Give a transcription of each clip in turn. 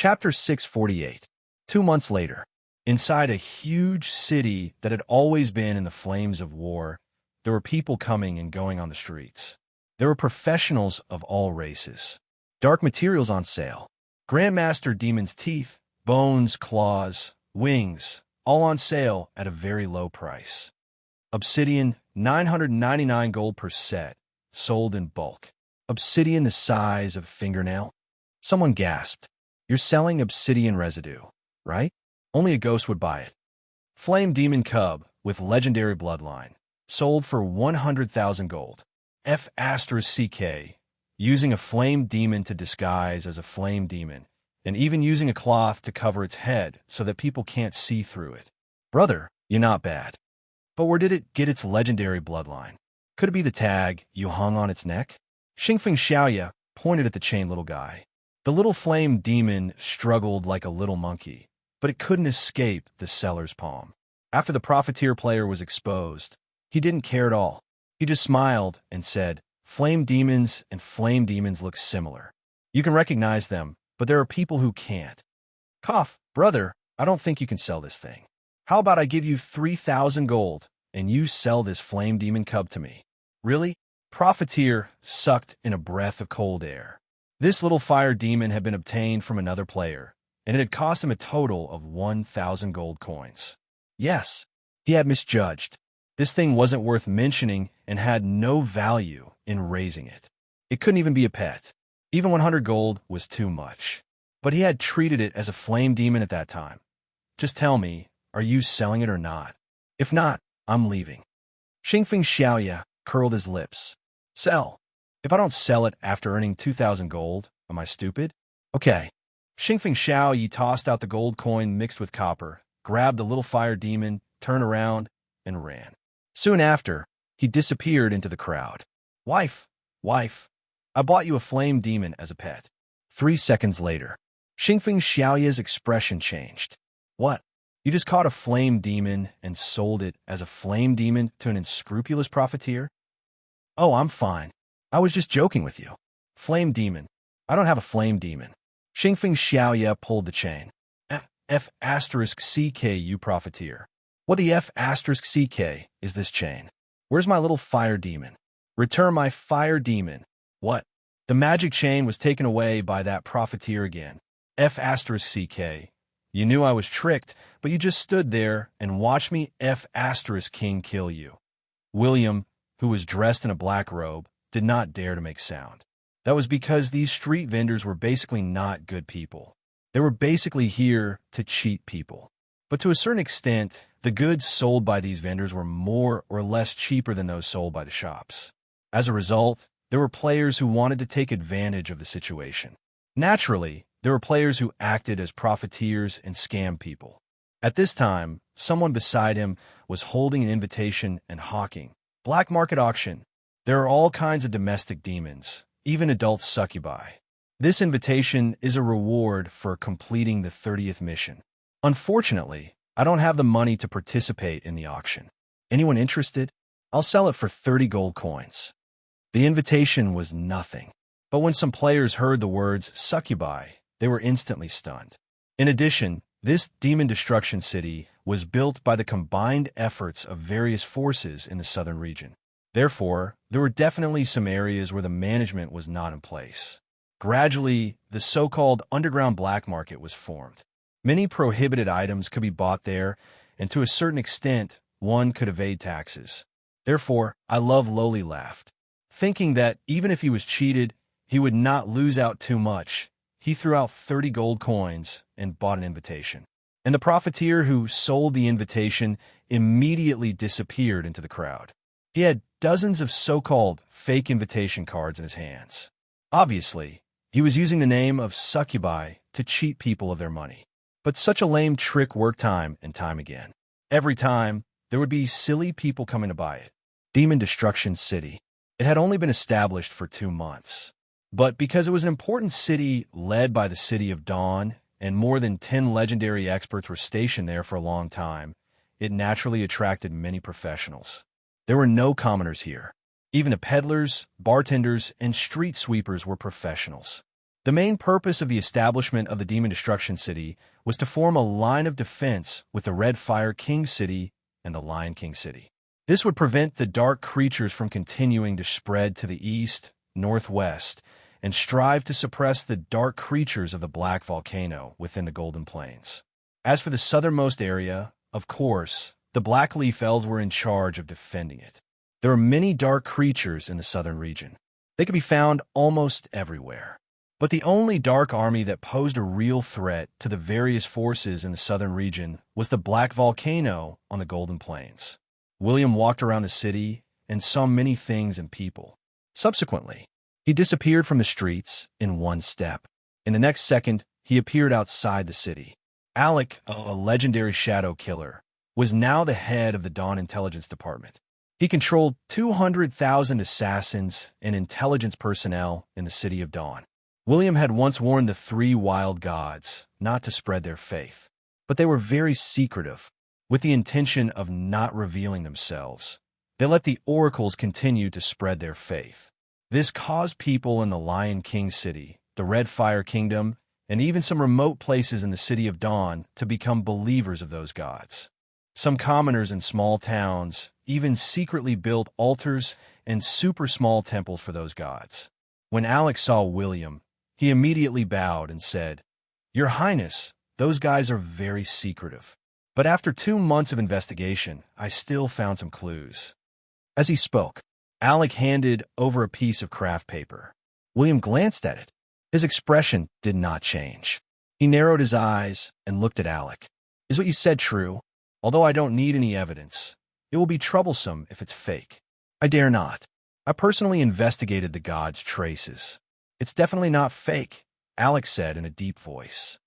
Chapter 648. 2 months later. Inside a huge city that had always been in the flames of war, there were people coming and going on the streets. There were professionals of all races. Dark materials on sale. Grandmaster Demon's teeth, bones, claws, wings, all on sale at a very low price. Obsidian, 999 gold per set, sold in bulk. Obsidian the size of a fingernail? Someone gasped. You're selling obsidian residue, right? Only a ghost would buy it. Flame Demon Cub with legendary bloodline, sold for 100,000 gold. F***CK, using a flame demon to disguise as a flame demon, and even using a cloth to cover its head so that people can't see through it. Brother, you're not bad. But where did it get its legendary bloodline? Could it be the tag you hung on its neck? Xingfeng Xiaoya pointed at the chain little guy. The little flame demon struggled like a little monkey, but it couldn't escape the seller's palm. After the profiteer player was exposed, he didn't care at all. He just smiled and said, flame demons and flame demons look similar. You can recognize them, but there are people who can't. Cough, brother, I don't think you can sell this thing. How about I give you 3,000 gold, and you sell this flame demon cub to me? Really? Profiteer sucked in a breath of cold air. This little fire demon had been obtained from another player, and it had cost him a total of 1,000 gold coins. Yes, he had misjudged. This thing wasn't worth mentioning and had no value in raising it. It couldn't even be a pet. Even 100 gold was too much. But he had treated it as a flame demon at that time. Just tell me, are you selling it or not? If not, I'm leaving. Xingfeng Xiaoya curled his lips. Sell. If I don't sell it after earning 2,000 gold, am I stupid? Okay. Xingfeng Xiaoyi tossed out the gold coin mixed with copper, grabbed the little fire demon, turned around, and ran. Soon after, he disappeared into the crowd. Wife, I bought you a flame demon as a pet. 3 seconds later, Xingfeng Xiaoya's expression changed. What? You just caught a flame demon and sold it as a flame demon to an unscrupulous profiteer? Oh, I'm fine. I was just joking with you. Flame demon. I don't have a flame demon. Xingfeng Xiaoya pulled the chain. F***CK, you profiteer. What the F***CK is this chain? Where's my little fire demon? Return my fire demon. What? The magic chain was taken away by that profiteer again. F***CK. You knew I was tricked, but you just stood there and watched me F***King kill you. William, who was dressed in a black robe, did not dare to make sound. That was because these street vendors were basically not good people. They were basically here to cheat people. But to a certain extent, the goods sold by these vendors were more or less cheaper than those sold by the shops. As a result, there were players who wanted to take advantage of the situation. Naturally, there were players who acted as profiteers and scam people. At this time, someone beside him was holding an invitation and hawking. Black market auction. There are all kinds of domestic demons, even adult succubi. This invitation is a reward for completing the 30th mission. Unfortunately, I don't have the money to participate in the auction. Anyone interested? I'll sell it for 30 gold coins. The invitation was nothing. But when some players heard the words succubi, they were instantly stunned. In addition, this demon destruction city was built by the combined efforts of various forces in the southern region. Therefore, there were definitely some areas where the management was not in place. Gradually, the so-called underground black market was formed. Many prohibited items could be bought there, and to a certain extent, one could evade taxes. Therefore, I Love lowly laughed. Thinking that even if he was cheated, he would not lose out too much, he threw out 30 gold coins and bought an invitation. And the profiteer who sold the invitation immediately disappeared into the crowd. He had dozens of so-called fake invitation cards in his hands. Obviously, he was using the name of succubi to cheat people of their money. But such a lame trick worked time and time again. Every time, there would be silly people coming to buy it. Demon Destruction City. It had only been established for 2 months. But because it was an important city led by the City of Dawn, and more than 10 legendary experts were stationed there for a long time, it naturally attracted many professionals. There were no commoners here. Even the peddlers, bartenders, and street sweepers were professionals. The main purpose of the establishment of the Demon Destruction City was to form a line of defense with the Red Fire King City and the Lion King City. This would prevent the dark creatures from continuing to spread to the east, northwest, and strive to suppress the dark creatures of the Black Volcano within the Golden Plains. As for the southernmost area, of course, the Black Leaf Elves were in charge of defending it. There are many dark creatures in the southern region. They could be found almost everywhere. But the only dark army that posed a real threat to the various forces in the southern region was the Black Volcano on the Golden Plains. William walked around the city and saw many things and people. Subsequently, he disappeared from the streets in one step. In the next second, he appeared outside the city. Alec, a legendary shadow killer, was now the head of the Dawn Intelligence Department. He controlled 200,000 assassins and intelligence personnel in the city of Dawn. William had once warned the three wild gods not to spread their faith, but they were very secretive, with the intention of not revealing themselves. They let the oracles continue to spread their faith. This caused people in the Lion King City, the Red Fire Kingdom, and even some remote places in the City of Dawn to become believers of those gods. Some commoners in small towns even secretly built altars and super small temples for those gods. When Alec saw William, he immediately bowed and said, "Your Highness, those guys are very secretive. But after 2 months of investigation, I still found some clues." As he spoke, Alec handed over a piece of craft paper. William glanced at it. His expression did not change. He narrowed his eyes and looked at Alec. "Is what you said true? Although I don't need any evidence, it will be troublesome if it's fake. I dare not. I personally investigated the god's traces. It's definitely not fake," Alec said in a deep voice.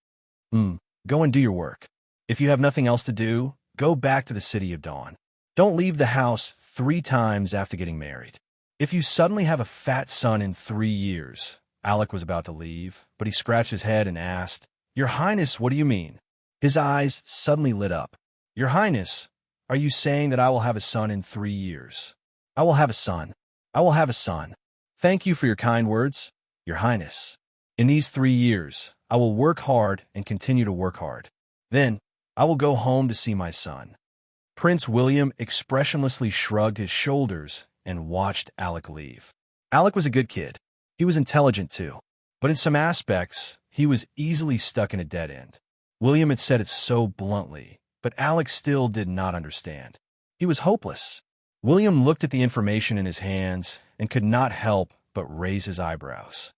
Go and do your work. If you have nothing else to do, go back to the City of Dawn. Don't leave the house 3 times after getting married. If you suddenly have a fat son in 3 years," Alec was about to leave, but he scratched his head and asked, "Your Highness, what do you mean?" His eyes suddenly lit up. "Your Highness, are you saying that I will have a son in 3 years?" "I will have a son. I will have a son. Thank you for your kind words, Your Highness. In these 3 years, I will work hard and continue to work hard. Then, I will go home to see my son." Prince William expressionlessly shrugged his shoulders and watched Alec leave. Alec was a good kid. He was intelligent too, but in some aspects, he was easily stuck in a dead end. William had said it so bluntly, but Alec still did not understand. He was hopeless. William looked at the information in his hands and could not help but raise his eyebrows.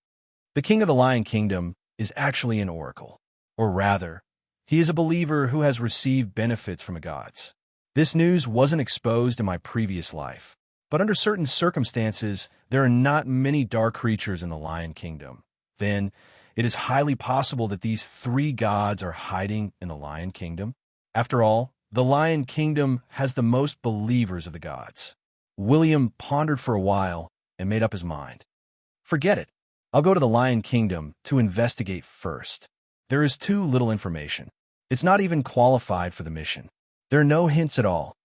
The King of the Lion Kingdom is actually an oracle, or rather, he is a believer who has received benefits from the gods. This news wasn't exposed in my previous life, but under certain circumstances, there are not many dark creatures in the Lion Kingdom. Then, it is highly possible that these 3 gods are hiding in the Lion Kingdom. After all, the Lion Kingdom has the most believers of the gods. William pondered for a while and made up his mind. "Forget it. I'll go to the Lion Kingdom to investigate first. There is too little information. It's not even qualified for the mission. There are no hints at all."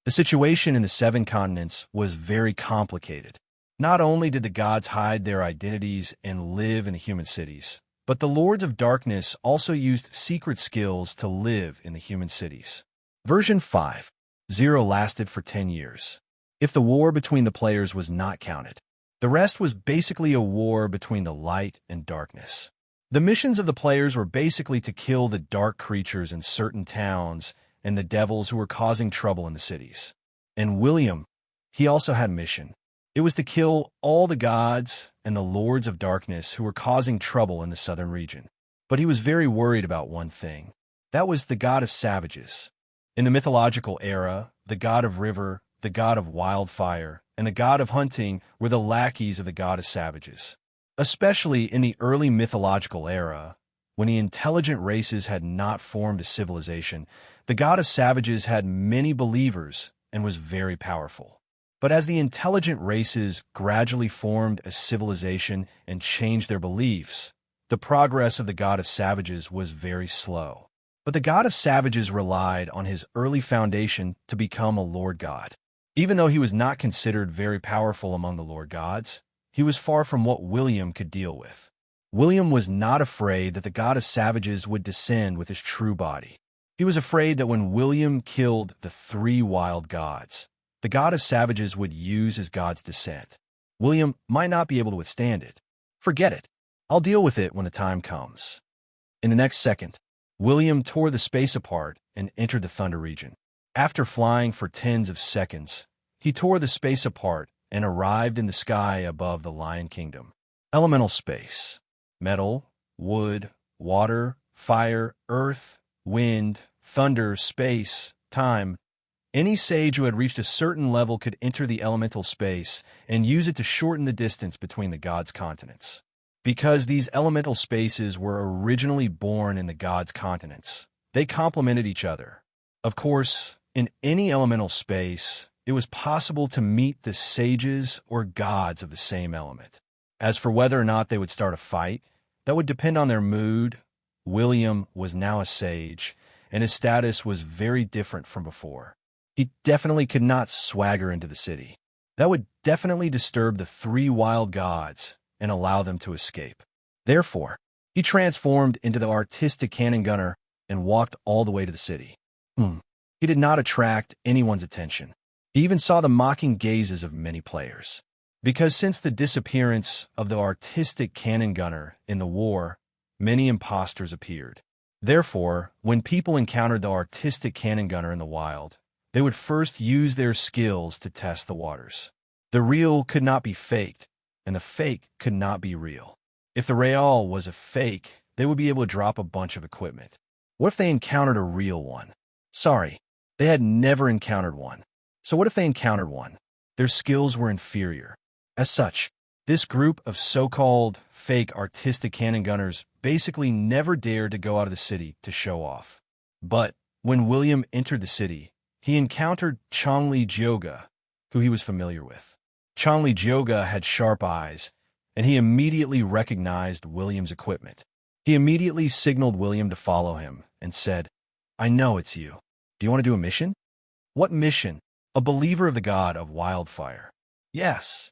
The situation in the 7 continents was very complicated. Not only did the gods hide their identities and live in the human cities, but the Lords of Darkness also used secret skills to live in the human cities. Version 5.0 lasted for 10 years. If the war between the players was not counted, the rest was basically a war between the light and darkness. The missions of the players were basically to kill the dark creatures in certain towns and the devils who were causing trouble in the cities. And William, he also had a mission. It was to kill all the gods and the Lords of Darkness who were causing trouble in the southern region. But he was very worried about one thing. That was the god of savages. In the mythological era, the god of river, the god of wildfire, and the god of hunting were the lackeys of the god of savages. Especially in the early mythological era, when the intelligent races had not formed a civilization, the god of savages had many believers and was very powerful. But as the intelligent races gradually formed a civilization and changed their beliefs, the progress of the god of savages was very slow. But the god of savages relied on his early foundation to become a Lord God. Even though he was not considered very powerful among the Lord gods, he was far from what William could deal with. William was not afraid that the god of savages would descend with his true body. He was afraid that when William killed the three wild gods, the god of savages would use his god's descent. William might not be able to withstand it. Forget it. I'll deal with it when the time comes. In the next second, William tore the space apart and entered the Thunder region. After flying for tens of seconds, he tore the space apart and arrived in the sky above the Lion Kingdom. Elemental space. Metal, wood, water, fire, earth, wind, thunder, space, time. Any sage who had reached a certain level could enter the elemental space and use it to shorten the distance between the gods' continents. Because these elemental spaces were originally born in the gods' continents, they complemented each other. Of course, in any elemental space, it was possible to meet the sages or gods of the same element. As for whether or not they would start a fight, that would depend on their mood. William was now a sage, and his status was very different from before. He definitely could not swagger into the city. That would definitely disturb the three wild gods and allow them to escape. Therefore, he transformed into the artistic cannon gunner and walked all the way to the city. He did not attract anyone's attention. He even saw the mocking gazes of many players. Because since the disappearance of the artistic cannon gunner in the war, many imposters appeared. Therefore, when people encountered the artistic cannon gunner in the wild, they would first use their skills to test the waters. The real could not be faked, and the fake could not be real. If the real was a fake, they would be able to drop a bunch of equipment. What if they encountered a real one? Sorry, they had never encountered one. So what if they encountered one? Their skills were inferior. As such, this group of so-called fake artistic cannon gunners basically never dared to go out of the city to show off. But when William entered the city, he encountered Chongli Jioga, who he was familiar with. Chongli Jioga had sharp eyes, and he immediately recognized William's equipment. He immediately signaled William to follow him and said, "I know it's you. Do you want to do a mission?" "What mission?" "A believer of the god of wildfire." "Yes."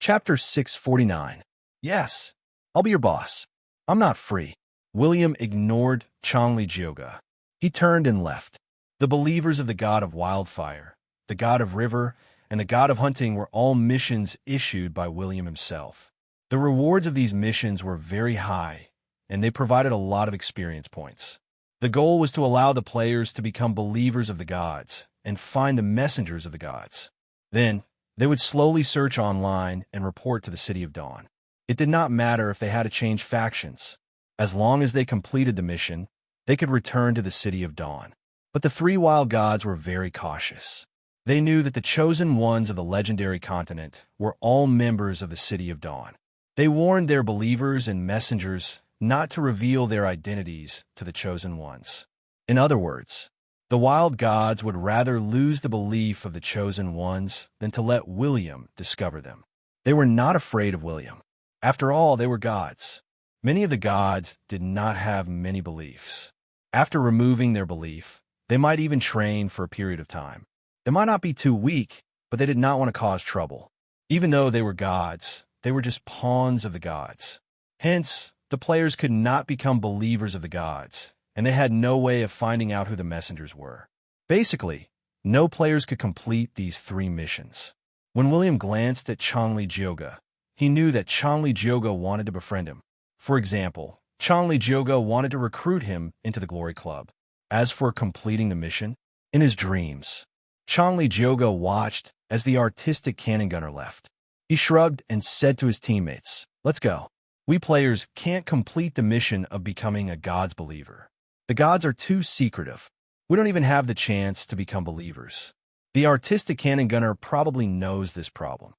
Chapter 649. "Yes, I'll be your boss. I'm not free." William ignored Chongli Jioga. He turned and left. The believers of the god of wildfire, the god of river, and the god of hunting were all missions issued by William himself. The rewards of these missions were very high, and they provided a lot of experience points. The goal was to allow the players to become believers of the gods and find the messengers of the gods. Then, they would slowly search online and report to the City of Dawn. It did not matter if they had to change factions. As long as they completed the mission, they could return to the City of Dawn. But the three wild gods were very cautious. They knew that the chosen ones of the legendary continent were all members of the City of Dawn. They warned their believers and messengers not to reveal their identities to the chosen ones. In other words, the wild gods would rather lose the belief of the chosen ones than to let William discover them. They were not afraid of William. After all, they were gods. Many of the gods did not have many beliefs. After removing their belief, they might even train for a period of time. They might not be too weak, but they did not want to cause trouble. Even though they were gods, they were just pawns of the gods. Hence, the players could not become believers of the gods, and they had no way of finding out who the messengers were. Basically, no players could complete these three missions. When William glanced at Chongli Jioga, he knew that Chongli Jioga wanted to befriend him. For example, Chongli Jioga wanted to recruit him into the Glory Club. As for completing the mission, in his dreams, Chongli Jioga watched as the artistic cannon gunner left. He shrugged and said to his teammates, "Let's go. We players can't complete the mission of becoming a god's believer. The gods are too secretive. We don't even have the chance to become believers." The artistic cannon gunner probably knows this problem.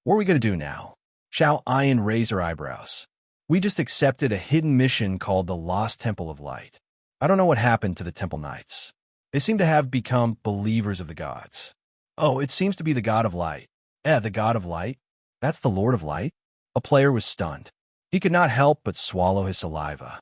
"What are we going to do now?" Xiao Ayan raised her eyebrows. "We just accepted a hidden mission called the Lost Temple of Light. I don't know what happened to the Temple Knights. They seem to have become believers of the gods." "Oh, it seems to be the God of Light." The God of Light? That's the Lord of Light?" A player was stunned. He could not help but swallow his saliva.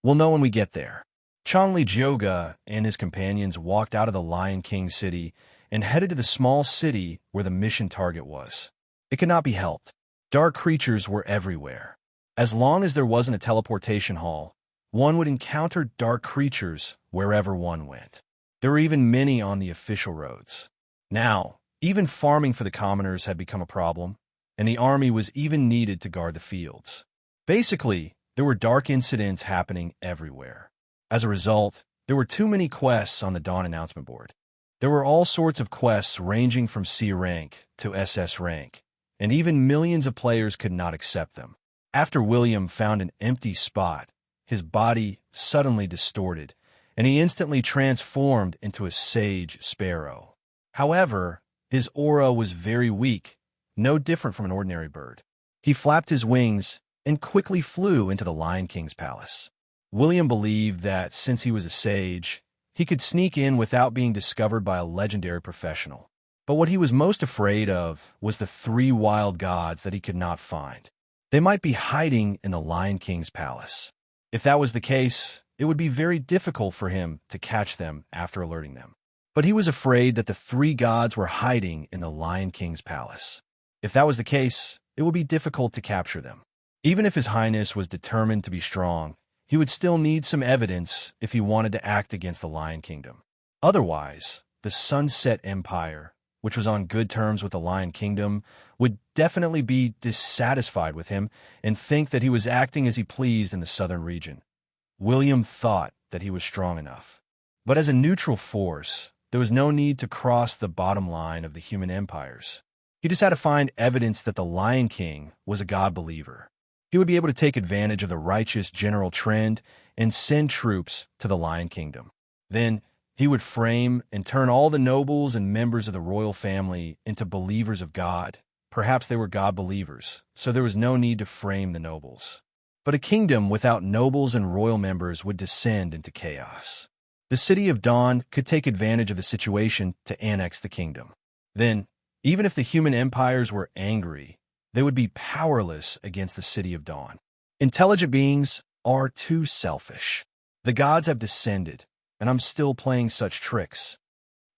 "We'll know when we get there." Chongli Jioga and his companions walked out of the Lion King city and headed to the small city where the mission target was. It could not be helped. Dark creatures were everywhere. As long as there wasn't a teleportation hall, one would encounter dark creatures wherever one went. There were even many on the official roads. Now, even farming for the commoners had become a problem, and the army was even needed to guard the fields. Basically, there were dark incidents happening everywhere. As a result, there were too many quests on the Dawn announcement board. There were all sorts of quests ranging from C rank to SS rank, and even millions of players could not accept them. After William found an empty spot, his body suddenly distorted, and he instantly transformed into a sage sparrow. However, his aura was very weak, no different from an ordinary bird. He flapped his wings and quickly flew into the Lion King's palace. William believed that since he was a sage, he could sneak in without being discovered by a legendary professional. But what he was most afraid of was the 3 wild gods that he could not find. They might be hiding in the Lion King's palace. If that was the case, it would be very difficult for him to catch them after alerting them. But he was afraid that the 3 gods were hiding in the Lion King's palace. If that was the case, it would be difficult to capture them. Even if His Highness was determined to be strong, he would still need some evidence if he wanted to act against the Lion Kingdom. Otherwise, the Sunset Empire, which was on good terms with the Lion Kingdom, would definitely be dissatisfied with him and think that he was acting as he pleased in the southern region. William thought that he was strong enough. But as a neutral force, there was no need to cross the bottom line of the human empires. He just had to find evidence that the Lion King was a god believer. He would be able to take advantage of the righteous general trend and send troops to the Lion Kingdom. Then, he would frame and turn all the nobles and members of the royal family into believers of God. Perhaps they were God believers, so there was no need to frame the nobles. But a kingdom without nobles and royal members would descend into chaos. The City of Dawn could take advantage of the situation to annex the kingdom. Then, even if the human empires were angry, they would be powerless against the City of Dawn. Intelligent beings are too selfish. The gods have descended, and I'm still playing such tricks.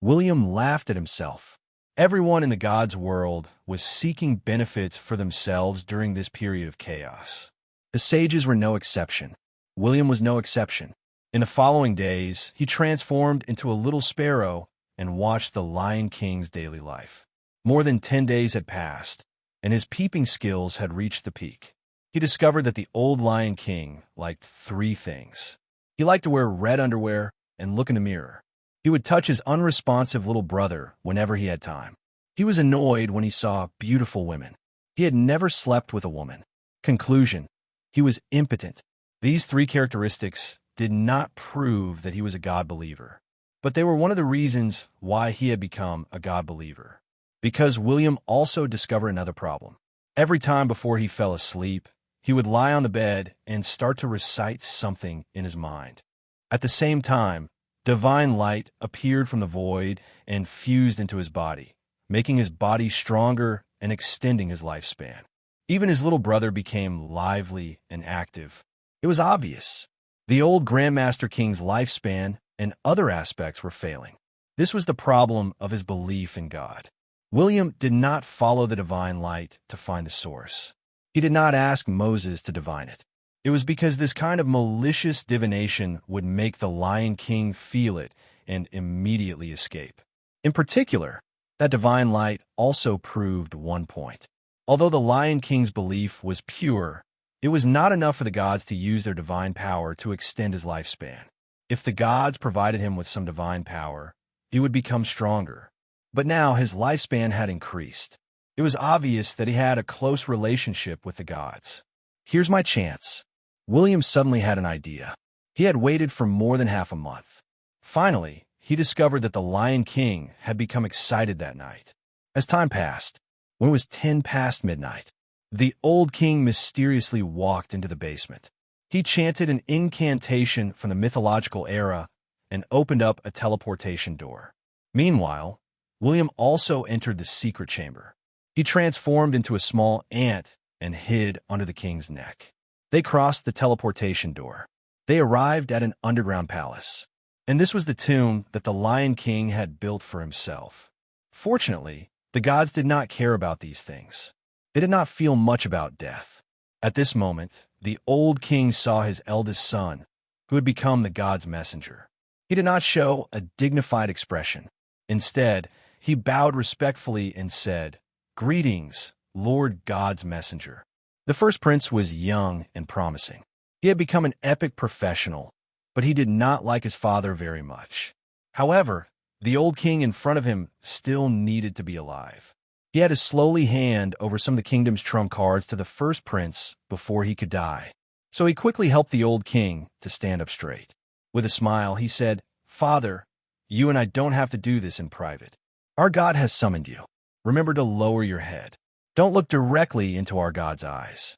William laughed at himself. Everyone in the gods' world was seeking benefits for themselves during this period of chaos. The sages were no exception. William was no exception. In the following days, he transformed into a little sparrow and watched the Lion King's daily life. More than 10 days had passed, and his peeping skills had reached the peak. He discovered that the old Lion King liked 3 things. He liked to wear red underwear and look in the mirror. He would touch his unresponsive little brother whenever he had time. He was annoyed when he saw beautiful women. He had never slept with a woman. Conclusion: he was impotent. These 3 characteristics did not prove that he was a God believer, but they were one of the reasons why he had become a God believer. Because William also discovered another problem. Every time before he fell asleep, he would lie on the bed and start to recite something in his mind. At the same time, divine light appeared from the void and fused into his body, making his body stronger and extending his lifespan. Even his little brother became lively and active. It was obvious. The old Grandmaster King's lifespan and other aspects were failing. This was the problem of his belief in God. William did not follow the divine light to find the source. He did not ask Moses to divine it. It was because this kind of malicious divination would make the Lion King feel it and immediately escape. In particular, that divine light also proved one point. Although the Lion King's belief was pure, it was not enough for the gods to use their divine power to extend his lifespan. If the gods provided him with some divine power, he would become stronger. But now his lifespan had increased. It was obvious that he had a close relationship with the gods. Here's my chance. William suddenly had an idea. He had waited for more than half a month. Finally, he discovered that the Lion King had become excited that night. As time passed, when it was 10 past midnight, the old king mysteriously walked into the basement. He chanted an incantation from the mythological era and opened up a teleportation door. Meanwhile, William also entered the secret chamber. He transformed into a small ant and hid under the king's neck. They crossed the teleportation door. They arrived at an underground palace. And this was the tomb that the Lion King had built for himself. Fortunately, the gods did not care about these things. They did not feel much about death. At this moment, the old king saw his eldest son, who had become the god's messenger. He did not show a dignified expression. Instead, he bowed respectfully and said, "Greetings, Lord God's messenger." The first prince was young and promising. He had become an epic professional, but he did not like his father very much. However, the old king in front of him still needed to be alive. He had to slowly hand over some of the kingdom's trump cards to the first prince before he could die. So he quickly helped the old king to stand up straight. With a smile, he said, "Father, you and I don't have to do this in private. Our God has summoned you. Remember to lower your head. Don't look directly into our God's eyes."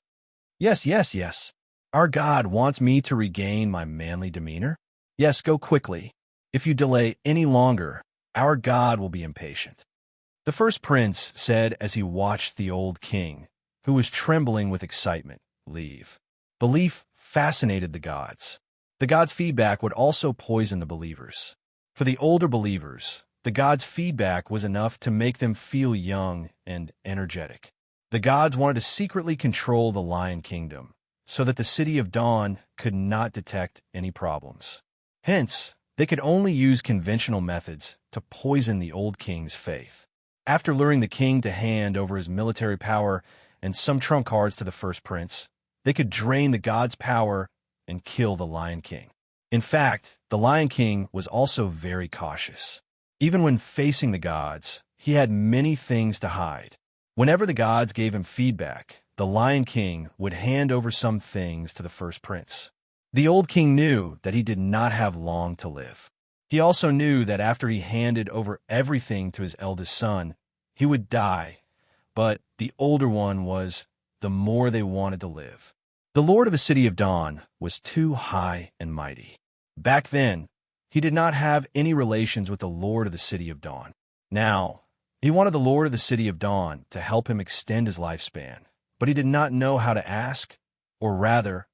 "Yes, yes, yes. Our God wants me to regain my manly demeanor? Yes, go quickly. If you delay any longer, our God will be impatient." The first prince said as he watched the old king, who was trembling with excitement, leave. Belief fascinated the gods. The gods' feedback would also poison the believers. For the older believers, the gods' feedback was enough to make them feel young and energetic. The gods wanted to secretly control the Lion Kingdom, so that the City of Dawn could not detect any problems. Hence, they could only use conventional methods to poison the old king's faith. After luring the king to hand over his military power and some trump cards to the first prince, they could drain the god's power and kill the Lion King. In fact, the Lion King was also very cautious. Even when facing the gods, he had many things to hide. Whenever the gods gave him feedback, the Lion King would hand over some things to the first prince. The old king knew that he did not have long to live. He also knew that after he handed over everything to his eldest son, he would die, but the older one was, the more they wanted to live. The Lord of the City of Dawn was too high and mighty. Back then, he did not have any relations with the Lord of the City of Dawn. Now, he wanted the Lord of the City of Dawn to help him extend his lifespan, but he did not know how to ask, or rather,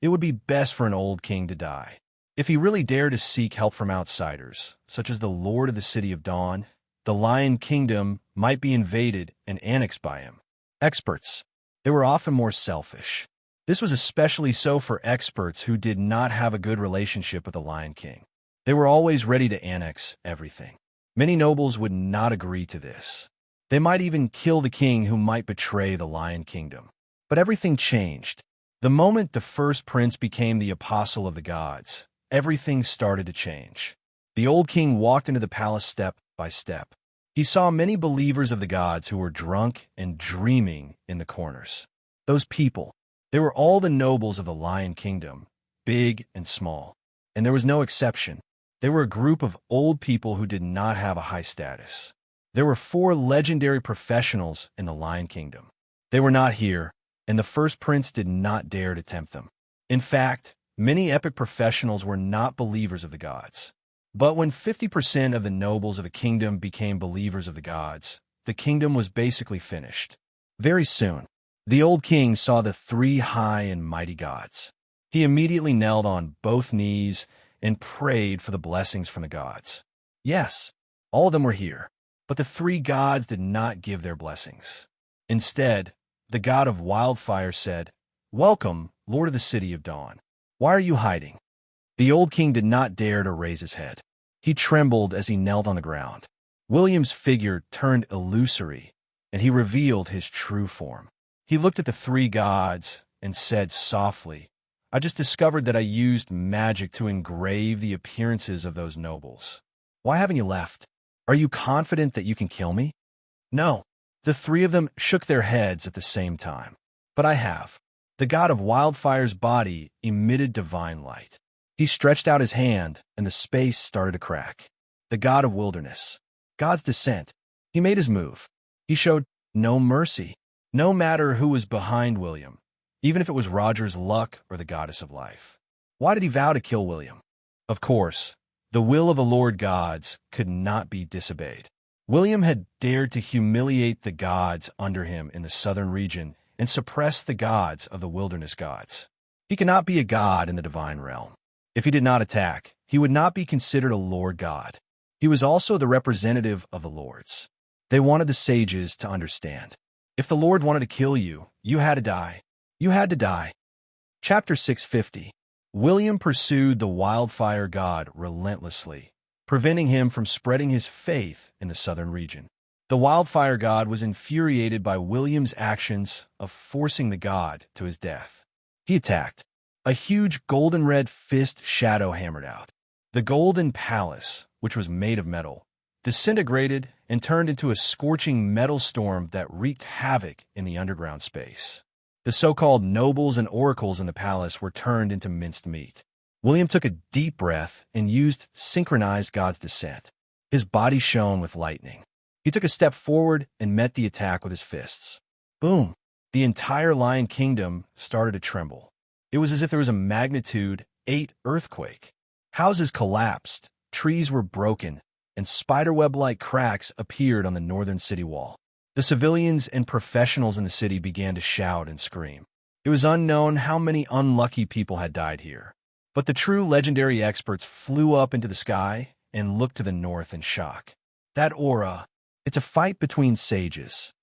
it would be best for an old king to die. If he really dared to seek help from outsiders, such as the Lord of the City of Dawn, the Lion Kingdom might be invaded and annexed by him. Experts. They were often more selfish. This was especially so for experts who did not have a good relationship with the Lion King. They were always ready to annex everything. Many nobles would not agree to this. They might even kill the king who might betray the Lion Kingdom. But everything changed. The moment the first prince became the apostle of the gods, everything started to change. The old king walked into the palace step by step. He saw many believers of the gods who were drunk and dreaming in the corners. Those people, they were all the nobles of the Lion Kingdom, big and small. And there was no exception. They were a group of old people who did not have a high status. There were 4 legendary professionals in the Lion Kingdom. They were not here, and the first prince did not dare to tempt them. In fact, many epic professionals were not believers of the gods. But when 50% of the nobles of a kingdom became believers of the gods, the kingdom was basically finished. Very soon, the old king saw the 3 high and mighty gods. He immediately knelt on both knees and prayed for the blessings from the gods. Yes, all of them were here, but the 3 gods did not give their blessings. Instead, the god of wildfire said, "Welcome, Lord of the City of Dawn. Why are you hiding?" The old king did not dare to raise his head. He trembled as he knelt on the ground. William's figure turned illusory, and he revealed his true form. He looked at the 3 gods and said softly, "I just discovered that I used magic to engrave the appearances of those nobles. Why haven't you left? Are you confident that you can kill me?" "No." The 3 of them shook their heads at the same time. "But I have." The god of wildfire's body emitted divine light. He stretched out his hand, and the space started to crack. The god of wilderness, God's descent, he made his move. He showed no mercy, no matter who was behind William, even if it was Roger's luck or the goddess of life. Why did he vow to kill William? Of course, the will of the Lord gods could not be disobeyed. William had dared to humiliate the gods under him in the southern region and suppress the gods of the wilderness gods. He cannot be a god in the divine realm. If he did not attack, he would not be considered a Lord God. He was also the representative of the lords. They wanted the sages to understand. If the Lord wanted to kill you, you had to die. You had to die. Chapter 650. William pursued the wildfire god relentlessly, preventing him from spreading his faith in the southern region. The wildfire god was infuriated by William's actions of forcing the god to his death. He attacked. A huge golden-red fist shadow hammered out. The golden palace, which was made of metal, disintegrated and turned into a scorching metal storm that wreaked havoc in the underground space. The so-called nobles and oracles in the palace were turned into minced meat. William took a deep breath and used synchronized God's descent. His body shone with lightning. He took a step forward and met the attack with his fists. Boom! The entire Lion Kingdom started to tremble. It was as if there was a magnitude 8 earthquake. Houses collapsed, trees were broken, and spiderweb-like cracks appeared on the northern city wall. The civilians and professionals in the city began to shout and scream. It was unknown how many unlucky people had died here. But the true legendary experts flew up into the sky and looked to the north in shock. That aura, it's a fight between sages.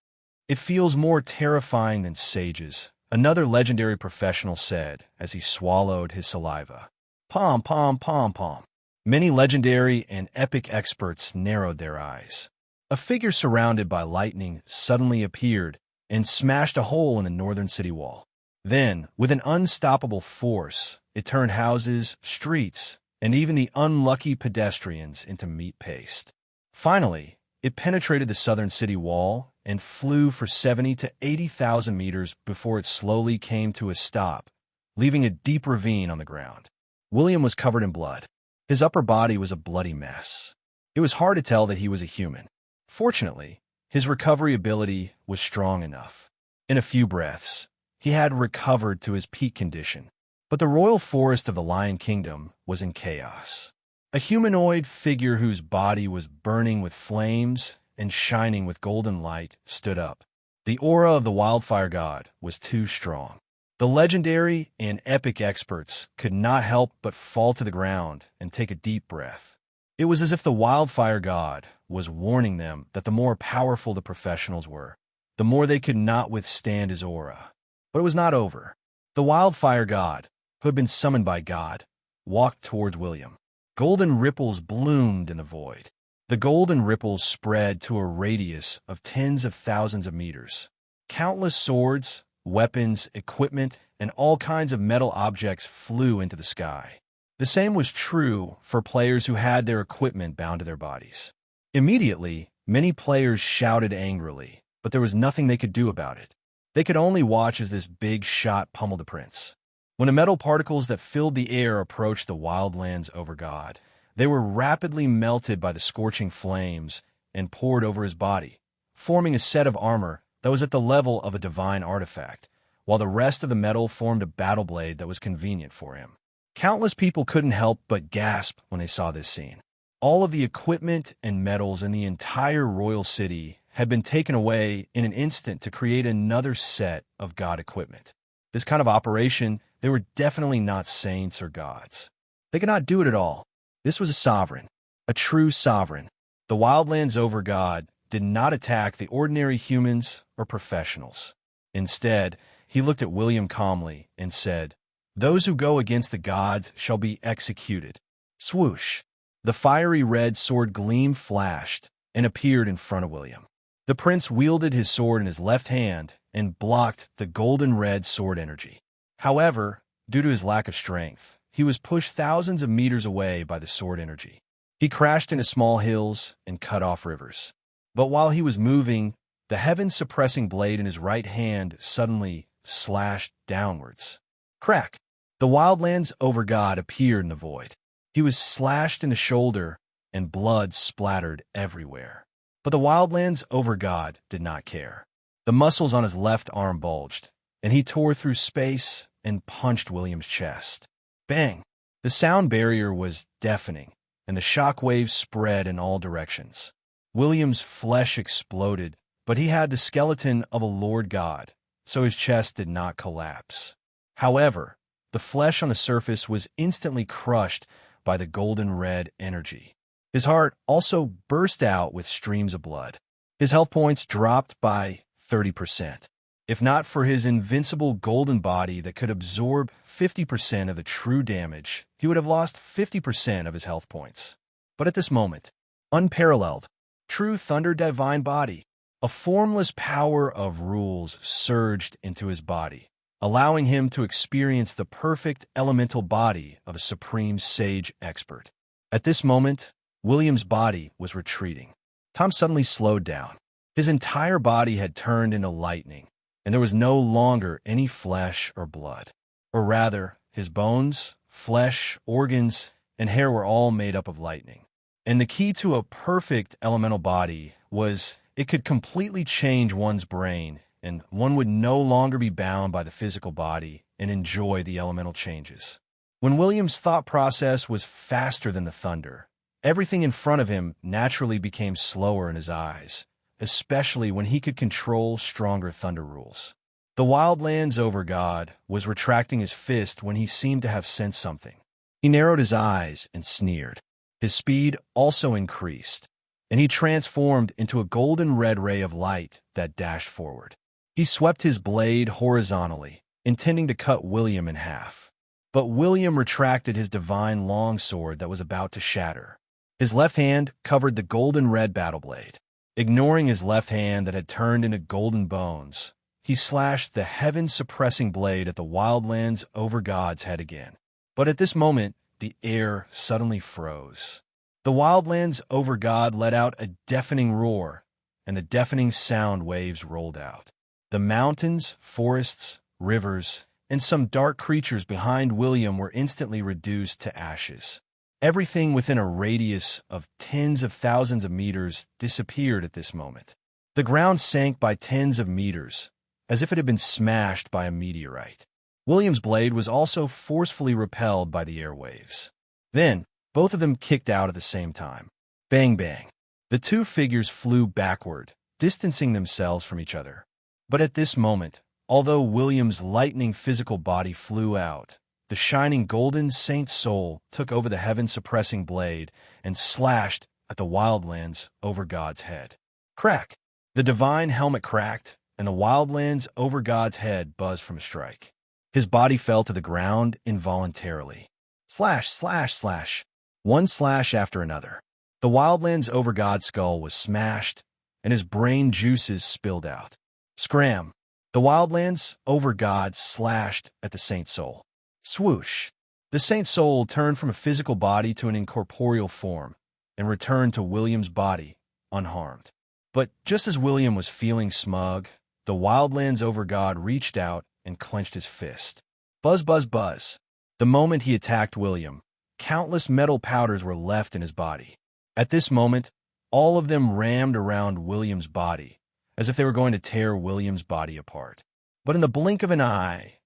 It feels more terrifying than sages, another legendary professional said as he swallowed his saliva. Pom, pom, pom, pom. Many legendary and epic experts narrowed their eyes. A figure surrounded by lightning suddenly appeared and smashed a hole in the northern city wall. Then, with an unstoppable force, it turned houses, streets, and even the unlucky pedestrians into meat paste. Finally, it penetrated the southern city wall and flew for 70 to 80,000 meters before it slowly came to a stop, leaving a deep ravine on the ground. William was covered in blood. His upper body was a bloody mess. It was hard to tell that he was a human. Fortunately, his recovery ability was strong enough. In a few breaths, he had recovered to his peak condition. But the royal forest of the Lion Kingdom was in chaos. A humanoid figure whose body was burning with flames and shining with golden light stood up. The aura of the wildfire god was too strong. The legendary and epic experts could not help but fall to the ground and take a deep breath. It was as if the wildfire god was warning them that the more powerful the professionals were, the more they could not withstand his aura. But it was not over. The wildfire god, who had been summoned by God, walked towards William. Golden ripples bloomed in the void. The golden ripples spread to a radius of tens of thousands of meters. Countless swords, weapons, equipment, and all kinds of metal objects flew into the sky. The same was true for players who had their equipment bound to their bodies. Immediately, many players shouted angrily, but there was nothing they could do about it. They could only watch as this big shot pummeled the prince. When the metal particles that filled the air approached the wildlands over God, they were rapidly melted by the scorching flames and poured over his body, forming a set of armor that was at the level of a divine artifact, while the rest of the metal formed a battle blade that was convenient for him. Countless people couldn't help but gasp when they saw this scene. All of the equipment and metals in the entire royal city had been taken away in an instant to create another set of god equipment. This kind of operation, they were definitely not saints or gods. They could not do it at all. This was a sovereign, a true sovereign. The wildlands over God did not attack the ordinary humans or professionals. Instead, he looked at William calmly and said, "Those who go against the gods shall be executed." Swoosh! The fiery red sword gleam flashed and appeared in front of William. The prince wielded his sword in his left hand and blocked the golden red sword energy. However, due to his lack of strength, he was pushed thousands of meters away by the sword energy. He crashed into small hills and cut off rivers. But while he was moving, the heaven-suppressing blade in his right hand suddenly slashed downwards. Crack! The wildlands over God appeared in the void. He was slashed in the shoulder, and blood splattered everywhere. But the wildlands over God did not care. The muscles on his left arm bulged, and he tore through space and punched William's chest. Bang! The sound barrier was deafening, and the shock waves spread in all directions. William's flesh exploded, but he had the skeleton of a Lord God, so his chest did not collapse. However, the flesh on the surface was instantly crushed by the golden red energy. His heart also burst out with streams of blood. His health points dropped by 30%. If not for his invincible golden body that could absorb 50% of the true damage, he would have lost 50% of his health points. But at this moment, unparalleled, true thunder divine body, a formless power of rules surged into his body, allowing him to experience the perfect elemental body of a supreme sage expert. At this moment, William's body was retreating. Tom suddenly slowed down. His entire body had turned into lightning, and there was no longer any flesh or blood. Or rather, his bones, flesh, organs, and hair were all made up of lightning. And the key to a perfect elemental body was it could completely change one's brain, and one would no longer be bound by the physical body and enjoy the elemental changes. When William's thought process was faster than the thunder, everything in front of him naturally became slower in his eyes, especially when he could control stronger thunder rules. The Wildlands over God was retracting his fist when he seemed to have sensed something. He narrowed his eyes and sneered. His speed also increased, and he transformed into a golden red ray of light that dashed forward. He swept his blade horizontally, intending to cut William in half. But William retracted his divine longsword that was about to shatter. His left hand covered the golden red battle blade. Ignoring his left hand that had turned into golden bones, he slashed the heaven-suppressing blade at the Wildlands over God's head again. But at this moment, the air suddenly froze. The Wildlands over God let out a deafening roar, and the deafening sound waves rolled out. The mountains, forests, rivers, and some dark creatures behind William were instantly reduced to ashes. Everything within a radius of tens of thousands of meters disappeared at this moment. The ground sank by tens of meters, as if it had been smashed by a meteorite. William's blade was also forcefully repelled by the airwaves. Then, both of them kicked out at the same time. Bang, bang. The two figures flew backward, distancing themselves from each other. But at this moment, although William's lightning physical body flew out, the shining golden saint soul took over the heaven-suppressing blade and slashed at the Wildlands over God's head. Crack! The divine helmet cracked, and the Wildlands over God's head buzzed from a strike. His body fell to the ground involuntarily. Slash, slash, slash. One slash after another. The Wildlands over God's skull was smashed, and his brain juices spilled out. Scram! The Wildlands over God slashed at the Saint Soul. Swoosh! The Saint Soul turned from a physical body to an incorporeal form and returned to William's body, unharmed. But just as William was feeling smug, the Wildlands over God reached out and clenched his fist. Buzz, buzz, buzz. The moment he attacked William, countless metal powders were left in his body. At this moment, all of them rammed around William's body, as if they were going to tear William's body apart. But in the blink of an eye,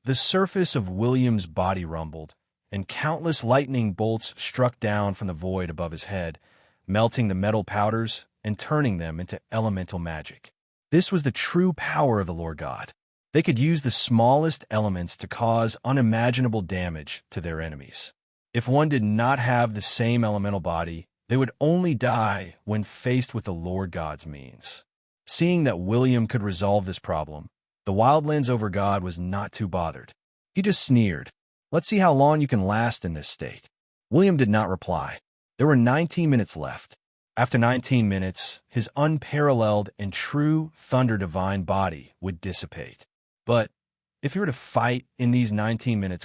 the surface of William's body rumbled, and countless lightning bolts struck down from the void above his head, melting the metal powders and turning them into elemental magic. This was the true power of the Lord God. They could use the smallest elements to cause unimaginable damage to their enemies. If one did not have the same elemental body, they would only die when faced with the Lord God's means. Seeing that William could resolve this problem, the Wildlands over God was not too bothered. He just sneered. Let's see how long you can last in this state. William did not reply. There were 19 minutes left. After 19 minutes, his unparalleled and true thunder divine body would dissipate. But if he were to fight in these 19 minutes,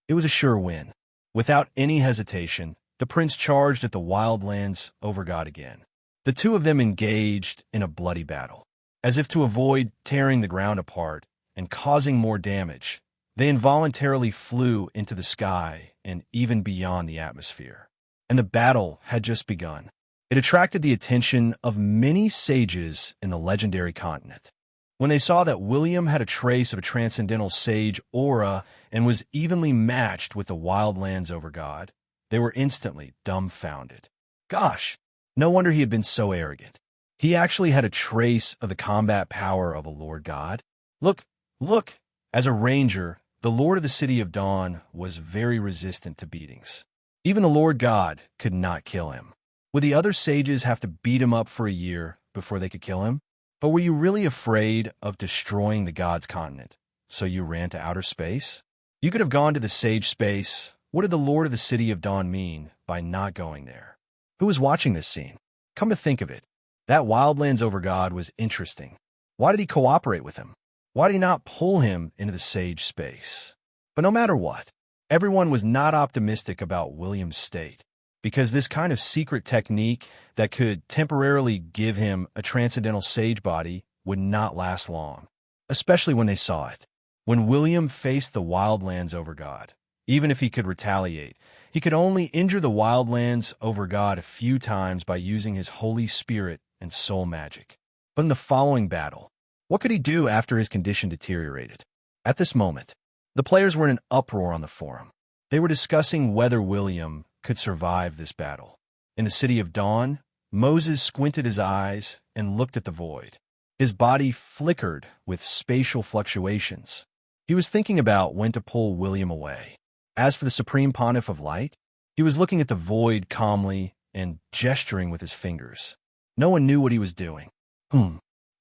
it was a sure win. Without any hesitation, the prince charged at the Wildlands over God again. The two of them engaged in a bloody battle. As if to avoid tearing the ground apart and causing more damage, they involuntarily flew into the sky and even beyond the atmosphere. And the battle had just begun. It attracted the attention of many sages in the legendary continent. When they saw that William had a trace of a transcendental sage aura and was evenly matched with the Wildlands over God, they were instantly dumbfounded. Gosh, no wonder he had been so arrogant. He actually had a trace of the combat power of a Lord God. Look, look! As a ranger, the Lord of the City of Dawn was very resistant to beatings. Even the Lord God could not kill him. Would the other sages have to beat him up for a year before they could kill him? But were you really afraid of destroying the gods' continent, so you ran to outer space? You could have gone to the sage space. What did the Lord of the City of Dawn mean by not going there? Who was watching this scene? Come to think of it, that Wildlands over god was interesting. Why did he cooperate with him? Why did he not pull him into the sage space? But no matter what, everyone was not optimistic about William's state, because this kind of secret technique that could temporarily give him a transcendental sage body would not last long, especially when they saw it. When William faced the Wildlands over god, even if he could retaliate, he could only injure the Wildlands over god a few times by using his Holy Spirit and soul magic. But in the following battle, what could he do after his condition deteriorated? At this moment, the players were in an uproar on the forum. They were discussing whether William could survive this battle. In the City of Dawn, Moses squinted his eyes and looked at the void. His body flickered with spatial fluctuations. He was thinking about when to pull William away. As for the Supreme Pontiff of Light, he was looking at the void calmly and gesturing with his fingers. No one knew what he was doing.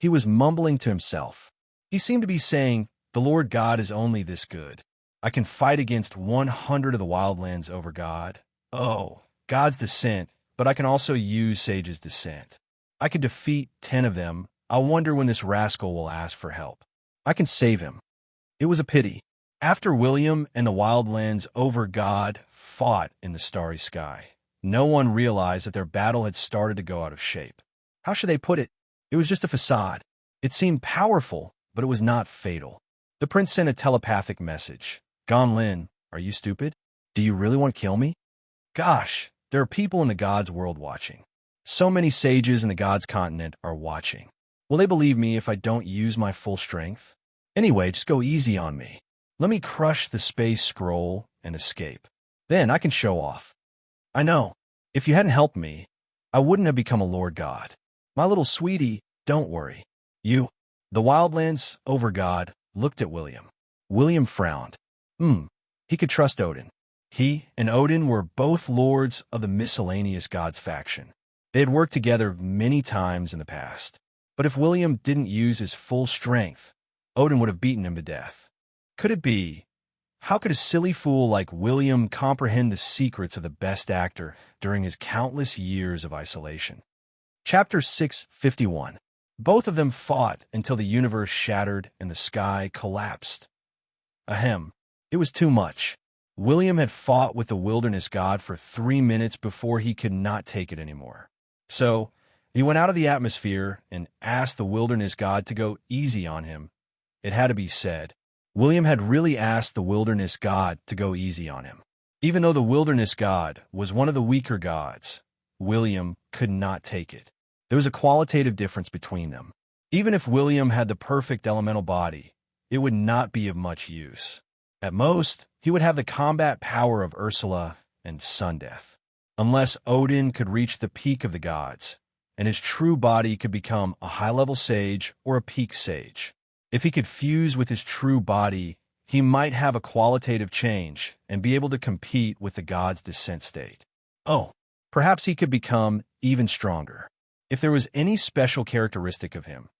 He was mumbling to himself. He seemed to be saying, "The Lord God is only this good. I can fight against 100 of the Wildlands over God. Oh, God's descent, but I can also use Sage's descent. I can defeat 10 of them. I wonder when this rascal will ask for help. I can save him." It was a pity. After William and the Wildlands over God fought in the starry sky, no one realized that their battle had started to go out of shape. How should they put it? It was just a facade. It seemed powerful, but it was not fatal. The prince sent a telepathic message. "Gonlin, are you stupid? Do you really want to kill me? Gosh, there are people in the gods' world watching. So many sages in the gods' continent are watching. Will they believe me if I don't use my full strength? Anyway, just go easy on me. Let me crush the space scroll and escape. Then I can show off. I know, if you hadn't helped me, I wouldn't have become a Lord God. My little sweetie, don't worry. You." The Wildlands over god looked at William. William frowned. He could trust Odin. He and Odin were both lords of the miscellaneous gods faction. They had worked together many times in the past. But if William didn't use his full strength, Odin would have beaten him to death. Could it be? How could a silly fool like William comprehend the secrets of the best actor during his countless years of isolation? Chapter 651. Both of them fought until the universe shattered and the sky collapsed. Ahem. It was too much. William had fought with the wilderness god for 3 minutes before he could not take it anymore. So, he went out of the atmosphere and asked the wilderness god to go easy on him. It had to be said, William had really asked the wilderness god to go easy on him. Even though the wilderness god was one of the weaker gods, William could not take it. There was a qualitative difference between them. Even if William had the perfect elemental body, it would not be of much use. At most, he would have the combat power of Ursula and Sundeath. Unless Odin could reach the peak of the gods, and his true body could become a high-level sage or a peak sage. If he could fuse with his true body, he might have a qualitative change and be able to compete with the god's descent state. Oh, perhaps he could become even stronger. If there was any special characteristic of him,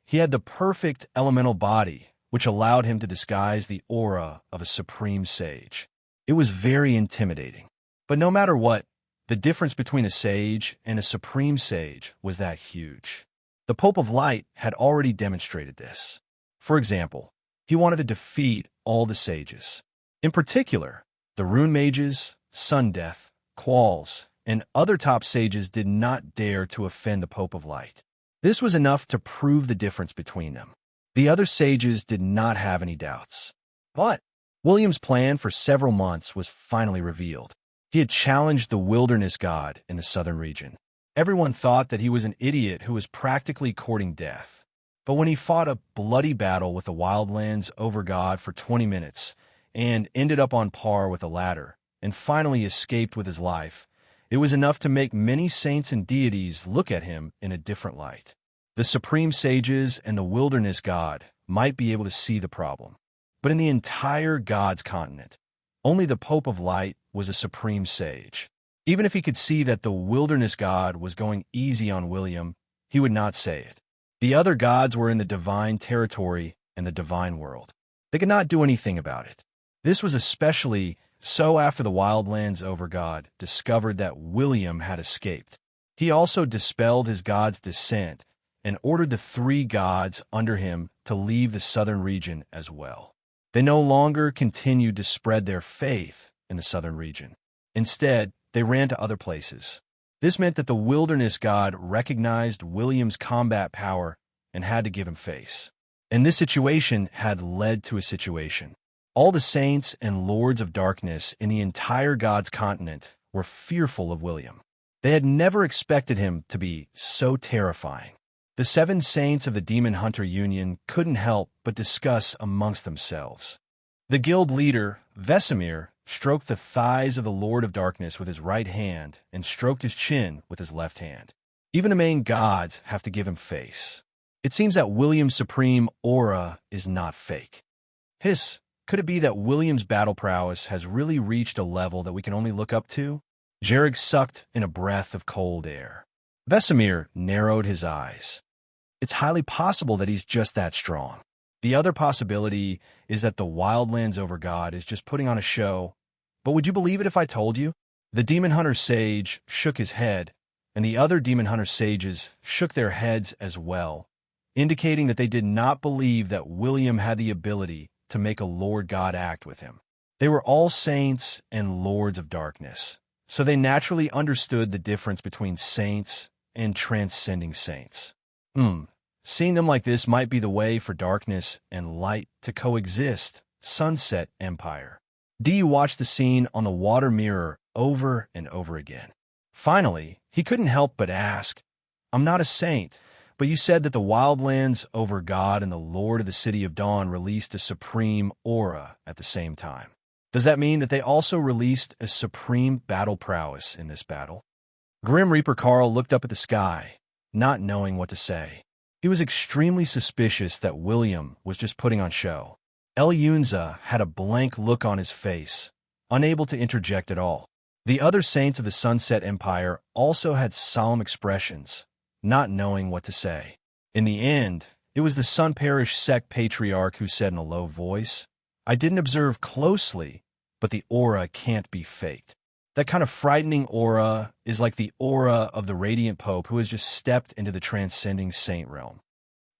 he had the perfect elemental body, which allowed him to disguise the aura of a supreme sage. It was very intimidating. But no matter what, the difference between a sage and a supreme sage was that huge. The Pope of Light had already demonstrated this. For example, he wanted to defeat all the sages. In particular, the rune mages, Sundeath, Qualls, and other top sages did not dare to offend the Pope of Light. This was enough to prove the difference between them. The other sages did not have any doubts. But William's plan for several months was finally revealed. He had challenged the wilderness god in the southern region. Everyone thought that he was an idiot who was practically courting death. But when he fought a bloody battle with the Wildlands over god for 20 minutes and ended up on par with the latter, and finally escaped with his life, it was enough to make many saints and deities look at him in a different light. The supreme sages and the wilderness god might be able to see the problem. But in the entire god's continent, only the Pope of Light was a supreme sage. Even if he could see that the wilderness god was going easy on William, he would not say it. The other gods were in the divine territory and the divine world. They could not do anything about it. This was especially so after the Wildlands Overgod discovered that William had escaped. He also dispelled his god's descent and ordered the three gods under him to leave the southern region as well. They no longer continued to spread their faith in the southern region. Instead, they ran to other places. This meant that the wilderness god recognized William's combat power and had to give him face. And this situation had led to a situation. All the saints and lords of darkness in the entire God's continent were fearful of William. They had never expected him to be so terrifying. The 7 saints of the Demon Hunter Union couldn't help but discuss amongst themselves. The guild leader, Vesemir, stroked the thighs of the Lord of Darkness with his right hand and stroked his chin with his left hand. Even the main gods have to give him face. It seems that William's supreme aura is not fake. Could it be that William's battle prowess has really reached a level that we can only look up to? Jarreg sucked in a breath of cold air. Vesemir narrowed his eyes. It's highly possible that he's just that strong. The other possibility is that the Wildlands Overgod is just putting on a show. But would you believe it if I told you? The Demon Hunter Sage shook his head, and the other Demon Hunter Sages shook their heads as well, indicating that they did not believe that William had the ability to make a Lord God act with him. They were all saints and lords of darkness, so they naturally understood the difference between saints and transcending saints. Seeing them like this might be the way for darkness and light to coexist. Sunset Empire. Dee watched the scene on the water mirror over and over again. Finally, he couldn't help but ask, I'm not a saint, but you said that the Wildlands Overgod and the Lord of the City of Dawn released a supreme aura at the same time. Does that mean that they also released a supreme battle prowess in this battle? Grim Reaper Carl looked up at the sky, not knowing what to say. He was extremely suspicious that William was just putting on show. El Yunza had a blank look on his face, unable to interject at all. The other saints of the Sunset Empire also had solemn expressions, not knowing what to say. In the end, it was the Sun Parish sect patriarch who said in a low voice, I didn't observe closely, but the aura can't be faked. That kind of frightening aura is like the aura of the Radiant Pope who has just stepped into the transcending saint realm.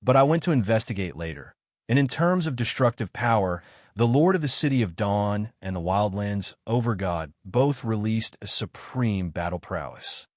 But I went to investigate later, and in terms of destructive power, the Lord of the City of Dawn and the Wildlands Overgod both released a supreme battle prowess.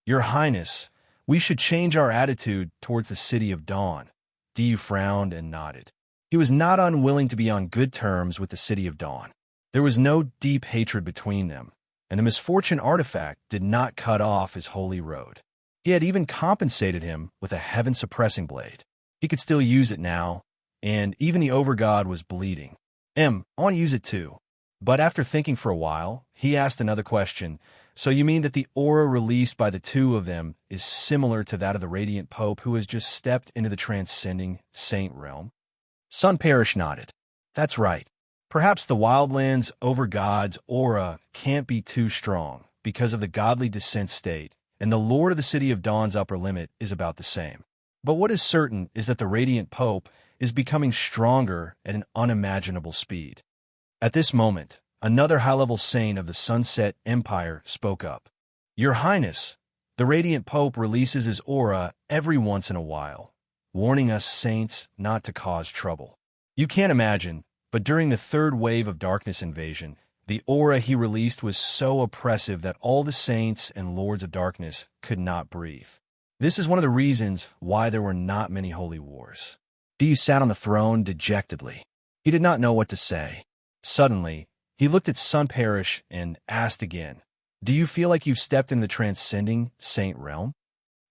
Your Highness, we should change our attitude towards the City of Dawn. Diyu frowned and nodded. He was not unwilling to be on good terms with the City of Dawn. There was no deep hatred between them, and the misfortune artifact did not cut off his holy road. He had even compensated him with a heaven-suppressing blade. He could still use it now, and even the Overgod was bleeding. I want to use it too. But after thinking for a while, he asked another question. So you mean that the aura released by the two of them is similar to that of the Radiant Pope who has just stepped into the transcending saint realm? Sun Parish nodded. That's right. Perhaps the Wildlands Overgod's aura can't be too strong because of the godly descent state, and the Lord of the City of Dawn's upper limit is about the same. But what is certain is that the Radiant Pope is becoming stronger at an unimaginable speed. At this moment, another high-level saint of the Sunset Empire spoke up. Your Highness, the Radiant Pope releases his aura every once in a while, warning us saints not to cause trouble. You can't imagine, but during the third wave of darkness invasion, the aura he released was so oppressive that all the saints and lords of darkness could not breathe. This is one of the reasons why there were not many holy wars. Diyu sat on the throne dejectedly. He did not know what to say. Suddenly, he looked at Sun Parish and asked again, Do you feel like you've stepped in the transcending saint realm?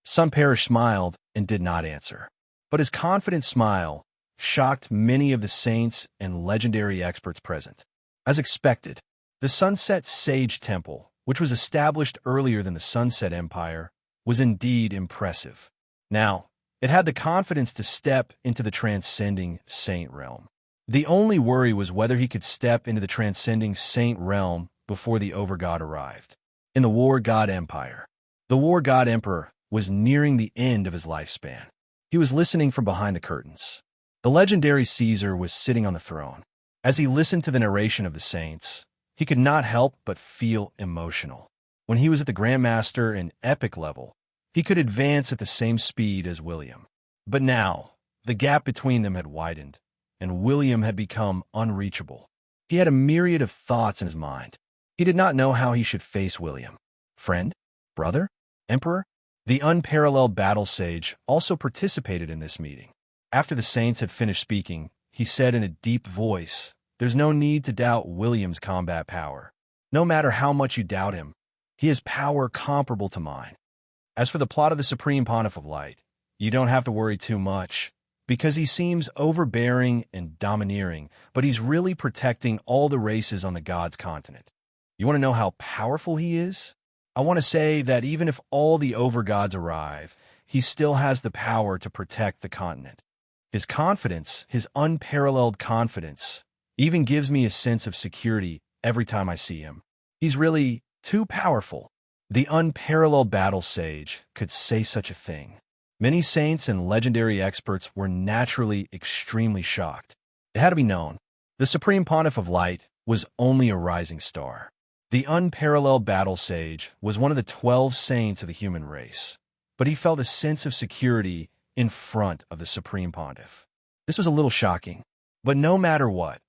Sun Parish smiled and did not answer. But his confident smile shocked many of the saints and legendary experts present. As expected, the Sunset Sage Temple, which was established earlier than the Sunset Empire, was indeed impressive. Now, it had the confidence to step into the transcending saint realm. The only worry was whether he could step into the transcending saint realm before the Overgod arrived. In the War God Empire, the War God Emperor was nearing the end of his lifespan. He was listening from behind the curtains. The legendary Caesar was sitting on the throne. As he listened to the narration of the saints, he could not help but feel emotional. When he was at the Grandmaster and Epic level, he could advance at the same speed as William. But now, the gap between them had widened, and William had become unreachable. He had a myriad of thoughts in his mind. He did not know how he should face William. Friend? Brother? Emperor? The unparalleled battle sage also participated in this meeting. After the saints had finished speaking, he said in a deep voice, "There's no need to doubt William's combat power. No matter how much you doubt him, he has power comparable to mine. As for the plot of the Supreme Pontiff of Light, you don't have to worry too much, because he seems overbearing and domineering, but he's really protecting all the races on the God's continent. You want to know how powerful he is? I want to say that even if all the overgods arrive, he still has the power to protect the continent. His confidence, his unparalleled confidence, even gives me a sense of security every time I see him. He's really too powerful." The unparalleled battle sage could say such a thing. Many saints and legendary experts were naturally extremely shocked. It had to be known, the Supreme Pontiff of Light was only a rising star. The unparalleled battle sage was one of the 12 saints of the human race, but he felt a sense of security in front of the Supreme Pontiff. This was a little shocking, but no matter what,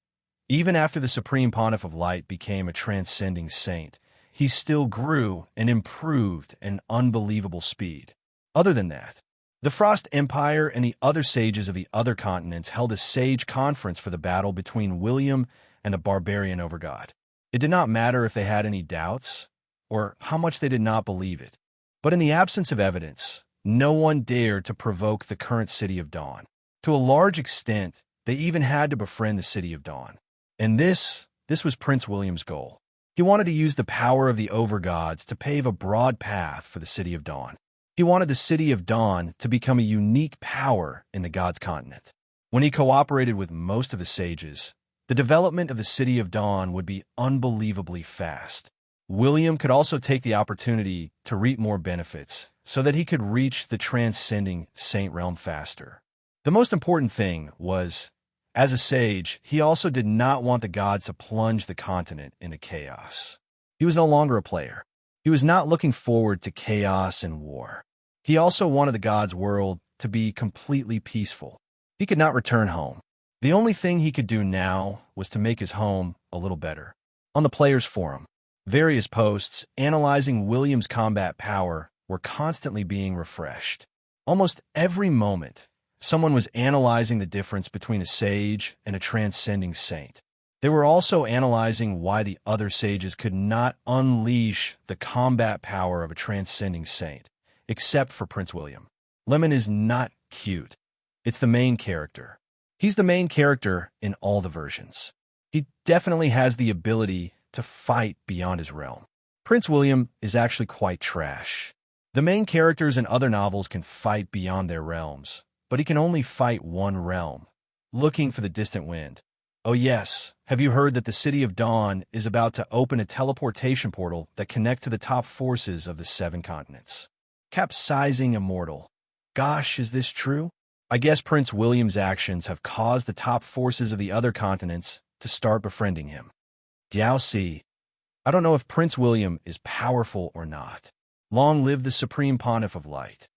even after the Supreme Pontiff of Light became a transcending saint, he still grew and improved at an unbelievable speed. Other than that, the Frost Empire and the other sages of the other continents held a sage conference for the battle between William and the barbarian overgod. It did not matter if they had any doubts or how much they did not believe it. But in the absence of evidence, no one dared to provoke the current City of Dawn. To a large extent, they even had to befriend the City of Dawn. And this was Prince William's goal. He wanted to use the power of the overgods to pave a broad path for the City of Dawn. He wanted the City of Dawn to become a unique power in the God's continent. When he cooperated with most of the sages, the development of the City of Dawn would be unbelievably fast. William could also take the opportunity to reap more benefits so that he could reach the transcending saint realm faster. The most important thing was, as a sage, he also did not want the gods to plunge the continent into chaos. He was no longer a player. He was not looking forward to chaos and war. He also wanted the gods' world to be completely peaceful. He could not return home. The only thing he could do now was to make his home a little better. On the Players' Forum, various posts analyzing William's combat power were constantly being refreshed. Almost every moment, someone was analyzing the difference between a sage and a transcending saint. They were also analyzing why the other sages could not unleash the combat power of a transcending saint, except for Prince William. Lemon is not cute. It's the main character. He's the main character in all the versions. He definitely has the ability to fight beyond his realm. Prince William is actually quite trash. The main characters in other novels can fight beyond their realms, but he can only fight one realm, looking for the distant wind. Oh yes, have you heard that the City of Dawn is about to open a teleportation portal that connects to the top forces of the 7 continents? Capsizing immortal. Gosh, is this true? I guess Prince William's actions have caused the top forces of the other continents to start befriending him. Diao Si. I don't know if Prince William is powerful or not. Long live the Supreme Pontiff of Light.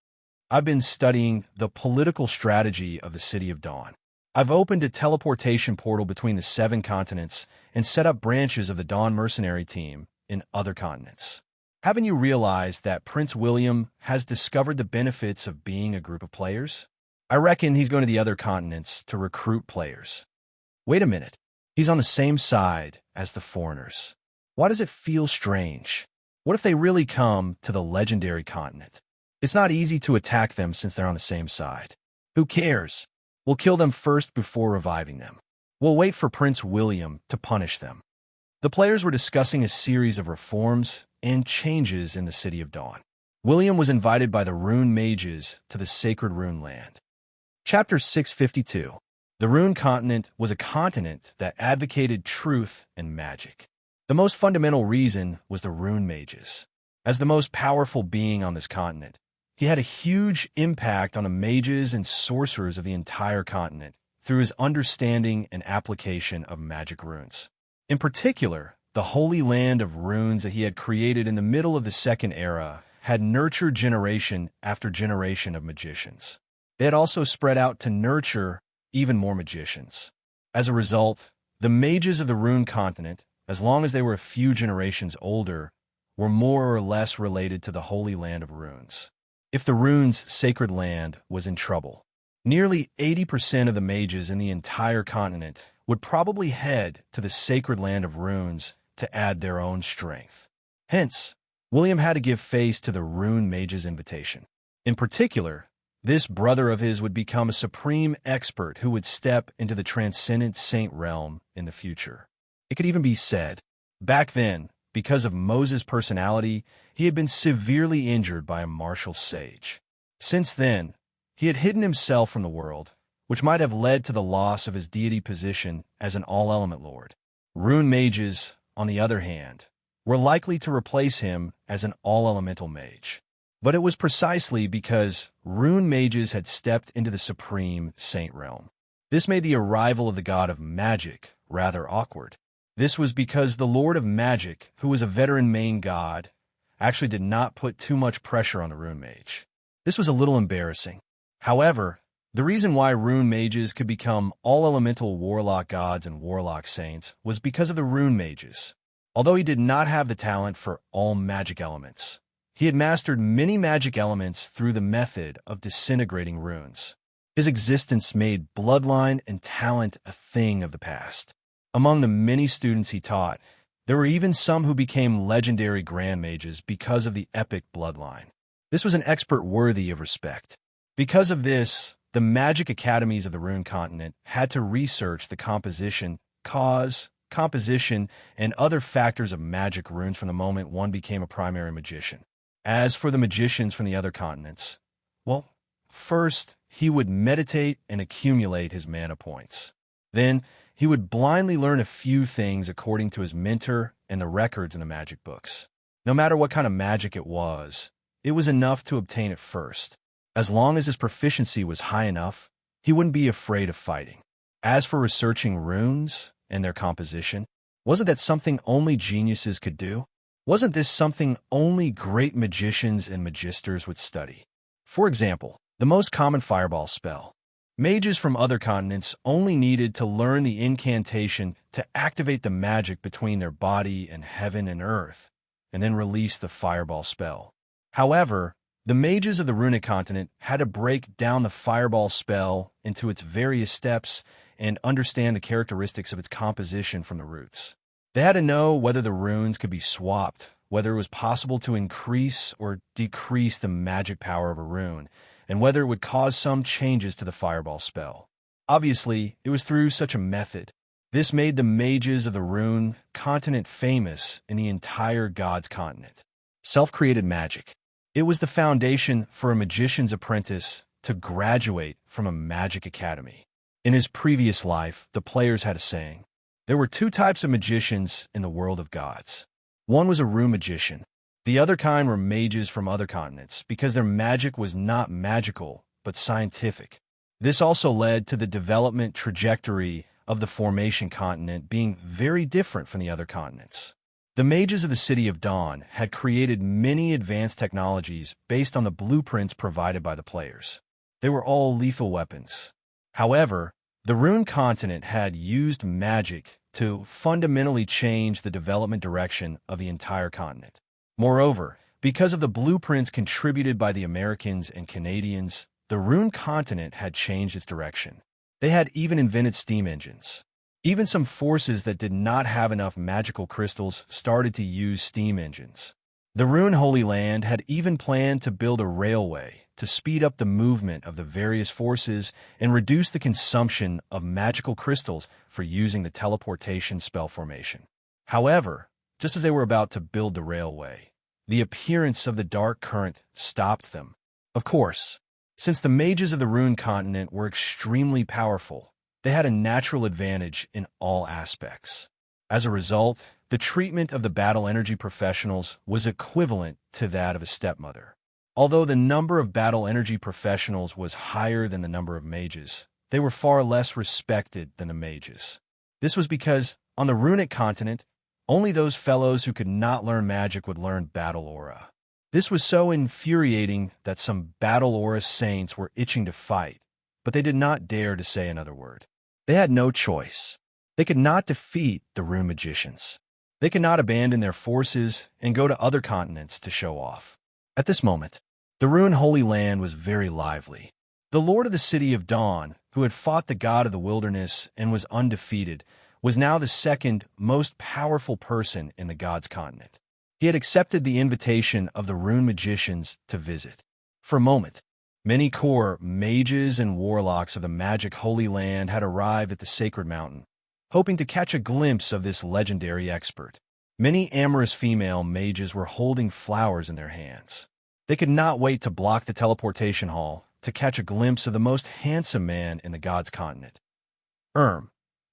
I've been studying the political strategy of the City of Dawn. I've opened a teleportation portal between the 7 continents and set up branches of the Dawn mercenary team in other continents. Haven't you realized that Prince William has discovered the benefits of being a group of players? I reckon he's going to the other continents to recruit players. Wait a minute. He's on the same side as the foreigners. Why does it feel strange? What if they really come to the legendary continent? It's not easy to attack them since they're on the same side. Who cares? We'll kill them first before reviving them. We'll wait for Prince William to punish them. The players were discussing a series of reforms and changes in the City of Dawn. William was invited by the Rune Mages to the Sacred Rune Land. Chapter 652. The Rune Continent was a continent that advocated truth and magic. The most fundamental reason was the Rune Mages. As the most powerful being on this continent, He had a huge impact on the mages and sorcerers of the entire continent through his understanding and application of magic runes. In particular, the Holy Land of Runes that he had created in the middle of the Second Era had nurtured generation after generation of magicians. They had also spread out to nurture even more magicians. As a result, the mages of the Rune continent, as long as they were a few generations older, were more or less related to the Holy Land of Runes. If the Runes' sacred land was in trouble, nearly 80% of the mages in the entire continent would probably head to the sacred land of Runes to add their own strength. Hence, William had to give face to the Rune mage's invitation. In particular, this brother of his would become a supreme expert who would step into the transcendent saint realm in the future. It could even be said, back then, because of Moses' personality, he had been severely injured by a martial sage. Since then, he had hidden himself from the world, which might have led to the loss of his deity position as an all-element lord. Rune mages, on the other hand, were likely to replace him as an all-elemental mage. But it was precisely because Rune mages had stepped into the supreme saint realm. This made the arrival of the god of magic rather awkward. This was because the Lord of Magic, who was a veteran main god, actually did not put too much pressure on the Rune mage. This was a little embarrassing. However, the reason why Rune mages could become all-elemental warlock gods and warlock saints was because of the Rune mages. Although he did not have the talent for all magic elements, he had mastered many magic elements through the method of disintegrating runes. His existence made bloodline and talent a thing of the past. Among the many students he taught, there were even some who became legendary grand mages because of the epic bloodline. This was an expert worthy of respect. Because of this, the magic academies of the Rune continent had to research the composition, composition, and other factors of magic runes from the moment one became a primary magician. As for the magicians from the other continents, well, first, he would meditate and accumulate his mana points. Then, he would blindly learn a few things according to his mentor and the records in the magic books. No matter what kind of magic it was enough to obtain it first. As long as his proficiency was high enough, he wouldn't be afraid of fighting. As for researching runes and their composition, wasn't that something only geniuses could do? Wasn't this something only great magicians and magisters would study? For example, the most common fireball spell. Mages from other continents only needed to learn the incantation to activate the magic between their body and heaven and earth, and then release the fireball spell. However, the mages of the Runic continent had to break down the fireball spell into its various steps and understand the characteristics of its composition from the roots. They had to know whether the runes could be swapped, whether it was possible to increase or decrease the magic power of a rune, and whether it would cause some changes to the fireball spell. Obviously, it was through such a method. This made the mages of the Rune continent famous in the entire God's continent. Self-created magic. It was the foundation for a magician's apprentice to graduate from a magic academy. In his previous life, the players had a saying. There were two types of magicians in the world of gods. One was a Rune magician. The other kind were mages from other continents because their magic was not magical, but scientific. This also led to the development trajectory of the Formation continent being very different from the other continents. The mages of the City of Dawn had created many advanced technologies based on the blueprints provided by the players. They were all lethal weapons. However, the Rune continent had used magic to fundamentally change the development direction of the entire continent. Moreover, because of the blueprints contributed by the Americans and Canadians, the Rune continent had changed its direction. They had even invented steam engines. Even some forces that did not have enough magical crystals started to use steam engines. The Rune Holy Land had even planned to build a railway to speed up the movement of the various forces and reduce the consumption of magical crystals for using the teleportation spell formation. However, just as they were about to build the railway, the appearance of the dark current stopped them. Of course, since the mages of the Rune continent were extremely powerful, they had a natural advantage in all aspects. As a result, the treatment of the battle energy professionals was equivalent to that of a stepmother. Although the number of battle energy professionals was higher than the number of mages, they were far less respected than the mages. This was because, on the runic continent, only those fellows who could not learn magic would learn battle aura. This was so infuriating that some battle aura saints were itching to fight, but they did not dare to say another word. They had no choice. They could not defeat the rune magicians. They could not abandon their forces and go to other continents to show off. At this moment, the rune Holy Land was very lively. The lord of the City of Dawn, who had fought the god of the wilderness and was undefeated, was now the second most powerful person in the god's continent. He had accepted the invitation of the rune magicians to visit. For a moment, many core mages and warlocks of the magic Holy Land had arrived at the sacred mountain, hoping to catch a glimpse of this legendary expert. Many amorous female mages were holding flowers in their hands. They could not wait to block the teleportation hall to catch a glimpse of the most handsome man in the god's continent.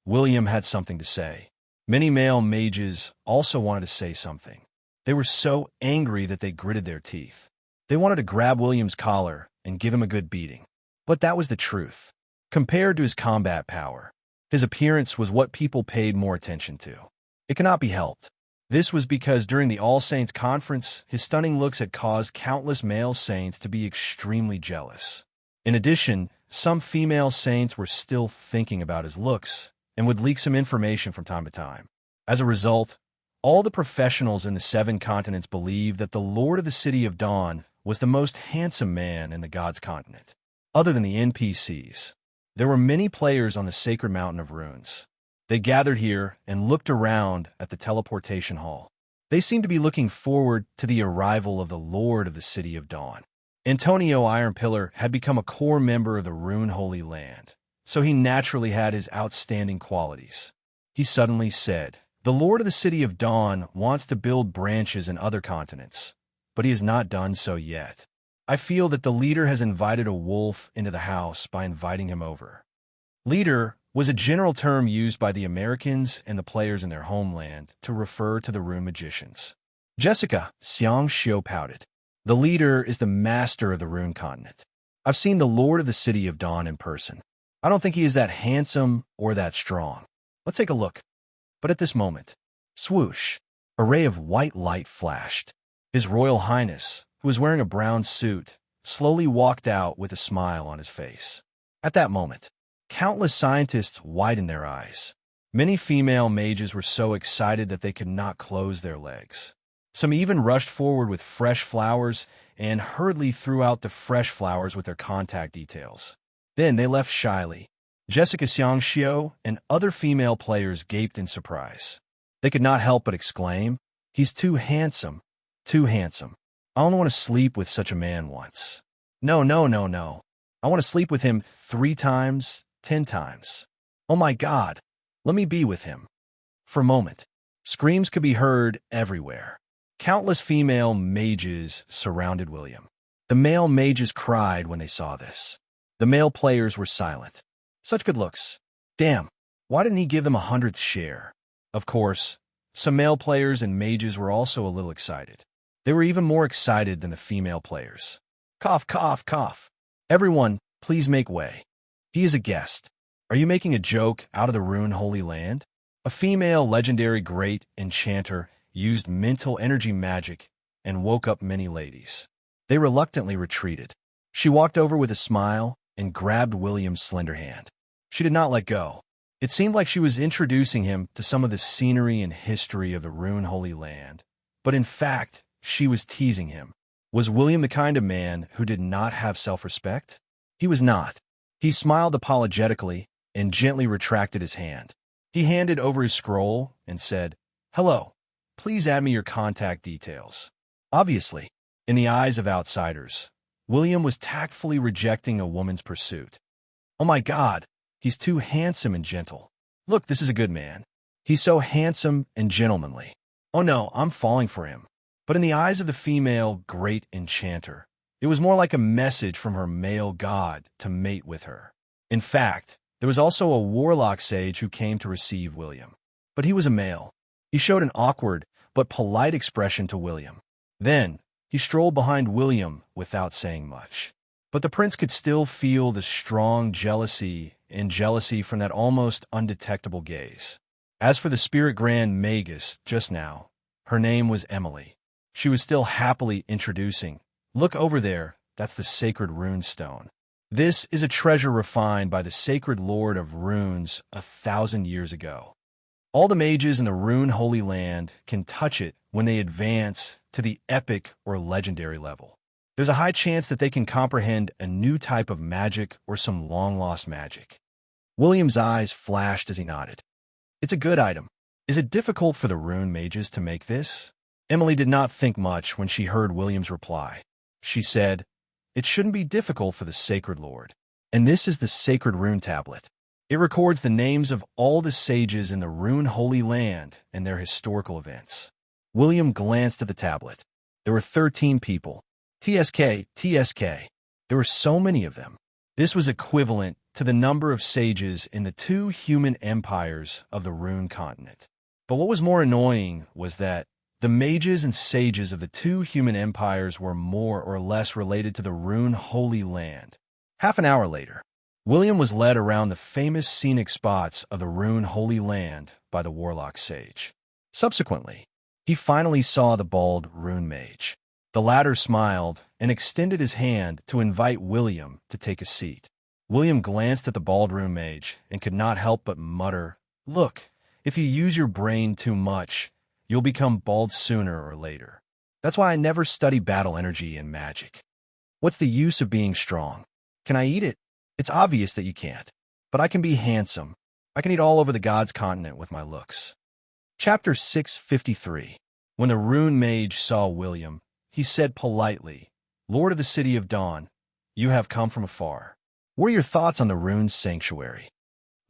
William had something to say. Many male mages also wanted to say something. They were so angry that they gritted their teeth. They wanted to grab William's collar and give him a good beating. But that was the truth. Compared to his combat power, his appearance was what people paid more attention to. It cannot be helped. This was because during the All Saints Conference, his stunning looks had caused countless male saints to be extremely jealous. In addition, some female saints were still thinking about his looks and would leak some information from time to time. As a result, all the professionals in the 7 continents believed that the Lord of the City of Dawn was the most handsome man in the God's continent. Other than the NPCs, there were many players on the Sacred Mountain of Runes. They gathered here and looked around at the teleportation hall. They seemed to be looking forward to the arrival of the Lord of the City of Dawn. Antonio Ironpillar had become a core member of the Rune Holy Land, so he naturally had his outstanding qualities. He suddenly said, "The Lord of the City of Dawn wants to build branches in other continents, but he has not done so yet. I feel that the leader has invited a wolf into the house by inviting him over." Leader was a general term used by the Americans and the players in their homeland to refer to the rune magicians. Jessica Xiangxiu pouted. "The leader is the master of the rune continent. I've seen the Lord of the City of Dawn in person. I don't think he is that handsome or that strong. Let's take a look." But at this moment, swoosh, a ray of white light flashed. His Royal Highness, who was wearing a brown suit, slowly walked out with a smile on his face. At that moment, countless scientists widened their eyes. Many female mages were so excited that they could not close their legs. Some even rushed forward with fresh flowers and hurriedly threw out the fresh flowers with their contact details. Then they left shyly. Jessica Xiangxiu and other female players gaped in surprise. They could not help but exclaim, "He's too handsome, too handsome. I only want to sleep with such a man once. No, no, no, no. I want to sleep with him 3 times, 10 times. Oh my God, let me be with him." For a moment, screams could be heard everywhere. Countless female mages surrounded William. The male mages cried when they saw this. The male players were silent. Such good looks. Damn, why didn't he give them 100th share? Of course, some male players and mages were also a little excited. They were even more excited than the female players. Cough, cough, cough. Everyone, please make way. He is a guest. Are you making a joke out of the Rune Holy Land? A female legendary great enchanter used mental energy magic and woke up many ladies. They reluctantly retreated. She walked over with a smile and grabbed William's slender hand. She did not let go. It seemed like she was introducing him to some of the scenery and history of the Rune Holy Land, but in fact, she was teasing him. Was William the kind of man who did not have self-respect? He was not. He smiled apologetically and gently retracted his hand. He handed over his scroll and said, "Hello, please add me your contact details." Obviously, in the eyes of outsiders, William was tactfully rejecting a woman's pursuit. "Oh my God, he's too handsome and gentle. Look, this is a good man. He's so handsome and gentlemanly. Oh no, I'm falling for him." But in the eyes of the female great enchanter, it was more like a message from her male god to mate with her. In fact, there was also a warlock sage who came to receive William. But he was a male. He showed an awkward but polite expression to William. Then, he He strolled behind William without saying much. But the prince could still feel the strong jealousy from that almost undetectable gaze. As for the spirit grand magus just now, her name was Emily. She was still happily introducing, "Look over there, that's the sacred rune stone. This is a treasure refined by the sacred lord of runes 1,000 years ago. All the mages in the rune holy land can touch it when they advance to the epic or legendary level. There's a high chance that they can comprehend a new type of magic or some long-lost magic." William's eyes flashed as he nodded. "It's a good item. Is it difficult for the rune mages to make this?" Emily did not think much when she heard William's reply. She said, "It shouldn't be difficult for the sacred lord. And this is the sacred rune tablet. It records the names of all the sages in the rune holy land and their historical events." William glanced at the tablet. There were 13 people. TSK. There were so many of them. This was equivalent to the number of sages in the 2 human empires of the rune continent. But what was more annoying was that the mages and sages of the 2 human empires were more or less related to the rune holy land. Half an hour later, William was led around the famous scenic spots of the rune holy land by the warlock sage. Subsequently, he finally saw the bald rune mage. The latter smiled and extended his hand to invite William to take a seat. William glanced at the bald rune mage and could not help but mutter, "Look, if you use your brain too much, you'll become bald sooner or later. That's why I never study battle energy and magic. What's the use of being strong? Can I eat it? It's obvious that you can't. But I can be handsome. I can eat all over the gods' continent with my looks." Chapter 653. When the rune mage saw William, he said politely, "Lord of the City of Dawn, you have come from afar. What are your thoughts on the rune sanctuary?"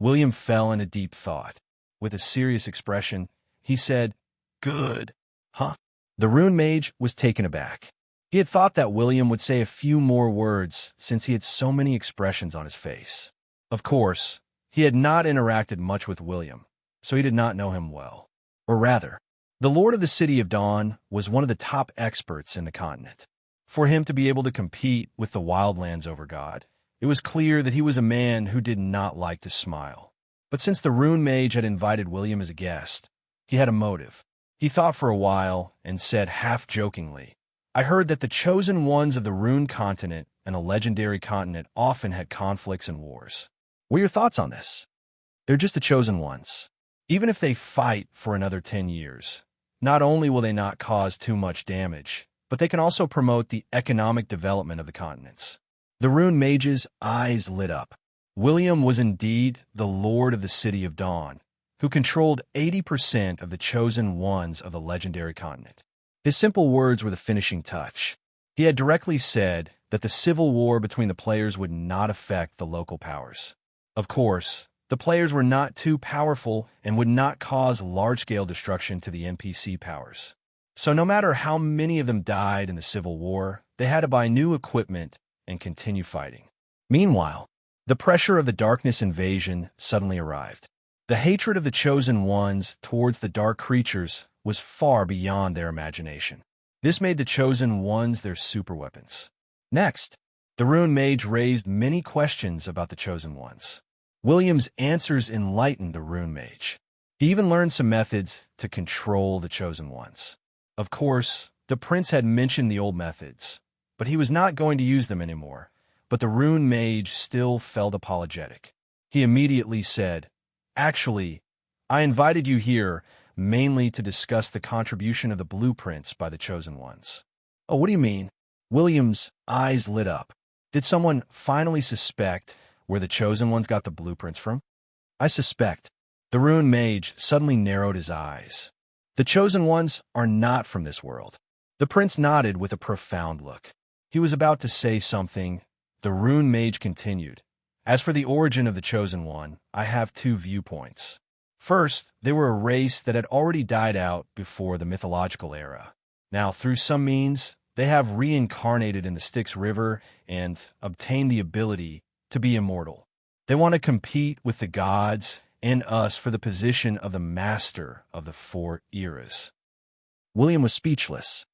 William fell into deep thought. With a serious expression, he said, "Good. Huh?" The rune mage was taken aback. He had thought that William would say a few more words since he had so many expressions on his face. Of course, he had not interacted much with William, so he did not know him well. Or rather, the Lord of the City of Dawn was one of the top experts in the continent. For him to be able to compete with the Wildlands over God, it was clear that he was a man who did not like to smile. But since the rune mage had invited William as a guest, he had a motive. He thought for a while and said half-jokingly, "I heard that the chosen ones of the rune continent and the legendary continent often had conflicts and wars. What are your thoughts on this? They're just the chosen ones. Even if they fight for another 10 years, not only will they not cause too much damage, but they can also promote the economic development of the continents." The rune mage's eyes lit up. William was indeed the Lord of the City of Dawn, who controlled 80% of the chosen ones of the legendary continent. His simple words were the finishing touch. He had directly said that the civil war between the players would not affect the local powers. Of course, the players were not too powerful and would not cause large-scale destruction to the NPC powers. So no matter how many of them died in the civil war, they had to buy new equipment and continue fighting. Meanwhile, the pressure of the darkness invasion suddenly arrived. The hatred of the chosen ones towards the dark creatures was far beyond their imagination. This made the chosen ones their superweapons. Next, the rune mage raised many questions about the chosen ones. William's answers enlightened the rune mage. He even learned some methods to control the chosen ones. Of course, the prince had mentioned the old methods, but he was not going to use them anymore. But the rune mage still felt apologetic. He immediately said, "Actually, I invited you here mainly to discuss the contribution of the blueprints by the chosen ones." "Oh, what do you mean?" William's eyes lit up. Did someone finally suspect where the chosen ones got the blueprints from? "I suspect." The rune mage suddenly narrowed his eyes. "The chosen ones are not from this world." The prince nodded with a profound look. He was about to say something. The rune mage continued, "As for the origin of the chosen one, I have 2 viewpoints. First, they were a race that had already died out before the mythological era. Now, through some means, they have reincarnated in the Styx River and obtained the ability to be immortal. They want to compete with the gods and us for the position of the master of the 4 eras." William was speechless.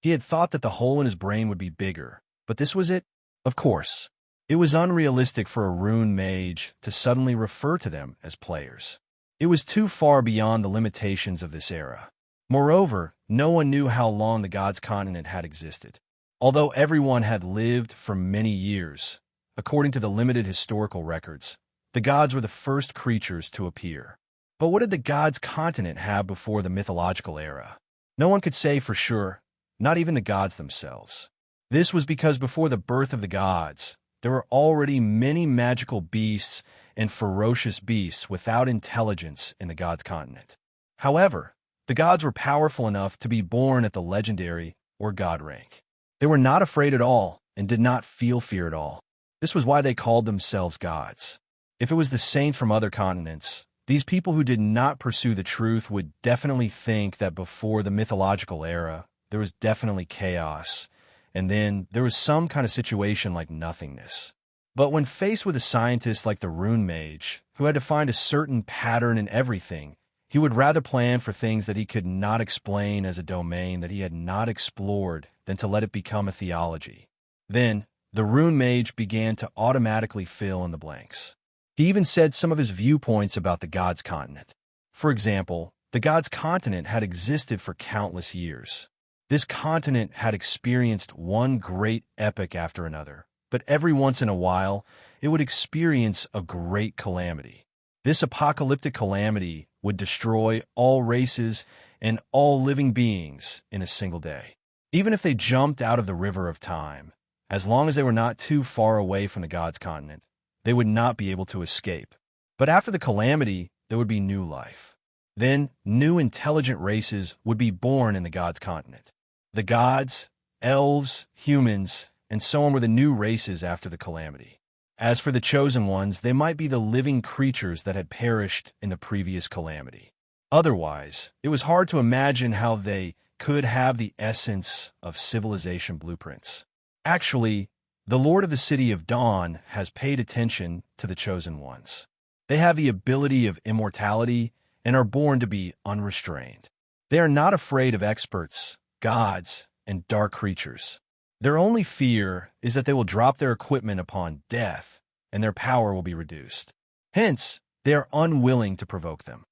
He had thought that the hole in his brain would be bigger, but this was it? Of course. It was unrealistic for a rune mage to suddenly refer to them as players. It was too far beyond the limitations of this era. Moreover, no one knew how long the gods' continent had existed. Although everyone had lived for many years, according to the limited historical records, the gods were the first creatures to appear. But what did the gods' continent have before the mythological era? No one could say for sure, not even the gods themselves. This was because before the birth of the gods, there were already many magical beasts and ferocious beasts without intelligence in the gods' continent. However, the gods were powerful enough to be born at the legendary or god rank. They were not afraid at all and did not feel fear at all. This was why they called themselves gods. If it was the saint from other continents, these people who did not pursue the truth would definitely think that before the mythological era, there was definitely chaos, and then there was some kind of situation like nothingness. But when faced with a scientist like the rune mage, who had to find a certain pattern in everything, he would rather plan for things that he could not explain as a domain that he had not explored than to let it become a theology. Then, the rune mage began to automatically fill in the blanks. He even said some of his viewpoints about the gods' continent. For example, the gods' continent had existed for countless years. This continent had experienced one great epic after another, but every once in a while, it would experience a great calamity. This apocalyptic calamity would destroy all races and all living beings in a single day. Even if they jumped out of the river of time, as long as they were not too far away from the gods' continent, they would not be able to escape. But after the calamity, there would be new life. Then, new intelligent races would be born in the gods' continent. The gods, elves, humans, and so on were the new races after the calamity. As for the chosen ones, they might be the living creatures that had perished in the previous calamity. Otherwise, it was hard to imagine how they could have the essence of civilization blueprints. Actually, the Lord of the City of Dawn has paid attention to the chosen ones. They have the ability of immortality and are born to be unrestrained. They are not afraid of experts, gods, and dark creatures. Their only fear is that they will drop their equipment upon death, and their power will be reduced. Hence, they are unwilling to provoke them.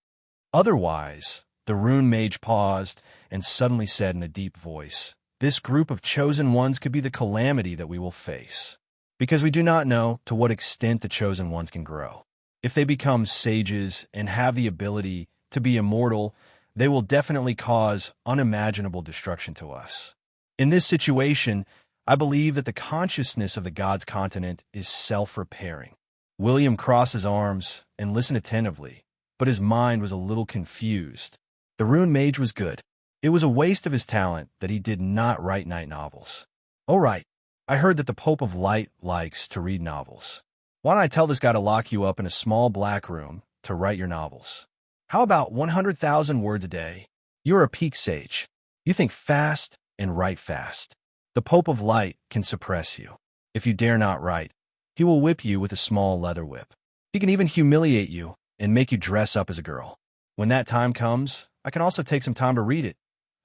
Otherwise, the rune mage paused and suddenly said in a deep voice, "This group of chosen ones could be the calamity that we will face, because we do not know to what extent the chosen ones can grow. If they become sages and have the ability to be immortal, they will definitely cause unimaginable destruction to us. In this situation, I believe that the consciousness of the gods' continent is self-repairing." William crossed his arms and listened attentively, but his mind was a little confused. The rune mage was good. It was a waste of his talent that he did not write night novels. "Oh, right. I heard that the Pope of Light likes to read novels. Why don't I tell this guy to lock you up in a small black room to write your novels? How about 100,000 words a day? You're a peak sage. You think fast and write fast. The Pope of Light can suppress you. If you dare not write, he will whip you with a small leather whip. He can even humiliate you and make you dress up as a girl. When that time comes, I can also take some time to read it.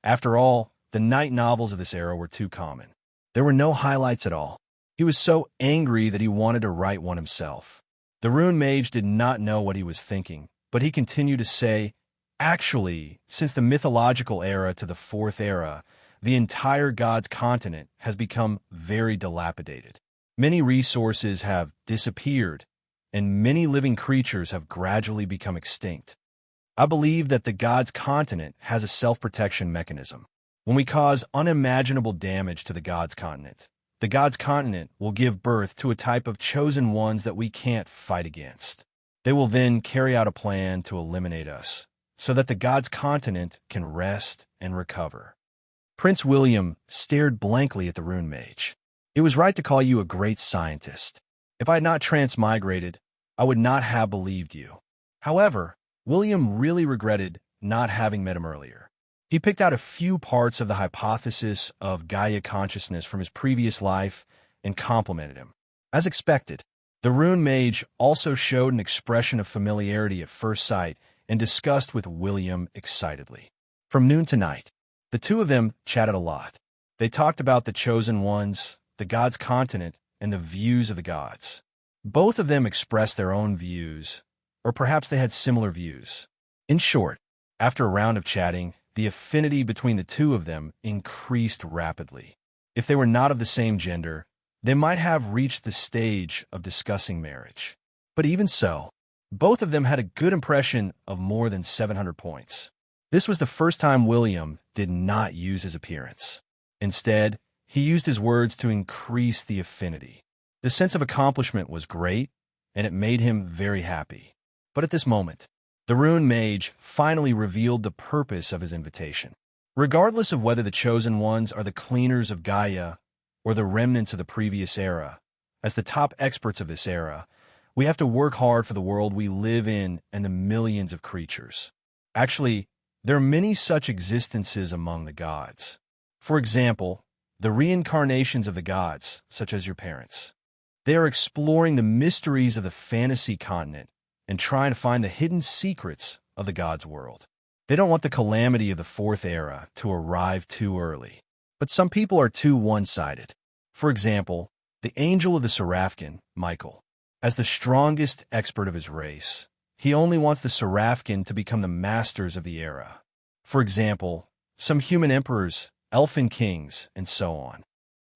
After all, the night novels of this era were too common. There were no highlights at all. He was so angry that he wanted to write one himself. The rune mage did not know what he was thinking, but he continued to say, "Actually, since the mythological era to the fourth era, the entire gods' continent has become very dilapidated. Many resources have disappeared, and many living creatures have gradually become extinct. I believe that the gods' continent has a self-protection mechanism. When we cause unimaginable damage to the gods' continent will give birth to a type of chosen ones that we can't fight against. They will then carry out a plan to eliminate us, so that the gods' continent can rest and recover." Prince William stared blankly at the rune mage. "It was right to call you a great scientist. If I had not transmigrated, I would not have believed you." However, William really regretted not having met him earlier. He picked out a few parts of the hypothesis of Gaia consciousness from his previous life and complimented him. As expected, the rune mage also showed an expression of familiarity at first sight and discussed with William excitedly. From noon to night, the two of them chatted a lot. They talked about the chosen ones, the gods' continent, and the views of the gods. Both of them expressed their own views, or perhaps they had similar views. In short, after a round of chatting, the affinity between the two of them increased rapidly. If they were not of the same gender, they might have reached the stage of discussing marriage. But even so, both of them had a good impression of more than 700 points. This was the first time William did not use his appearance. Instead, he used his words to increase the affinity. The sense of accomplishment was great, and it made him very happy. But at this moment, the Rune Mage finally revealed the purpose of his invitation. Regardless of whether the chosen ones are the cleaners of Gaia or the remnants of the previous era, as the top experts of this era, we have to work hard for the world we live in and the millions of creatures. Actually, there are many such existences among the gods. For example, the reincarnations of the gods, such as your parents. They are exploring the mysteries of the fantasy continent and trying to find the hidden secrets of the gods' world. They don't want the calamity of the fourth era to arrive too early. But some people are too one-sided. For example, the angel of the Seraphin, Michael. As the strongest expert of his race, he only wants the Seraphin to become the masters of the era. For example, some human emperors, elfin kings, and so on.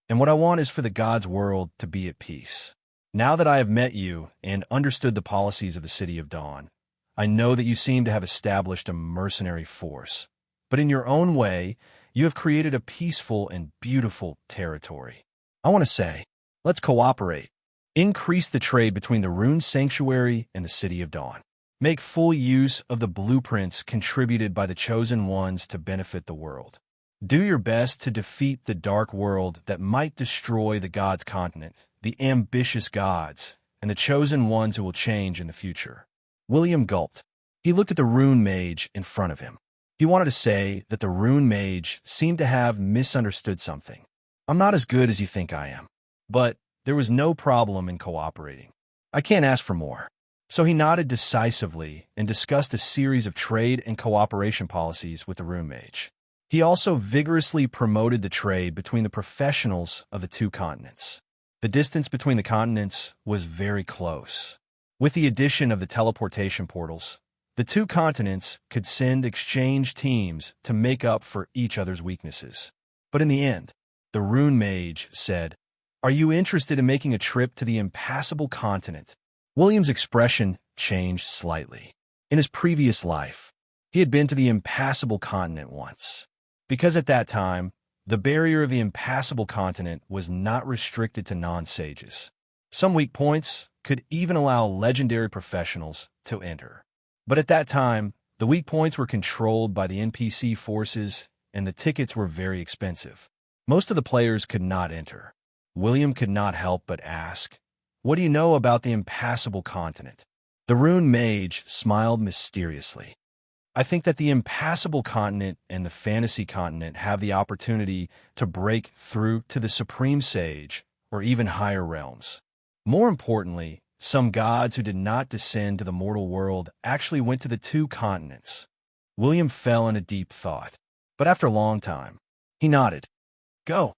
And what I want is for the gods' world to be at peace. Now that I have met you and understood the policies of the City of Dawn, I know that you seem to have established a mercenary force. But in your own way, you have created a peaceful and beautiful territory. I want to say, let's cooperate. Increase the trade between the Rune Sanctuary and the City of Dawn. Make full use of the blueprints contributed by the Chosen Ones to benefit the world. Do your best to defeat the dark world that might destroy the gods' continent, the ambitious gods, and the chosen ones who will change in the future. William gulped. He looked at the Rune Mage in front of him. He wanted to say that the Rune Mage seemed to have misunderstood something. I'm not as good as you think I am. But there was no problem in cooperating. I can't ask for more. So he nodded decisively and discussed a series of trade and cooperation policies with the Rune Mage. He also vigorously promoted the trade between the professionals of the two continents. The distance between the continents was very close. With the addition of the teleportation portals, the two continents could send exchange teams to make up for each other's weaknesses. But in the end, the Rune Mage said, "Are you interested in making a trip to the impassable continent?" William's expression changed slightly. In his previous life, he had been to the impassable continent once. Because at that time, the barrier of the impassable continent was not restricted to non-sages. Some weak points could even allow legendary professionals to enter. But at that time, the weak points were controlled by the NPC forces, and the tickets were very expensive. Most of the players could not enter. William could not help but ask, "What do you know about the impassable continent?" The Rune Mage smiled mysteriously. "I think that the impassable continent and the fantasy continent have the opportunity to break through to the supreme sage or even higher realms. More importantly, some gods who did not descend to the mortal world actually went to the two continents." William fell into deep thought, but after a long time, he nodded. "Go."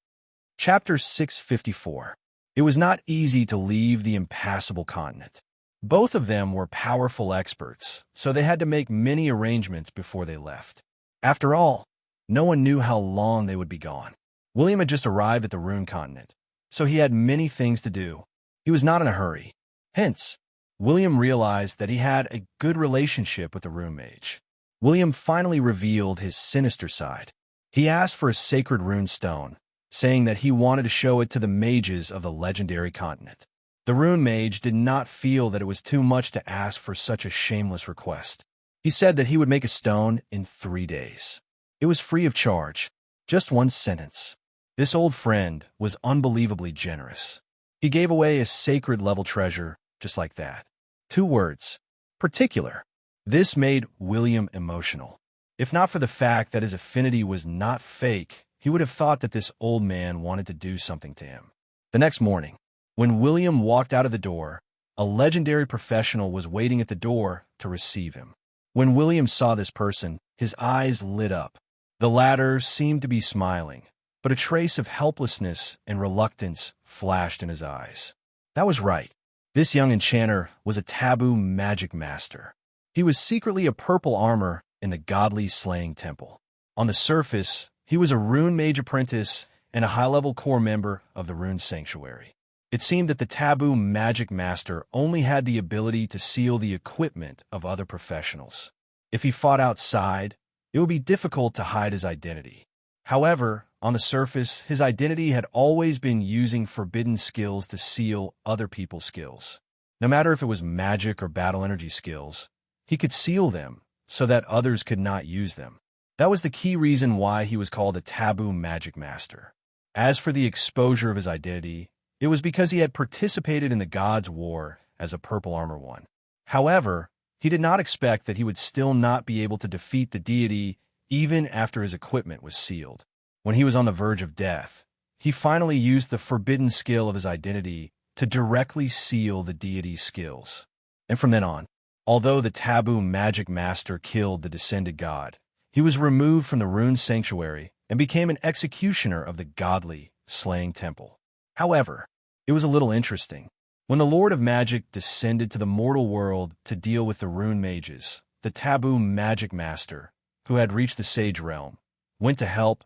Chapter 654. It was not easy to leave the impassable continent. Both of them were powerful experts, so they had to make many arrangements before they left. After all, no one knew how long they would be gone. William had just arrived at the Rune continent, so he had many things to do. He was not in a hurry. Hence, William realized that he had a good relationship with the Rune Mage. William finally revealed his sinister side. He asked for a sacred rune stone, saying that he wanted to show it to the mages of the legendary continent. The Rune Mage did not feel that it was too much to ask for such a shameless request. He said that he would make a stone in 3 days. It was free of charge, just one sentence. This old friend was unbelievably generous. He gave away a sacred-level treasure just like that. 2 words. Particular. This made William emotional. If not for the fact that his affinity was not fake, he would have thought that this old man wanted to do something to him. The next morning, when William walked out of the door, a legendary professional was waiting at the door to receive him. When William saw this person, his eyes lit up. The latter seemed to be smiling, but a trace of helplessness and reluctance flashed in his eyes. That was right. This young enchanter was a taboo magic master. He was secretly a purple armor in the godly slaying temple. On the surface, he was a rune mage apprentice and a high-level core member of the rune sanctuary. It seemed that the taboo magic master only had the ability to seal the equipment of other professionals. If he fought outside, it would be difficult to hide his identity. However, on the surface, his identity had always been using forbidden skills to seal other people's skills. No matter if it was magic or battle energy skills, he could seal them so that others could not use them. That was the key reason why he was called a taboo magic master. As for the exposure of his identity, it was because he had participated in the gods' war as a Purple Armor One. However, he did not expect that he would still not be able to defeat the deity even after his equipment was sealed. When he was on the verge of death, he finally used the forbidden skill of his identity to directly seal the deity's skills. And from then on, although the taboo magic master killed the descended god, he was removed from the rune sanctuary and became an executioner of the godly slaying temple. However, it was a little interesting. When the Lord of Magic descended to the mortal world to deal with the rune mages, the taboo magic master, who had reached the sage realm, went to help.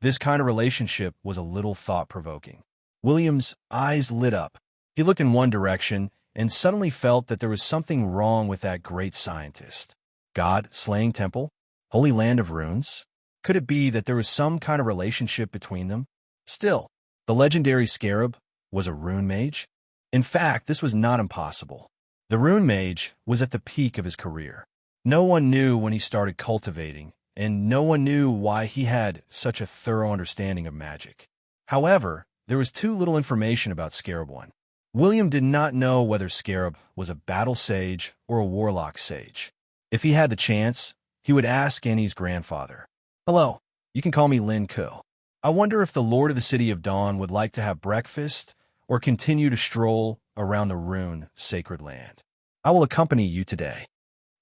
This kind of relationship was a little thought-provoking. William's eyes lit up. He looked in one direction and suddenly felt that there was something wrong with that great scientist. God, slaying temple, holy land of runes? Could it be that there was some kind of relationship between them? Still, the legendary scarab was a rune mage? In fact, this was not impossible. The rune mage was at the peak of his career. No one knew when he started cultivating, and no one knew why he had such a thorough understanding of magic. However, there was too little information about Scarab One. William did not know whether Scarab was a battle sage or a warlock sage. If he had the chance, he would ask Annie's grandfather. "Hello, you can call me Lin Ku. I wonder if the Lord of the City of Dawn would like to have breakfast or continue to stroll around the rune sacred land. I will accompany you today."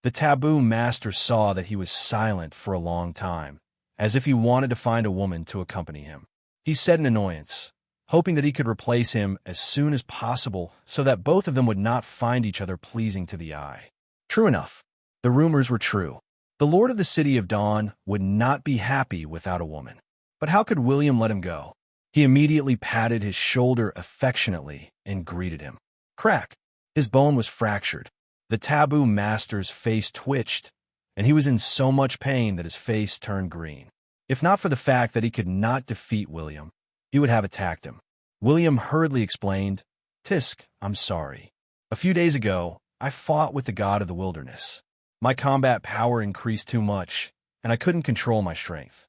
The taboo master saw that he was silent for a long time, as if he wanted to find a woman to accompany him. He said in annoyance, hoping that he could replace him as soon as possible so that both of them would not find each other pleasing to the eye. True enough, the rumors were true. The Lord of the City of Dawn would not be happy without a woman. But how could William let him go? He immediately patted his shoulder affectionately and greeted him. Crack! His bone was fractured. The taboo master's face twitched, and he was in so much pain that his face turned green. If not for the fact that he could not defeat William, he would have attacked him. William hurriedly explained, "Tisk, I'm sorry. A few days ago, I fought with the god of the wilderness. My combat power increased too much, and I couldn't control my strength."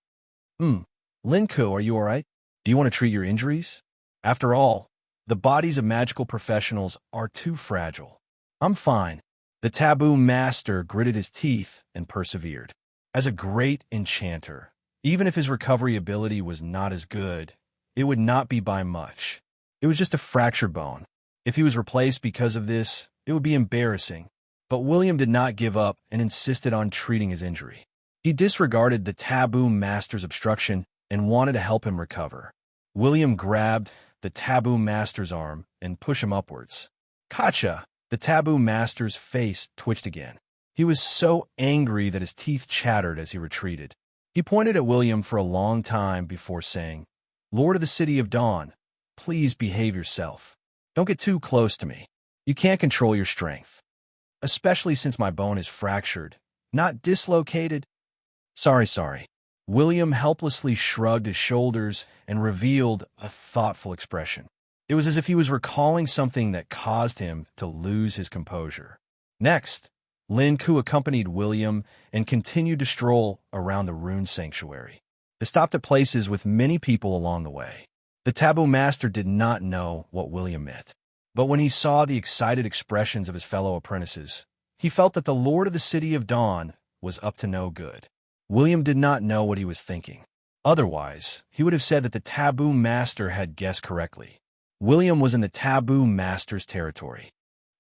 Lin Ku, are you all right? Do you want to treat your injuries? After all, the bodies of magical professionals are too fragile. I'm fine. The taboo master gritted his teeth and persevered. As a great enchanter, even if his recovery ability was not as good, it would not be by much. It was just a fractured bone. If he was replaced because of this, it would be embarrassing. But William did not give up and insisted on treating his injury. He disregarded the taboo master's obstruction and wanted to help him recover. William grabbed the taboo master's arm and pushed him upwards. Gotcha! The taboo master's face twitched again. He was so angry that his teeth chattered as he retreated. He pointed at William for a long time before saying, "Lord of the City of Dawn, please behave yourself. Don't get too close to me. You can't control your strength. Especially since my bone is fractured, not dislocated." Sorry. William helplessly shrugged his shoulders and revealed a thoughtful expression. It was as if he was recalling something that caused him to lose his composure. Next, Lin Ku accompanied William and continued to stroll around the rune sanctuary. They stopped at places with many people along the way. The taboo master did not know what William meant, but when he saw the excited expressions of his fellow apprentices, he felt that the Lord of the City of Dawn was up to no good. William did not know what he was thinking. Otherwise, he would have said that the taboo master had guessed correctly. William was in the taboo master's territory.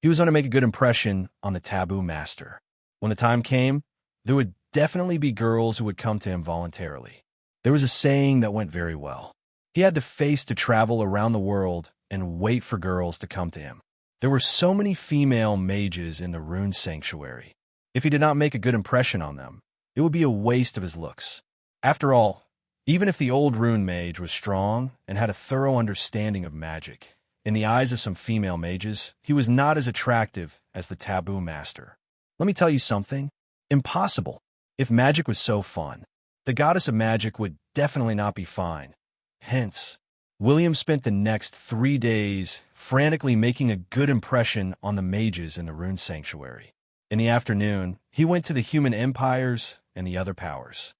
He was going to make a good impression on the taboo master. When the time came, there would definitely be girls who would come to him voluntarily. There was a saying that went very well. He had the face to travel around the world and wait for girls to come to him. There were so many female mages in the rune sanctuary. If he did not make a good impression on them, it would be a waste of his looks. After all, even if the old rune mage was strong and had a thorough understanding of magic, in the eyes of some female mages, he was not as attractive as the taboo master. Let me tell you something. Impossible. If magic was so fun, the goddess of magic would definitely not be fine. Hence, William spent the next 3 days frantically making a good impression on the mages in the rune sanctuary. In the afternoon, he went to the human empires and the other powers.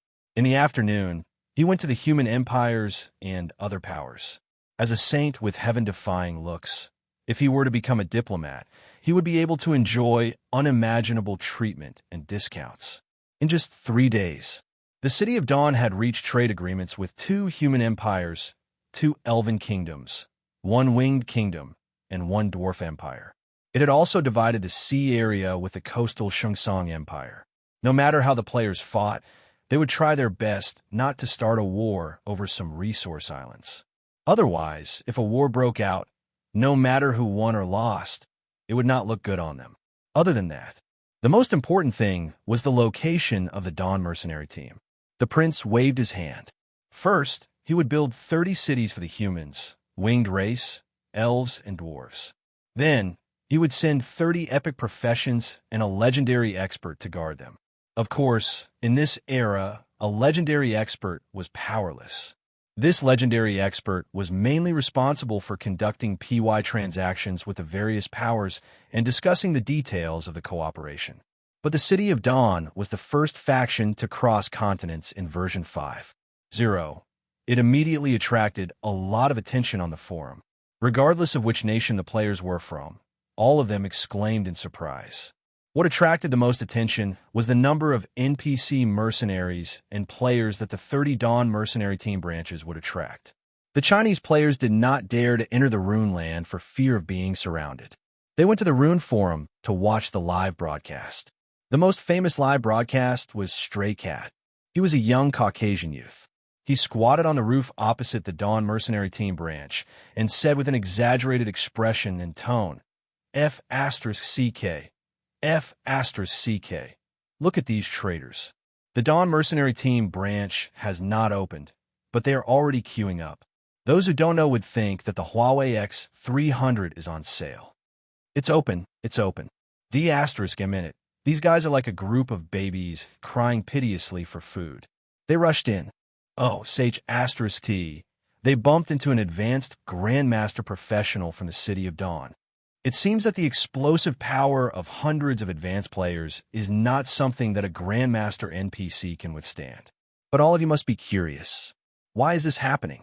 As a saint with heaven-defying looks, if he were to become a diplomat, he would be able to enjoy unimaginable treatment and discounts. In just 3 days, the City of Dawn had reached trade agreements with 2 human empires, 2 elven kingdoms, 1 winged kingdom, and 1 dwarf empire. It had also divided the sea area with the coastal Shungsong Empire. No matter how the players fought, they would try their best not to start a war over some resource islands. Otherwise, if a war broke out, no matter who won or lost, it would not look good on them. Other than that, the most important thing was the location of the Dawn mercenary team. The prince waved his hand. First, he would build 30 cities for the humans, winged race, elves, and dwarves. Then, he would send 30 epic professions and a legendary expert to guard them. Of course, in this era, a legendary expert was powerless. This legendary expert was mainly responsible for conducting PY transactions with the various powers and discussing the details of the cooperation. But the City of Dawn was the first faction to cross continents in version 5.0. It immediately attracted a lot of attention on the forum. Regardless of which nation the players were from, all of them exclaimed in surprise. What attracted the most attention was the number of NPC mercenaries and players that the 30 Dawn mercenary team branches would attract. The Chinese players did not dare to enter the Rune Land for fear of being surrounded. They went to the Rune Forum to watch the live broadcast. The most famous live broadcast was Stray Cat. He was a young Caucasian youth. He squatted on the roof opposite the Dawn mercenary team branch and said with an exaggerated expression and tone, F*CK. F*CK. Look at these traitors. The Dawn mercenary team branch has not opened, but they are already queuing up. Those who don't know would think that the Huawei X300 is on sale. It's open. The*M. These guys are like a group of babies crying piteously for food. They rushed in. Oh, H*T. They bumped into an advanced Grandmaster professional from the City of Dawn. It seems that the explosive power of hundreds of advanced players is not something that a Grandmaster NPC can withstand. But all of you must be curious. Why is this happening?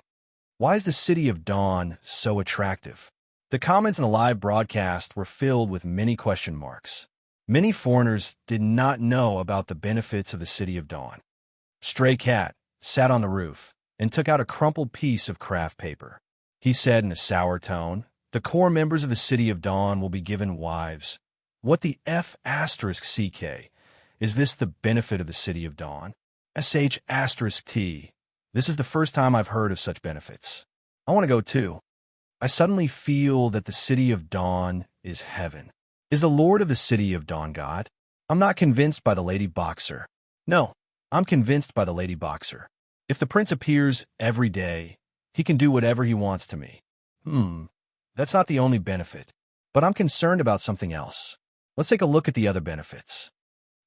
Why is the City of Dawn so attractive? The comments in the live broadcast were filled with many question marks. Many foreigners did not know about the benefits of the City of Dawn. Stray Cat sat on the roof and took out a crumpled piece of craft paper. He said in a sour tone, the core members of the City of Dawn will be given wives. What the F*CK? Is this the benefit of the City of Dawn? SH*T. This is the first time I've heard of such benefits. I want to go too. I suddenly feel that the City of Dawn is heaven. Is the Lord of the City of Dawn God? I'm not convinced by the Lady Boxer. No, I'm convinced by the Lady Boxer. If the prince appears every day, he can do whatever he wants to me. That's not the only benefit, but I'm concerned about something else. Let's take a look at the other benefits.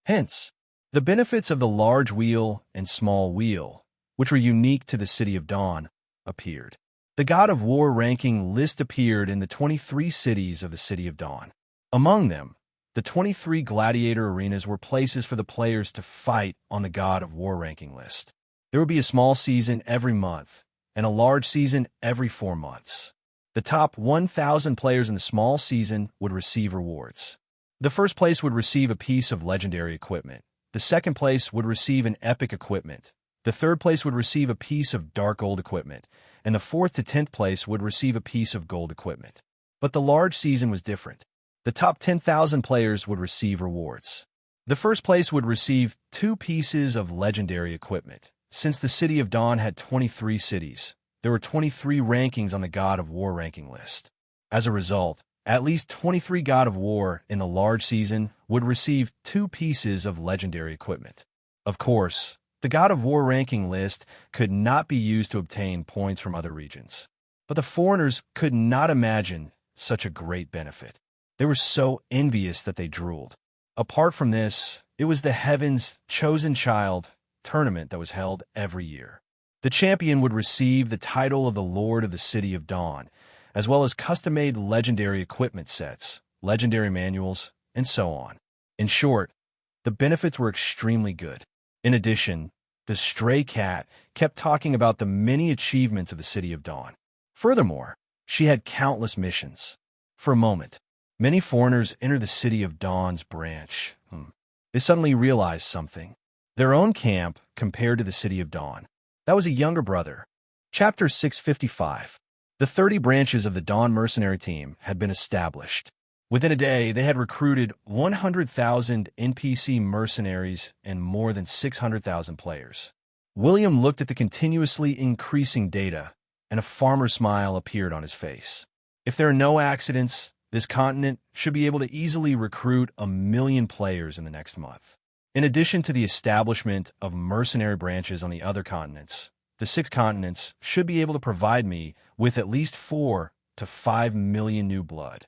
Hence, the benefits of the large wheel and small wheel, which were unique to the City of Dawn, appeared. The God of War ranking list appeared in the 23 cities of the City of Dawn. Among them, the 23 gladiator arenas were places for the players to fight on the God of War ranking list. There would be a small season every month and a large season every 4 months. The top 1,000 players in the small season would receive rewards. The first place would receive a piece of legendary equipment. The second place would receive an epic equipment. The third place would receive a piece of dark gold equipment. And the 4th to 10th place would receive a piece of gold equipment. But the large season was different. The top 10,000 players would receive rewards. The first place would receive 2 pieces of legendary equipment. Since the City of Dawn had 23 cities, there were 23 rankings on the God of War ranking list. As a result, at least 23 God of War in the large season would receive 2 pieces of legendary equipment. Of course, the God of War ranking list could not be used to obtain points from other regions. But the foreigners could not imagine such a great benefit. They were so envious that they drooled. Apart from this, it was the Heaven's Chosen Child tournament that was held every year. The champion would receive the title of the Lord of the City of Dawn, as well as custom-made legendary equipment sets, legendary manuals, and so on. In short, the benefits were extremely good. In addition, the stray cat kept talking about the many achievements of the City of Dawn. Furthermore, she had countless missions. For a moment, many foreigners enter the City of Dawn's branch. They suddenly realized something. Their own camp compared to the City of Dawn. That was a younger brother. Chapter 655. The 30 branches of the Dawn mercenary team had been established. Within a day, they had recruited 100,000 NPC mercenaries and more than 600,000 players. William looked at the continuously increasing data, and a farmer's smile appeared on his face. If there are no accidents, this continent should be able to easily recruit 1 million players in the next month. In addition to the establishment of mercenary branches on the other continents, the 6 continents should be able to provide me with at least 4 to 5 million new blood.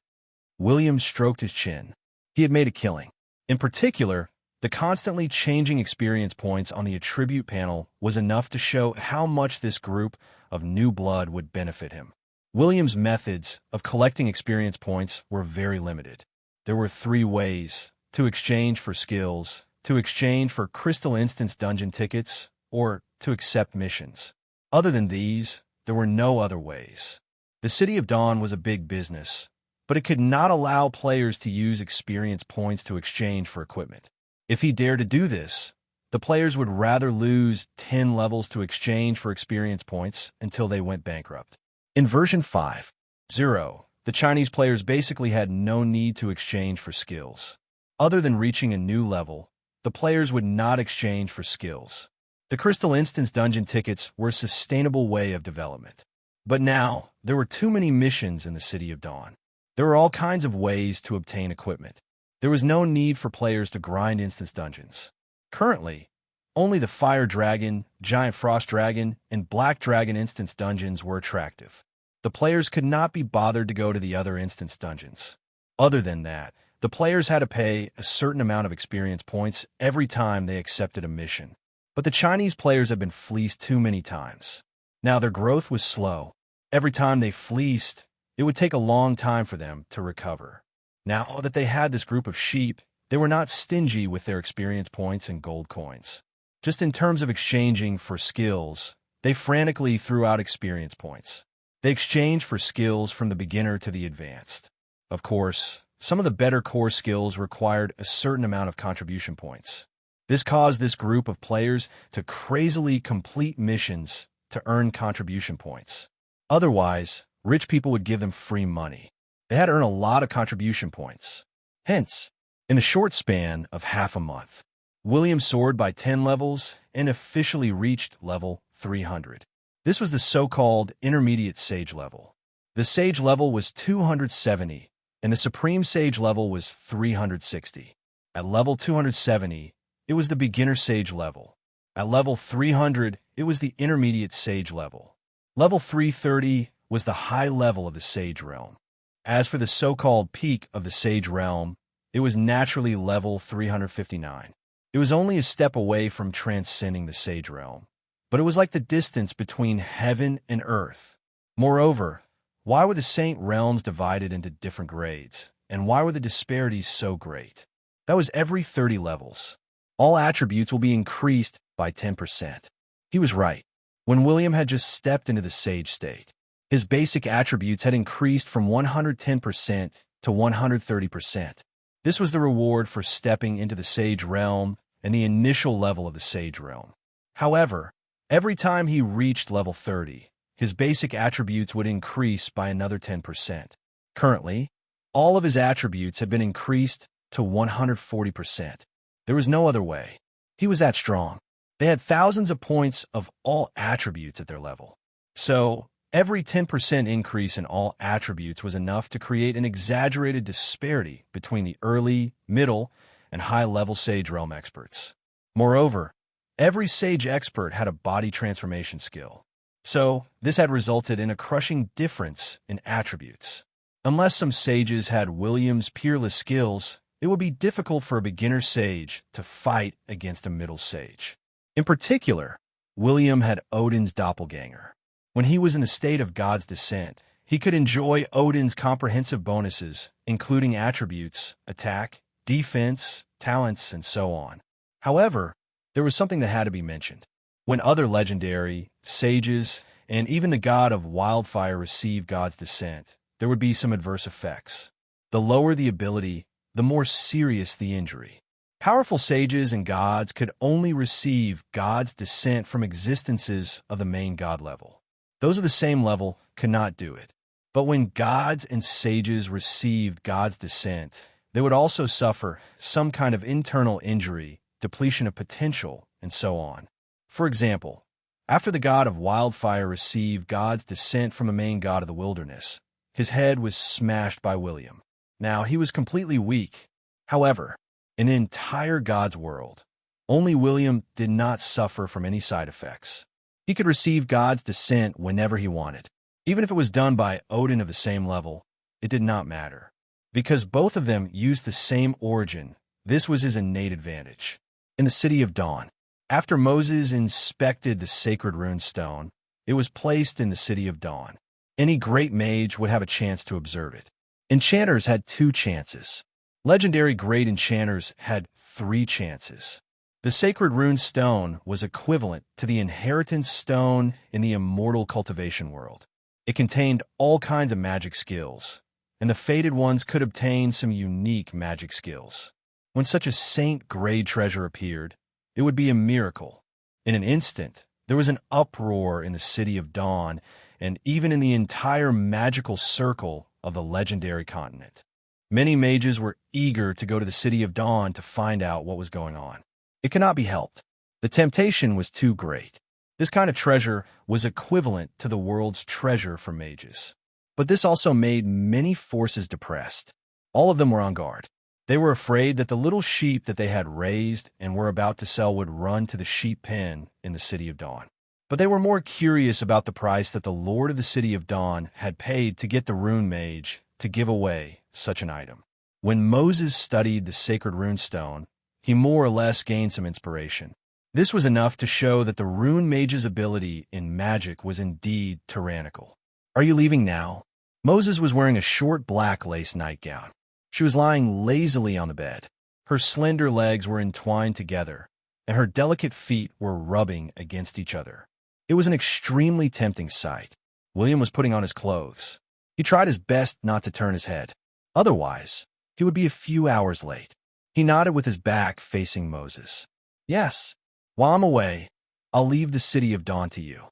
William stroked his chin. He had made a killing. In particular, the constantly changing experience points on the attribute panel was enough to show how much this group of new blood would benefit him. William's methods of collecting experience points were very limited. There were 3 ways: to exchange for skills, to exchange for crystal instance dungeon tickets, or to accept missions. Other than these, there were no other ways. The City of Dawn was a big business, but it could not allow players to use experience points to exchange for equipment. If he dared to do this, the players would rather lose 10 levels to exchange for experience points until they went bankrupt. In version 5.0, the Chinese players basically had no need to exchange for skills. Other than reaching a new level, the players would not exchange for skills. The Crystal Instance dungeon tickets were a sustainable way of development. But now, there were too many missions in the City of Dawn. There were all kinds of ways to obtain equipment. There was no need for players to grind instance dungeons. Currently, only the Fire Dragon, Giant Frost Dragon, and Black Dragon instance dungeons were attractive. The players could not be bothered to go to the other instance dungeons. Other than that, the players had to pay a certain amount of experience points every time they accepted a mission. But the Chinese players had been fleeced too many times. Now their growth was slow. Every time they fleeced, it would take a long time for them to recover. Now that they had this group of sheep, they were not stingy with their experience points and gold coins. Just in terms of exchanging for skills, they frantically threw out experience points. They exchanged for skills from the beginner to the advanced. Of course, some of the better core skills required a certain amount of contribution points. This caused this group of players to crazily complete missions to earn contribution points. Otherwise, rich people would give them free money. They had to earn a lot of contribution points. Hence, in the short span of half a month, William soared by 10 levels and officially reached level 300. This was the so-called intermediate sage level. The sage level was 270, and the supreme sage level was 360. At level 270, it was the beginner sage level. At level 300, it was the intermediate sage level. Level 330 was the high level of the sage realm. As for the so-called peak of the sage realm, it was naturally level 359. It was only a step away from transcending the sage realm, but it was like the distance between heaven and earth. Moreover, why were the saint realms divided into different grades, and why were the disparities so great? That was every 30 levels. All attributes will be increased by 10%. He was right. When William had just stepped into the sage state, his basic attributes had increased from 110% to 130%. This was the reward for stepping into the sage realm and the initial level of the sage realm. However, every time he reached level 30, his basic attributes would increase by another 10%. Currently, all of his attributes had been increased to 140%. There was no other way. He was that strong. They had thousands of points of all attributes at their level. So, every 10% increase in all attributes was enough to create an exaggerated disparity between the early, middle, and high-level Sage Realm experts. Moreover, every Sage expert had a body transformation skill. So, this had resulted in a crushing difference in attributes. Unless some sages had William's peerless skills, it would be difficult for a beginner sage to fight against a middle sage. In particular, William had Odin's doppelganger. When he was in the state of God's descent, he could enjoy Odin's comprehensive bonuses, including attributes, attack, defense, talents, and so on. However, there was something that had to be mentioned. When other legendary, sages, and even the god of wildfire received God's descent, there would be some adverse effects. The lower the ability, the more serious the injury. Powerful sages and gods could only receive God's descent from existences of the main god level. Those of the same level could not do it. But when gods and sages received God's descent, they would also suffer some kind of internal injury, depletion of potential, and so on. For example, after the god of wildfire received God's descent from a main god of the wilderness, his head was smashed by William. Now, he was completely weak. However, in the entire God's world, only William did not suffer from any side effects. He could receive God's descent whenever he wanted. Even if it was done by Odin of the same level, it did not matter. Because both of them used the same origin, this was his innate advantage. In the City of Dawn, after Moses inspected the sacred rune stone, it was placed in the City of Dawn. Any great mage would have a chance to observe it. Enchanters had 2 chances. Legendary great enchanters had 3 chances. The sacred rune stone was equivalent to the inheritance stone in the immortal cultivation world. It contained all kinds of magic skills, and the fated ones could obtain some unique magic skills. When such a saint-grade treasure appeared, it would be a miracle. In an instant, there was an uproar in the City of Dawn, and even in the entire magical circle of the legendary continent. Many mages were eager to go to the City of Dawn to find out what was going on. It could not be helped. The temptation was too great. This kind of treasure was equivalent to the world's treasure for mages. But this also made many forces depressed. All of them were on guard. They were afraid that the little sheep that they had raised and were about to sell would run to the sheep pen in the City of Dawn. But they were more curious about the price that the Lord of the City of Dawn had paid to get the rune mage to give away such an item. When Moses studied the sacred rune stone, he more or less gained some inspiration. This was enough to show that the rune mage's ability in magic was indeed tyrannical. "Are you leaving now?" Moses was wearing a short black lace nightgown. She was lying lazily on the bed. Her slender legs were entwined together, and her delicate feet were rubbing against each other. It was an extremely tempting sight. William was putting on his clothes. He tried his best not to turn his head. Otherwise, he would be a few hours late. He nodded with his back facing Moses. "Yes. While I'm away, I'll leave the City of Dawn to you."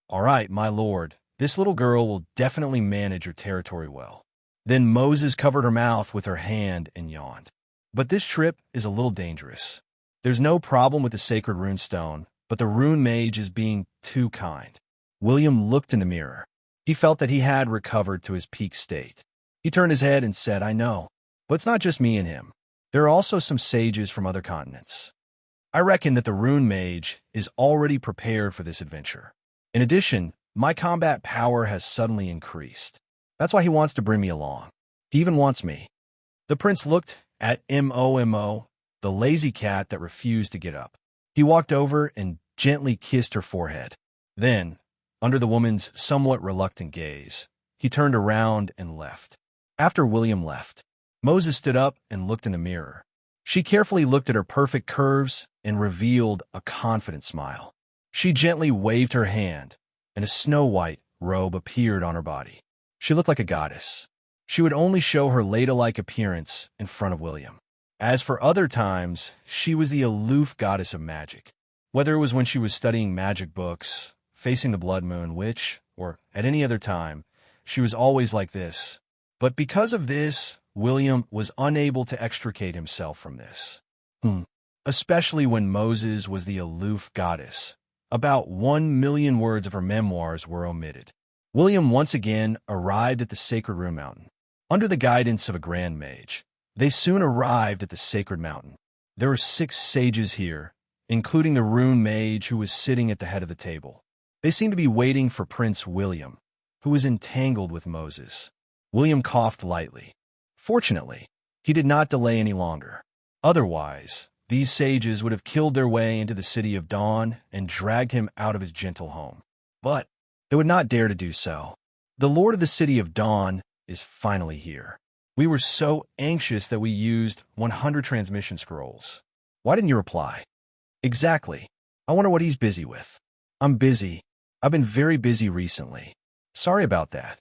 "All right, my lord. This little girl will definitely manage your territory well." Then Moses covered her mouth with her hand and yawned. "But this trip is a little dangerous. There's no problem with the sacred rune stone, but the rune mage is being too kind." William looked in the mirror. He felt that he had recovered to his peak state. He turned his head and said, "I know, but it's not just me and him. There are also some sages from other continents. I reckon that the rune mage is already prepared for this adventure. In addition, my combat power has suddenly increased. That's why he wants to bring me along. He even wants me." The prince looked at Momo, the lazy cat that refused to get up. He walked over and gently kissed her forehead. Then, under the woman's somewhat reluctant gaze, he turned around and left. After William left, Moses stood up and looked in the mirror. She carefully looked at her perfect curves and revealed a confident smile. She gently waved her hand, and a snow-white robe appeared on her body. She looked like a goddess. She would only show her ladylike appearance in front of William. As for other times, she was the aloof goddess of magic. Whether it was when she was studying magic books, facing the blood moon, which, or at any other time, she was always like this. But because of this, William was unable to extricate himself from this. Especially when Moses was the aloof goddess, About 1 million words of her memoirs were omitted. William once again arrived at the sacred rune mountain. Under the guidance of a grand mage, they soon arrived at the sacred mountain. There were 6 sages here, including the rune mage who was sitting at the head of the table. They seemed to be waiting for Prince William, who was entangled with Moses. William coughed lightly. Fortunately, he did not delay any longer. Otherwise, these sages would have killed their way into the city of Dawn and dragged him out of his gentle home. But they would not dare to do so. The Lord of the city of Dawn is finally here. We were so anxious that we used 100 transmission scrolls. Why didn't you reply? Exactly. I wonder what he's busy with. I'm busy. I've been very busy recently. Sorry about that.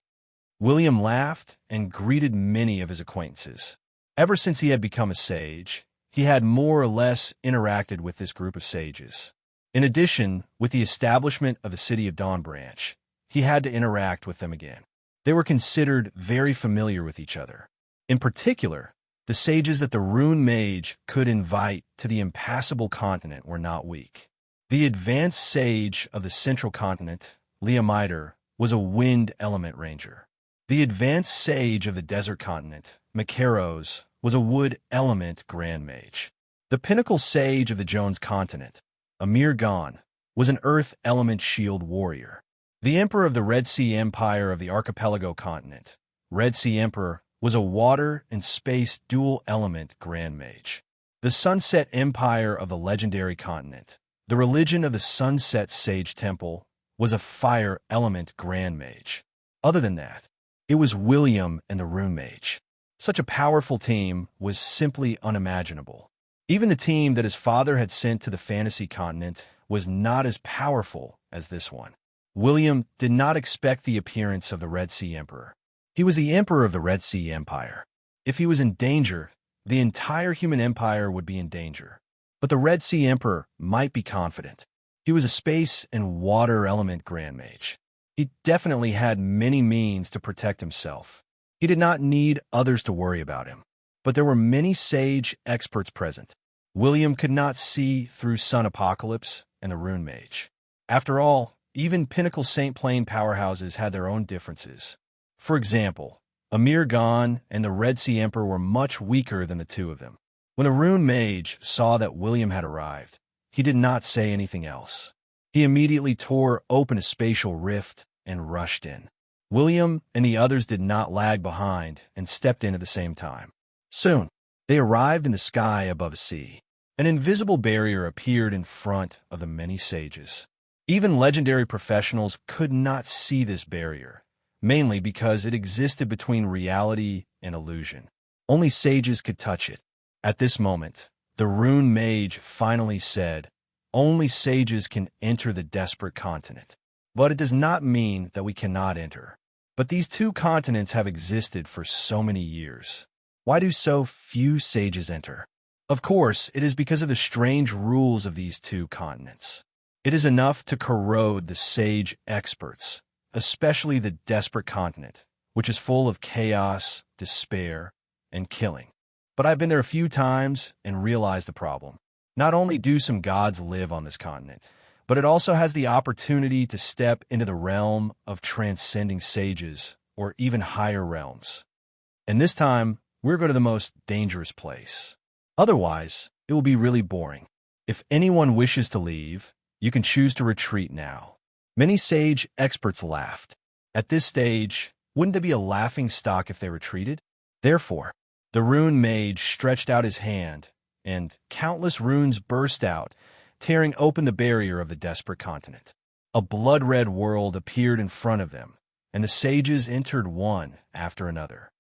William laughed and greeted many of his acquaintances. Ever since he had become a sage, he had more or less interacted with this group of sages. In addition, with the establishment of the City of Dawn branch, he had to interact with them again. They were considered very familiar with each other. In particular, the sages that the rune mage could invite to the impassable continent were not weak. The advanced sage of the central continent, Leomider, was a wind element ranger. The advanced sage of the desert continent, Macaros, was a wood element grand mage. The pinnacle sage of the Jones continent, Amir Gan, was an earth element shield warrior. The emperor of the Red Sea Empire of the archipelago continent, Red Sea Emperor, was a water and space dual element grand mage. The Sunset Empire of the legendary continent, the religion of the Sunset Sage Temple, was a fire element grand mage. Other than that, it was William and the rune mage. Such a powerful team was simply unimaginable. Even the team that his father had sent to the fantasy continent was not as powerful as this one. William did not expect the appearance of the Red Sea Emperor. He was the emperor of the Red Sea Empire. If he was in danger, the entire human empire would be in danger. But the Red Sea Emperor might be confident. He was a space and water element grand mage. He definitely had many means to protect himself. He did not need others to worry about him. But there were many sage experts present. William could not see through Sun Apocalypse and the rune mage. After all, even pinnacle Saint Plain powerhouses had their own differences. For example, Amir Gan and the Red Sea Emperor were much weaker than the two of them. When the rune mage saw that William had arrived, he did not say anything else. He immediately tore open a spatial rift and rushed in. William and the others did not lag behind and stepped in at the same time. Soon, they arrived in the sky above a sea. An invisible barrier appeared in front of the many sages. Even legendary professionals could not see this barrier, mainly because it existed between reality and illusion. Only sages could touch it. At this moment, the rune mage finally said, "Only sages can enter the desperate continent. But it does not mean that we cannot enter. But these two continents have existed for so many years. Why do so few sages enter? Of course, it is because of the strange rules of these two continents. It is enough to corrode the sage experts, especially the desperate continent, which is full of chaos, despair, and killing. But I've been there a few times and realized the problem. Not only do some gods live on this continent, but it also has the opportunity to step into the realm of transcending sages or even higher realms. And this time, we're going to the most dangerous place. Otherwise, it will be really boring. If anyone wishes to leave, you can choose to retreat now." Many sage experts laughed. At this stage, wouldn't there be a laughing stock if they retreated? Therefore, the rune mage stretched out his hand, and countless runes burst out, tearing open the barrier of the desperate continent. A blood-red world appeared in front of them, and the sages entered one after another.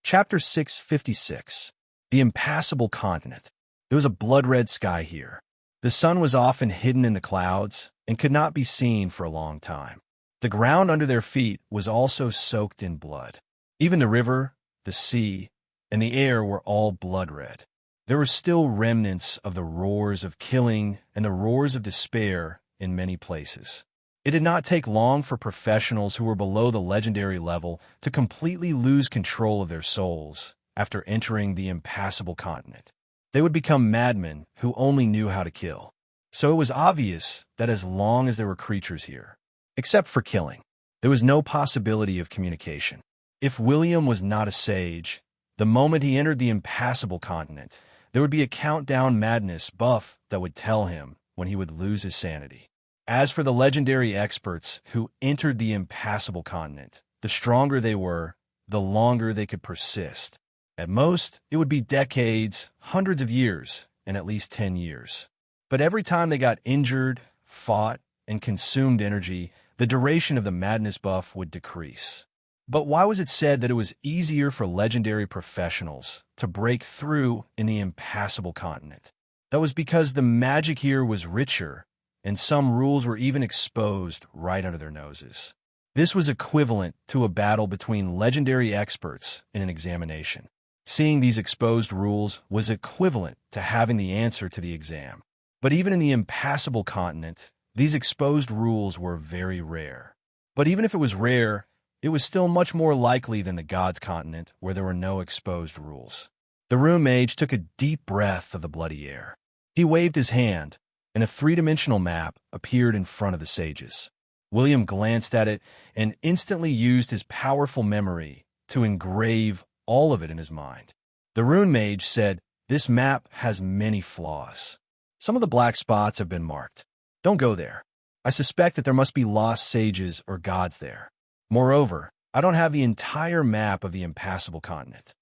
Chapter 656. The Impassable Continent. There was a blood-red sky here. The sun was often hidden in the clouds and could not be seen for a long time. The ground under their feet was also soaked in blood. Even the river, the sea, and the air were all blood-red. There were still remnants of the roars of killing and the roars of despair in many places. It did not take long for professionals who were below the legendary level to completely lose control of their souls after entering the impassable continent. They would become madmen who only knew how to kill. So it was obvious that as long as there were creatures here, except for killing, there was no possibility of communication. If William was not a sage, the moment he entered the impassable continent, there would be a countdown madness buff that would tell him when he would lose his sanity. As for the legendary experts who entered the impassable continent, the stronger they were, the longer they could persist. At most, it would be decades, hundreds of years, and at least 10 years. But every time they got injured, fought, and consumed energy, the duration of the madness buff would decrease. But why was it said that it was easier for legendary professionals to break through in the impassable continent? That was because the magic here was richer, and some rules were even exposed right under their noses. This was equivalent to a battle between legendary experts in an examination. Seeing these exposed rules was equivalent to having the answer to the exam. But even in the impassable continent, these exposed rules were very rare. But even if it was rare, it was still much more likely than the gods' continent, where there were no exposed rules. The rune mage took a deep breath of the bloody air. He waved his hand, and a three-dimensional map appeared in front of the sages. William glanced at it and instantly used his powerful memory to engrave all of it in his mind. The rune mage said, "This map has many flaws. Some of the black spots have been marked. Don't go there. I suspect that there must be lost sages or gods there. Moreover, I don't have the entire map of the impassable continent."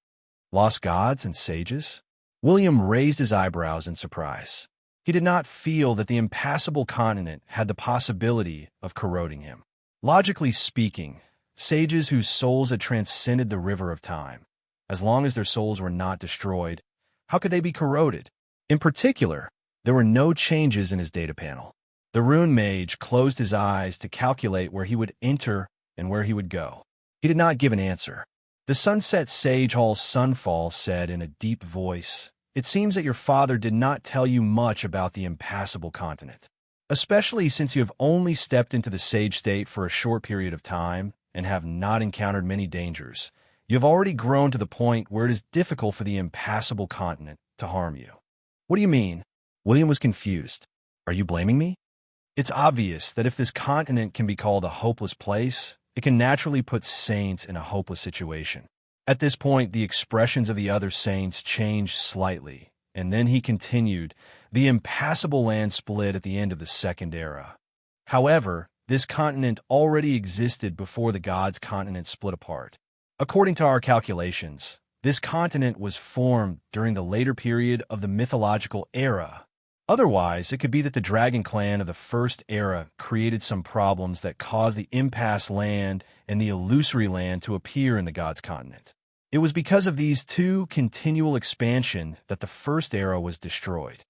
Lost gods and sages? William raised his eyebrows in surprise. He did not feel that the impassable continent had the possibility of corroding him. Logically speaking, sages whose souls had transcended the river of time, as long as their souls were not destroyed, how could they be corroded? In particular, there were no changes in his data panel. The rune mage closed his eyes to calculate where he would enter and where he would go. He did not give an answer. The Sunset Sage Hall's Sunfall said in a deep voice, "It seems that your father did not tell you much about the impassable continent, especially since you have only stepped into the sage state for a short period of time and have not encountered many dangers. You have already grown to the point where it is difficult for the impassable continent to harm you." "What do you mean?" William was confused. "Are you blaming me?" It's obvious that if this continent can be called a hopeless place, it can naturally put saints in a hopeless situation. At this point, the expressions of the other saints changed slightly, and then he continued, "The impassable land split at the end of the Second Era. However, this continent already existed before the gods' continent split apart. According to our calculations, this continent was formed during the later period of the mythological era. Otherwise, it could be that the Dragon Clan of the First Era created some problems that caused the impasse land and the illusory land to appear in the gods' continent. It was because of these two continual expansion that the First Era was destroyed.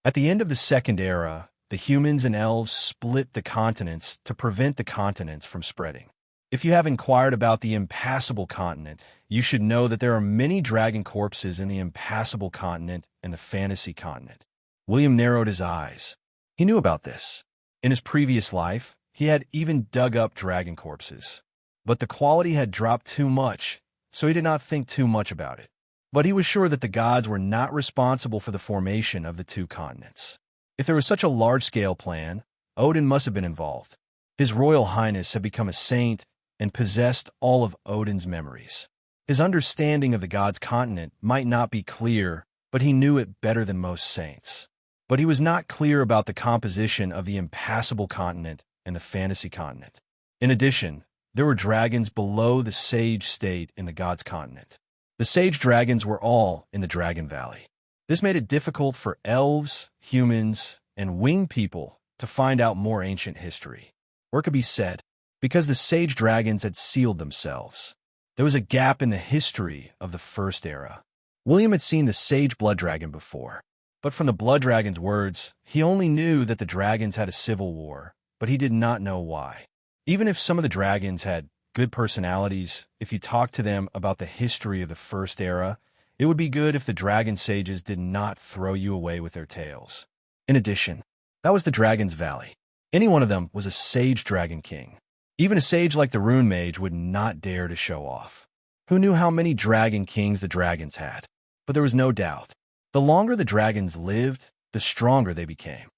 At the end of the Second Era, the humans and elves split the continents to prevent the continents from spreading. If you have inquired about the impassable continent, you should know that there are many dragon corpses in the impassable continent and the fantasy continent." William narrowed his eyes. He knew about this. In his previous life, he had even dug up dragon corpses. But the quality had dropped too much, so he did not think too much about it. But he was sure that the gods were not responsible for the formation of the two continents. If there was such a large-scale plan, Odin must have been involved. His Royal Highness had become a saint and possessed all of Odin's memories. His understanding of the gods' continent might not be clear, but he knew it better than most saints. But he was not clear about the composition of the impassable continent and the fantasy continent. In addition, there were dragons below the sage state in the gods' continent. The sage dragons were all in the Dragon Valley. This made it difficult for elves, humans, and winged people to find out more ancient history. Or it could be said, because the sage dragons had sealed themselves. There was a gap in the history of the First Era. William had seen the sage blood dragon before, but from the blood dragon's words, he only knew that the dragons had a civil war, but he did not know why. Even if some of the dragons had good personalities, if you talked to them about the history of the First Era, it would be good if the dragon sages did not throw you away with their tails. In addition, that was the Dragon's Valley. Any one of them was a sage dragon king. Even a sage like the rune mage would not dare to show off. Who knew how many dragon kings the dragons had? But there was no doubt. The longer the dragons lived, the stronger they became.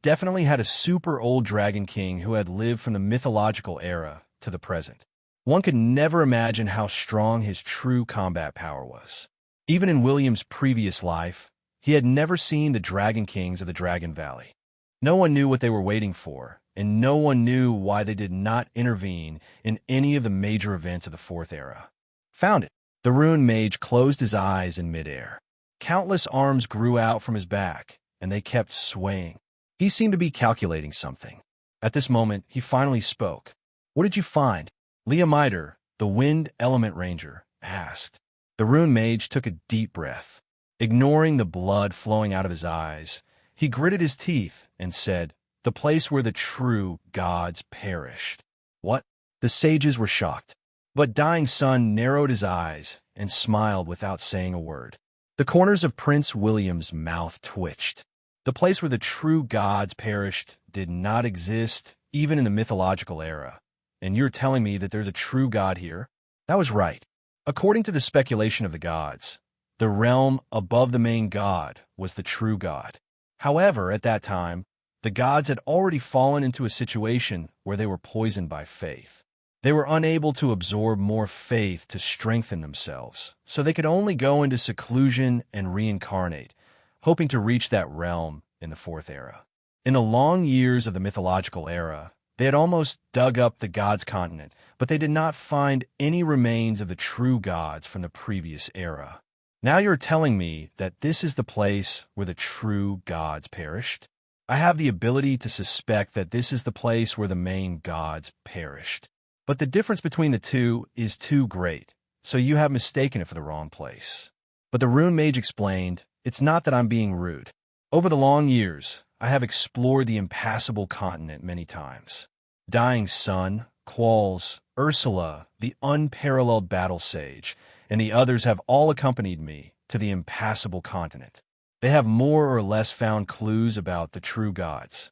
definitely had a super old dragon king who had lived from the mythological era to the present. One could never imagine how strong his true combat power was. Even in William's previous life, he had never seen the Dragon Kings of the Dragon Valley. No one knew what they were waiting for, and no one knew why they did not intervene in any of the major events of the Fourth Era. Found it. The Rune Mage closed his eyes in midair. Countless arms grew out from his back, and they kept swaying. He seemed to be calculating something. At this moment, he finally spoke. "What did you find?" Leomiter, the Wind Element Ranger, asked. The Rune Mage took a deep breath. Ignoring the blood flowing out of his eyes, he gritted his teeth and said, "The place where the true gods perished." What? The sages were shocked. But Dying Sun narrowed his eyes and smiled without saying a word. The corners of Prince William's mouth twitched. The place where the true gods perished did not exist even in the mythological era. And you're telling me that there's a true god here? That was right. According to the speculation of the gods, the realm above the main god was the true god. However, at that time, the gods had already fallen into a situation where they were poisoned by faith. They were unable to absorb more faith to strengthen themselves, so they could only go into seclusion and reincarnate, hoping to reach that realm in the Fourth Era. In the long years of the mythological era, they had almost dug up the gods' continent, but they did not find any remains of the true gods from the previous era. Now you're telling me that this is the place where the true gods perished? I have the ability to suspect that this is the place where the main gods perished. But the difference between the two is too great, so you have mistaken it for the wrong place. But the Rune Mage explained, "It's not that I'm being rude. Over the long years, I have explored the impassable continent many times. Dying Sun, Qualls, Ursula, the unparalleled battle sage, and the others have all accompanied me to the impassable continent. They have more or less found clues about the true gods.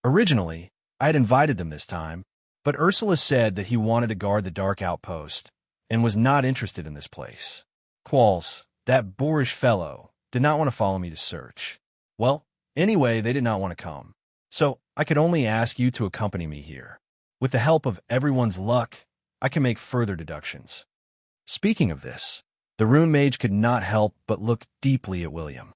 Originally, I had invited them this time, but Ursula said that he wanted to guard the Dark Outpost and was not interested in this place. Qualls, that boorish fellow, did not want to follow me to search. Well, anyway, they did not want to come. So I could only ask you to accompany me here. With the help of everyone's luck, I can make further deductions." Speaking of this, the Rune Mage could not help but look deeply at William.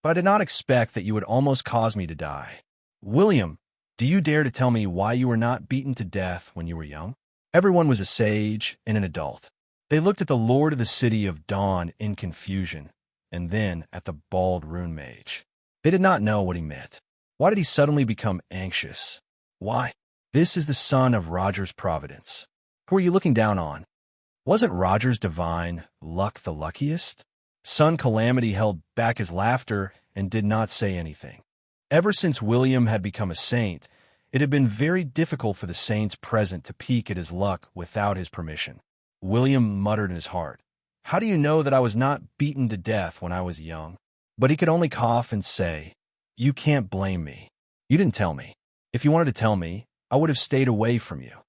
"But I did not expect that you would almost cause me to die. William, do you dare to tell me why you were not beaten to death when you were young?" Everyone was a sage and an adult. They looked at the Lord of the City of Dawn in confusion, and then at the bald Rune Mage. They did not know what he meant. Why did he suddenly become anxious? Why? This is the son of Roger's Providence. Who are you looking down on? Wasn't Roger's divine luck the luckiest? Son Calamity held back his laughter and did not say anything. Ever since William had become a saint, it had been very difficult for the saints present to peek at his luck without his permission. William muttered in his heart, "How do you know that I was not beaten to death when I was young?" But he could only cough and say, "You can't blame me. You didn't tell me. If you wanted to tell me, I would have stayed away from you.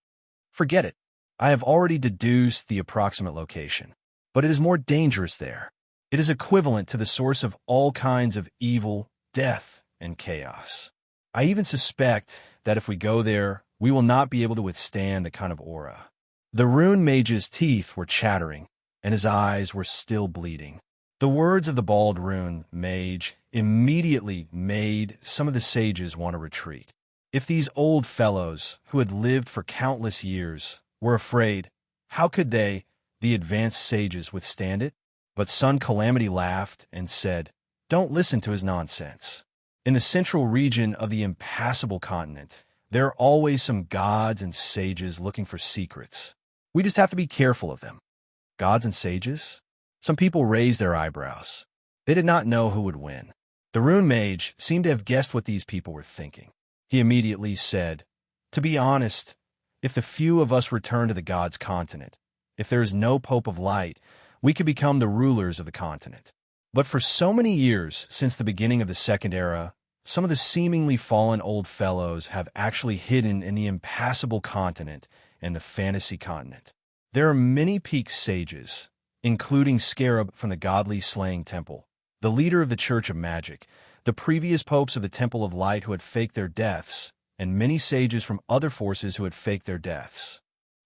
Forget it. I have already deduced the approximate location. But it is more dangerous there. It is equivalent to the source of all kinds of evil, death, and chaos. I even suspect that if we go there, we will not be able to withstand the kind of aura." The Rune Mage's teeth were chattering, and his eyes were still bleeding. The words of the bald Rune Mage immediately made some of the sages want to retreat. If these old fellows, who had lived for countless years, were afraid, how could they, the advanced sages, withstand it? But Son Calamity laughed and said, "Don't listen to his nonsense. In the central region of the impassable continent, there are always some gods and sages looking for secrets. We just have to be careful of them." Gods and sages? Some people raised their eyebrows. They did not know who would win. The Rune Mage seemed to have guessed what these people were thinking. He immediately said, "To be honest, if the few of us return to the gods' continent, if there is no Pope of Light, we could become the rulers of the continent. But for so many years since the beginning of the Second Era, some of the seemingly fallen old fellows have actually hidden in the impassable continent and the fantasy continent. There are many peak sages, including Scarab from the Godly Slaying Temple, the leader of the Church of Magic, the previous popes of the Temple of Light who had faked their deaths, and many sages from other forces who had faked their deaths.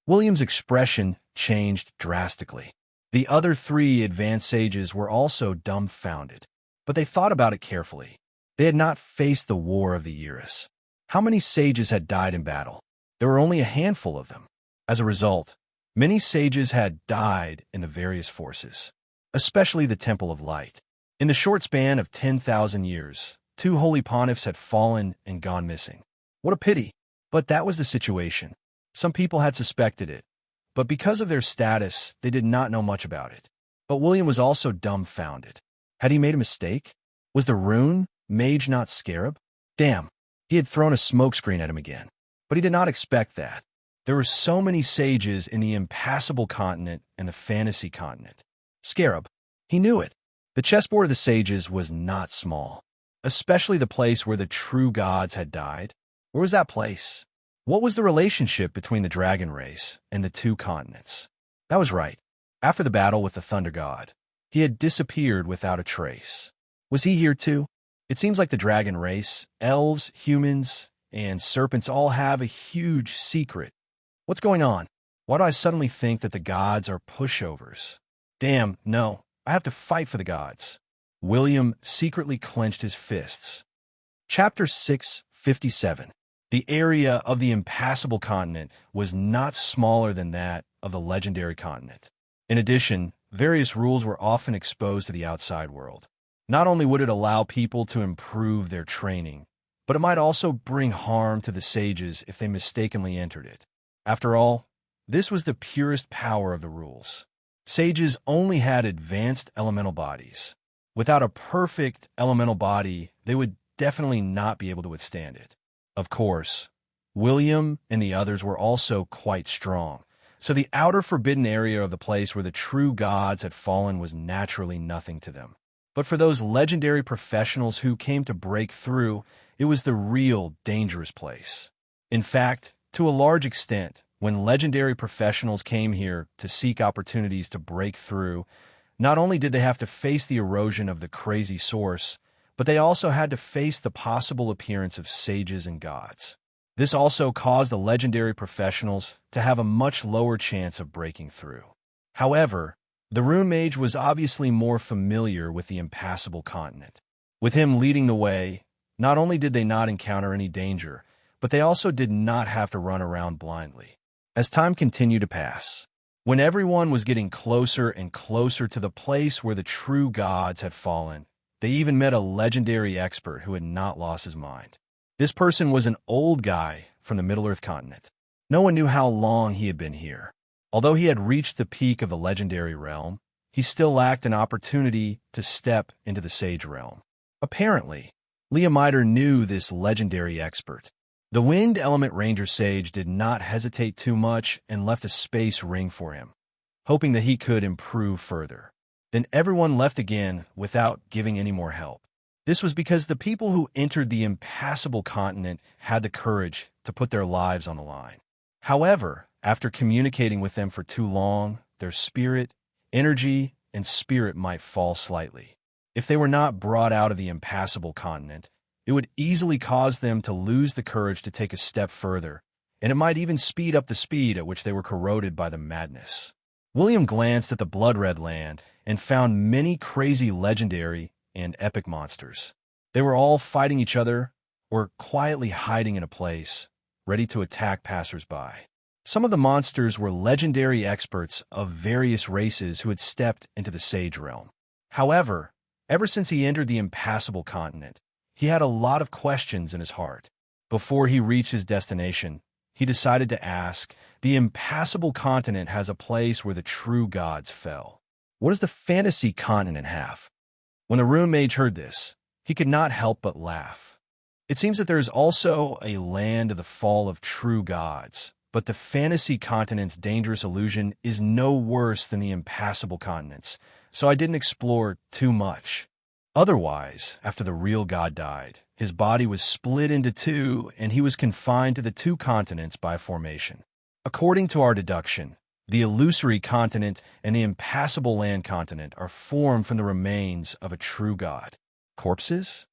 William's expression changed drastically. The other three advanced sages were also dumbfounded, but they thought about it carefully. They had not faced the War of the Years. How many sages had died in battle? There were only a handful of them. As a result, many sages had died in the various forces, especially the Temple of Light. In the short span of 10,000 years, 2 holy pontiffs had fallen and gone missing. What a pity! But that was the situation. Some people had suspected it, but because of their status, they did not know much about it. But William was also dumbfounded. Had he made a mistake? Was the rune mage not Scarab? Damn, he had thrown a smokescreen at him again. But he did not expect that. There were so many sages in the impassable continent and the fantasy continent. Scarab, he knew it. The chessboard of the sages was not small, especially the place where the true gods had died. Where was that place? What was the relationship between the dragon race and the 2 continents? That was right. After the battle with the Thunder God, he had disappeared without a trace. Was he here too? It seems like the dragon race, elves, humans, and serpents all have a huge secret. What's going on? Why do I suddenly think that the gods are pushovers? Damn, no. I have to fight for the gods. William secretly clenched his fists. Chapter 657. The area of the impassable continent was not smaller than that of the legendary continent. In addition, various rules were often exposed to the outside world. Not only would it allow people to improve their training, but it might also bring harm to the sages if they mistakenly entered it. After all, this was the purest power of the rules. Sages only had advanced elemental bodies. Without a perfect elemental body, they would definitely not be able to withstand it. Of course, William and the others were also quite strong, so the outer forbidden area of the place where the true gods had fallen was naturally nothing to them. But for those legendary professionals who came to break through, it was the real dangerous place. In fact, to a large extent, when legendary professionals came here to seek opportunities to break through, not only did they have to face the erosion of the crazy source, but they also had to face the possible appearance of sages and gods. This also caused the legendary professionals to have a much lower chance of breaking through. However, the Rune Mage was obviously more familiar with the impassable continent. With him leading the way, not only did they not encounter any danger, but they also did not have to run around blindly. As time continued to pass, when everyone was getting closer and closer to the place where the true gods had fallen, they even met a legendary expert who had not lost his mind. This person was an old guy from the Middle-earth continent. No one knew how long he had been here. Although he had reached the peak of the legendary realm, he still lacked an opportunity to step into the sage realm. Apparently, Leomider knew this legendary expert. The Wind Element Ranger Sage did not hesitate too much and left a space ring for him, hoping that he could improve further. Then everyone left again without giving any more help. This was because the people who entered the impassable continent had the courage to put their lives on the line. However, after communicating with them for too long, their spirit, energy, and spirit might fall slightly. If they were not brought out of the impassable continent, it would easily cause them to lose the courage to take a step further, and it might even speed up the speed at which they were corroded by the madness. William glanced at the blood-red land and found many crazy legendary and epic monsters. They were all fighting each other or quietly hiding in a place, ready to attack passers-by. Some of the monsters were legendary experts of various races who had stepped into the sage realm. However, ever since he entered the impassable continent, he had a lot of questions in his heart. Before he reached his destination, he decided to ask, the impassable continent has a place where the true gods fell. What does the fantasy continent have? When the Rune Mage heard this, he could not help but laugh. It seems that there is also a land of the fall of true gods, but the fantasy continent's dangerous illusion is no worse than the impassable continents, so I didn't explore too much. Otherwise, after the real god died, his body was split into two, and he was confined to the 2 continents by formation. According to our deduction, the illusory continent and the impassable land continent are formed from the remains of a true god. Corpses?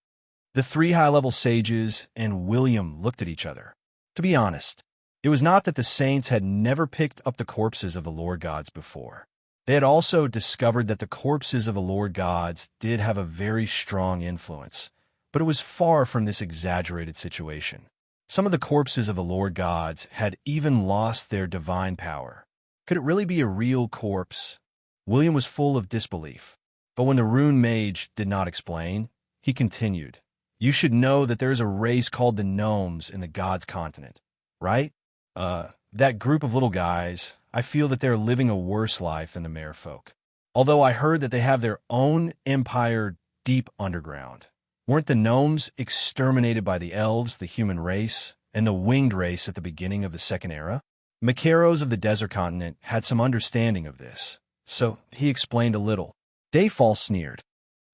The three high-level sages and William looked at each other. To be honest, it was not that the saints had never picked up the corpses of the Lord gods before. They had also discovered that the corpses of the Lord gods did have a very strong influence, but it was far from this exaggerated situation. Some of the corpses of the Lord gods had even lost their divine power. Could it really be a real corpse? William was full of disbelief. But when the rune mage did not explain, he continued, "You should know that there is a race called the gnomes in the gods' continent, right? That group of little guys, I feel that they're living a worse life than the merfolk. Although I heard that they have their own empire deep underground. Weren't the gnomes exterminated by the elves, the human race, and the winged race at the beginning of the Second Era?" Macaros of the desert continent had some understanding of this, so he explained a little. Dayfall sneered.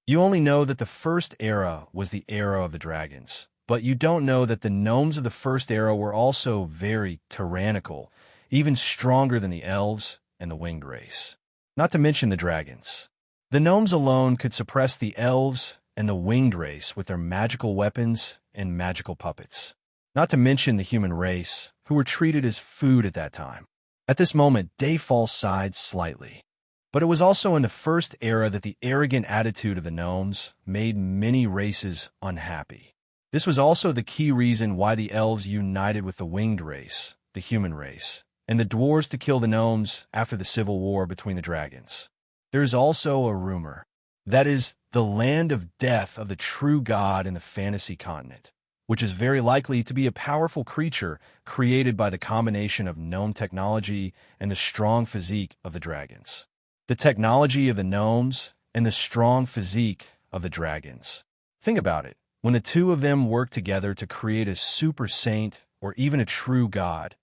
"You only know that the First Era was the era of the dragons, but you don't know that the gnomes of the First Era were also very tyrannical, even stronger than the elves and the winged race. Not to mention the dragons. The gnomes alone could suppress the elves and the winged race with their magical weapons and magical puppets. Not to mention the human race, who were treated as food at that time." At this moment, Dayfall sighed slightly. But it was also in the First Era that the arrogant attitude of the gnomes made many races unhappy. This was also the key reason why the elves united with the winged race, the human race, and the dwarves to kill the gnomes after the civil war between the dragons. There is also a rumor that is the land of death of the true god in the fantasy continent, which is very likely to be a powerful creature created by the combination of gnome technology and the strong physique of the dragons. The technology of the gnomes and the strong physique of the dragons. Think about it. When the two of them work together to create a super saint or even a true god,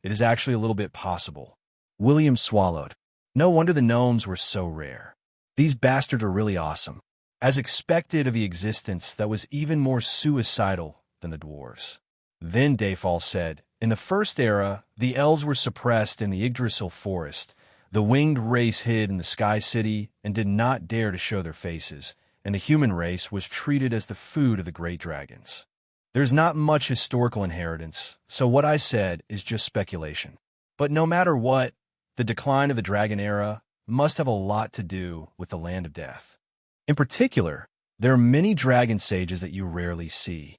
it is actually a little bit possible. William swallowed. No wonder the gnomes were so rare. These bastards are really awesome. As expected of the existence that was even more suicidal than the dwarves. Then Dayfall said, "In the First Era, the elves were suppressed in the Yggdrasil forest. The winged race hid in the Sky City and did not dare to show their faces, and the human race was treated as the food of the great dragons. There's not much historical inheritance, so what I said is just speculation. But no matter what, the decline of the Dragon Era must have a lot to do with the Land of Death. In particular, there are many dragon sages that you rarely see."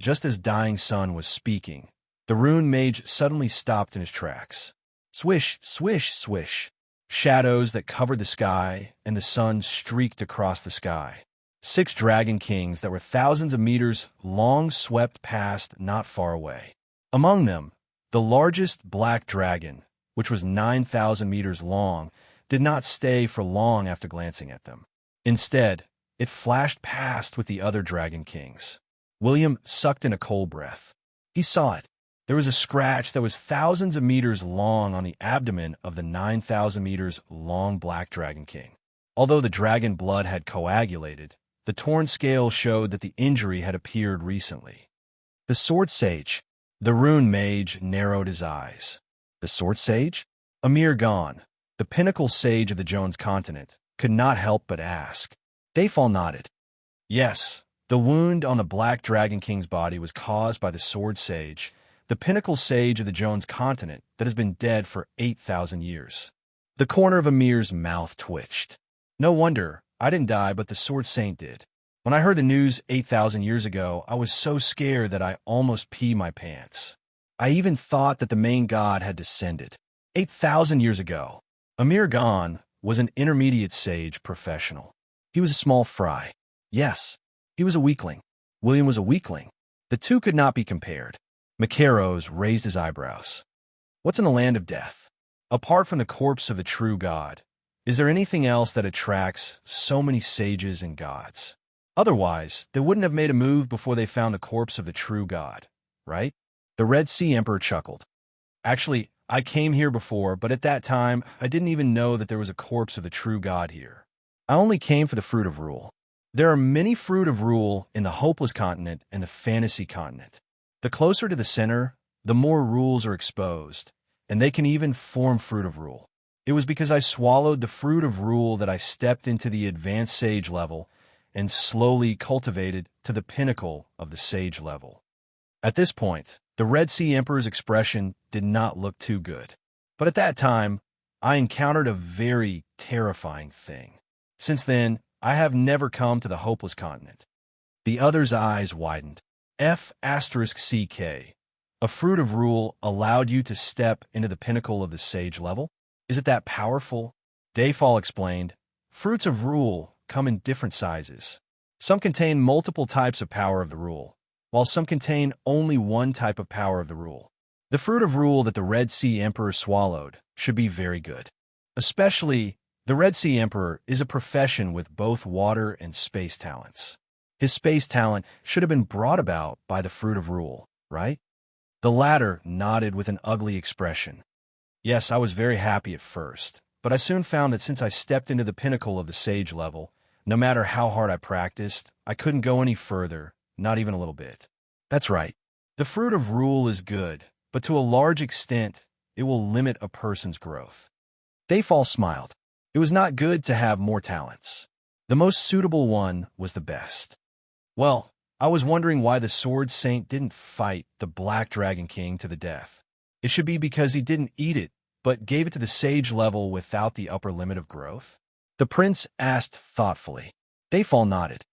Just as Dying Sun was speaking, the rune mage suddenly stopped in his tracks. Swish, swish, swish. Shadows that covered the sky, and the sun streaked across the sky. 6 dragon kings that were thousands of meters long swept past not far away. Among them, the largest black dragon, which was 9,000 meters long, did not stay for long after glancing at them. Instead, it flashed past with the other dragon kings. William sucked in a cold breath. He saw it. There was a scratch that was thousands of meters long on the abdomen of the 9,000 meters long black dragon king. Although the dragon blood had coagulated, the torn scale showed that the injury had appeared recently. The sword sage. The rune mage narrowed his eyes. The sword sage? Amir Ghan, the pinnacle sage of the Jones continent, could not help but ask. Dayfall nodded. Yes, the wound on the black dragon king's body was caused by the sword sage, the pinnacle sage of the Jones continent that has been dead for 8,000 years. The corner of Amir's mouth twitched. No wonder, I didn't die, but the sword saint did. When I heard the news 8,000 years ago, I was so scared that I almost peed my pants. I even thought that the main god had descended. 8,000 years ago, Amir Ghan was an intermediate sage professional. He was a small fry. Yes, he was a weakling. William was a weakling. The two could not be compared. Macaros raised his eyebrows. What's in the land of death? Apart from the corpse of the true god, is there anything else that attracts so many sages and gods? Otherwise, they wouldn't have made a move before they found the corpse of the true god, right? The Red Sea Emperor chuckled. Actually, I came here before, but at that time, I didn't even know that there was a corpse of the true god here. I only came for the fruit of rule. There are many fruit of rule in the hopeless continent and the fantasy continent. The closer to the center, the more rules are exposed, and they can even form fruit of rule. It was because I swallowed the fruit of rule that I stepped into the advanced sage level, and slowly cultivated to the pinnacle of the sage level. At this point, the Red Sea Emperor's expression did not look too good. But at that time, I encountered a very terrifying thing. Since then, I have never come to the hopeless continent. The other's eyes widened. F*CK. A fruit of rule allowed you to step into the pinnacle of the sage level? Is it that powerful? Dayfall explained, fruits of rule come in different sizes. Some contain multiple types of power of the rule, while some contain only one type of power of the rule. The fruit of rule that the Red Sea Emperor swallowed should be very good. Especially, the Red Sea Emperor is a profession with both water and space talents. His space talent should have been brought about by the fruit of rule, right? The latter nodded with an ugly expression. Yes, I was very happy at first, but I soon found that since I stepped into the pinnacle of the sage level, no matter how hard I practiced, I couldn't go any further, not even a little bit. That's right. The fruit of rule is good, but to a large extent, it will limit a person's growth. Dayfall smiled. It was not good to have more talents. The most suitable one was the best. Well, I was wondering why the Sword Saint didn't fight the Black Dragon King to the death. It should be because he didn't eat it, but gave it to the sage level without the upper limit of growth? The prince asked thoughtfully. Dayfall nodded.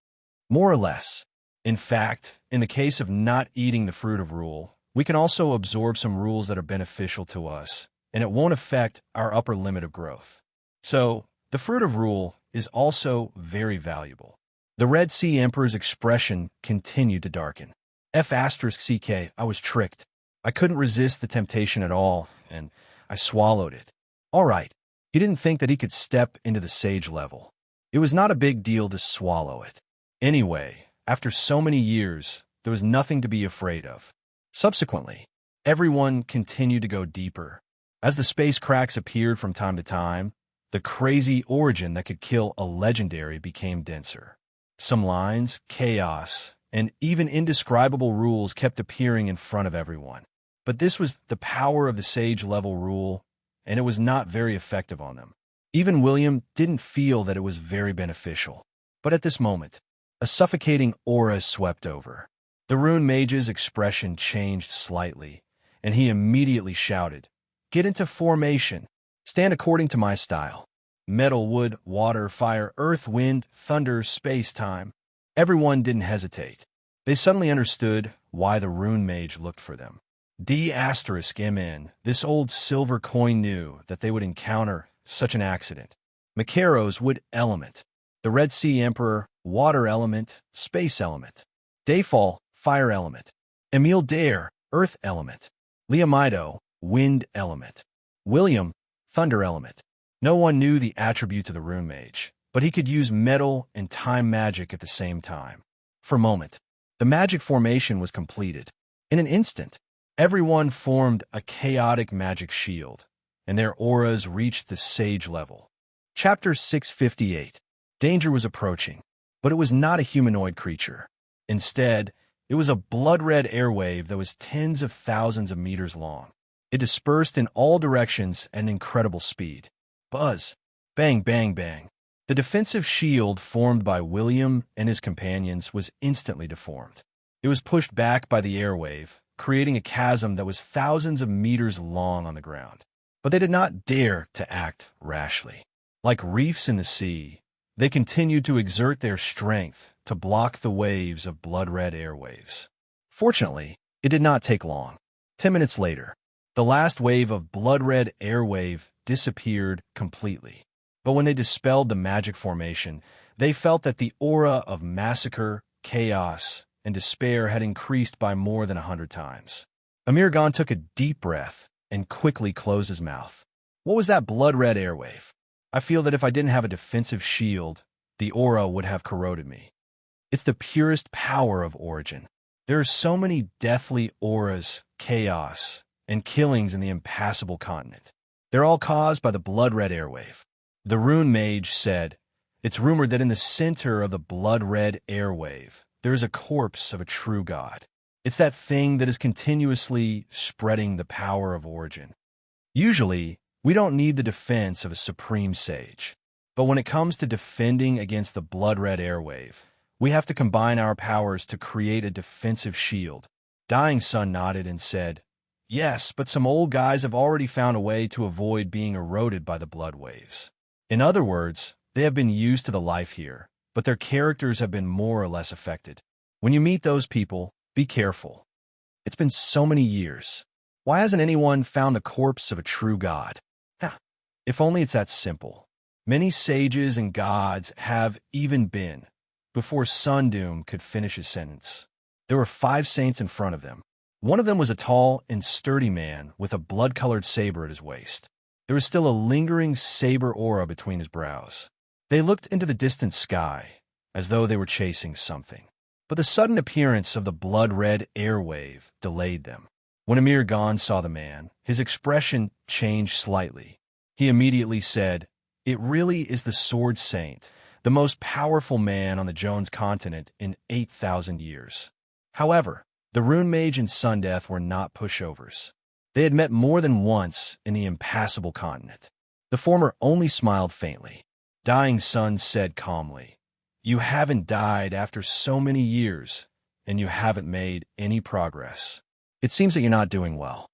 More or less. In fact, in the case of not eating the fruit of rule, we can also absorb some rules that are beneficial to us, and it won't affect our upper limit of growth. So, the fruit of rule is also very valuable. The Red Sea Emperor's expression continued to darken. F*CK, I was tricked. I couldn't resist the temptation at all, and I swallowed it. All right, he didn't think that he could step into the sage level. It was not a big deal to swallow it. Anyway, after so many years, there was nothing to be afraid of. Subsequently, everyone continued to go deeper. As the space cracks appeared from time to time, the crazy origin that could kill a legendary became denser. Some lines, chaos, and even indescribable rules kept appearing in front of everyone. But this was the power of the sage-level rule, and it was not very effective on them. Even William didn't feel that it was very beneficial. But at this moment, a suffocating aura swept over. The Rune Mage's expression changed slightly, and he immediately shouted, "Get into formation. Stand according to my style. Metal, wood, water, fire, earth, wind, thunder, space, time." Everyone didn't hesitate. They suddenly understood why the Rune Mage looked for them. D*MN, this old silver coin knew that they would encounter such an accident. Macaro's wood element. The Red Sea Emperor, water element, space element. Dayfall, fire element. Emile Dare, earth element. Leomido, wind element. William, thunder element. No one knew the attributes of the Rune Mage, but he could use metal and time magic at the same time. For a moment, the magic formation was completed. In an instant, everyone formed a chaotic magic shield, and their auras reached the sage level. Chapter 658. Danger was approaching, but it was not a humanoid creature. Instead, it was a blood-red airwave that was tens of thousands of meters long. It dispersed in all directions at an incredible speed. Buzz. Bang, bang, bang. The defensive shield formed by William and his companions was instantly deformed. It was pushed back by the airwave, creating a chasm that was thousands of meters long on the ground. But they did not dare to act rashly. Like reefs in the sea, they continued to exert their strength to block the waves of blood-red airwaves. Fortunately, it did not take long. 10 minutes later, the last wave of blood-red airwave disappeared completely. But when they dispelled the magic formation, they felt that the aura of massacre, chaos, and despair had increased by more than 100 times. Amirgan took a deep breath and quickly closed his mouth. What was that blood-red airwave? I feel that if I didn't have a defensive shield, the aura would have corroded me. It's the purest power of origin. There are so many deathly auras, chaos, and killings in the impassable continent. They're all caused by the blood-red airwave. The Rune Mage said, "It's rumored that in the center of the blood-red airwave, there is a corpse of a true god. It's that thing that is continuously spreading the power of origin. Usually, we don't need the defense of a supreme sage. But when it comes to defending against the blood-red airwave, we have to combine our powers to create a defensive shield. Dying Sun nodded and said, "Yes, but some old guys have already found a way to avoid being eroded by the blood waves. In other words, they have been used to the life here, but their characters have been more or less affected. When you meet those people, be careful. It's been so many years. Why hasn't anyone found the corpse of a true god? If only it's that simple. Many sages and gods have even been, before Sundoom could finish his sentence. There were 5 saints in front of them. One of them was a tall and sturdy man with a blood-colored saber at his waist. There was still a lingering saber aura between his brows. They looked into the distant sky, as though they were chasing something. But the sudden appearance of the blood-red airwave delayed them. When Amir Khan saw the man, his expression changed slightly. He immediately said, "It really is the Sword Saint, the most powerful man on the Jones continent in 8,000 years. However, the Rune Mage and Sundeath were not pushovers. They had met more than once in the impassable continent. The former only smiled faintly. Dying Sun said calmly, "You haven't died after so many years, and you haven't made any progress. It seems that you're not doing well."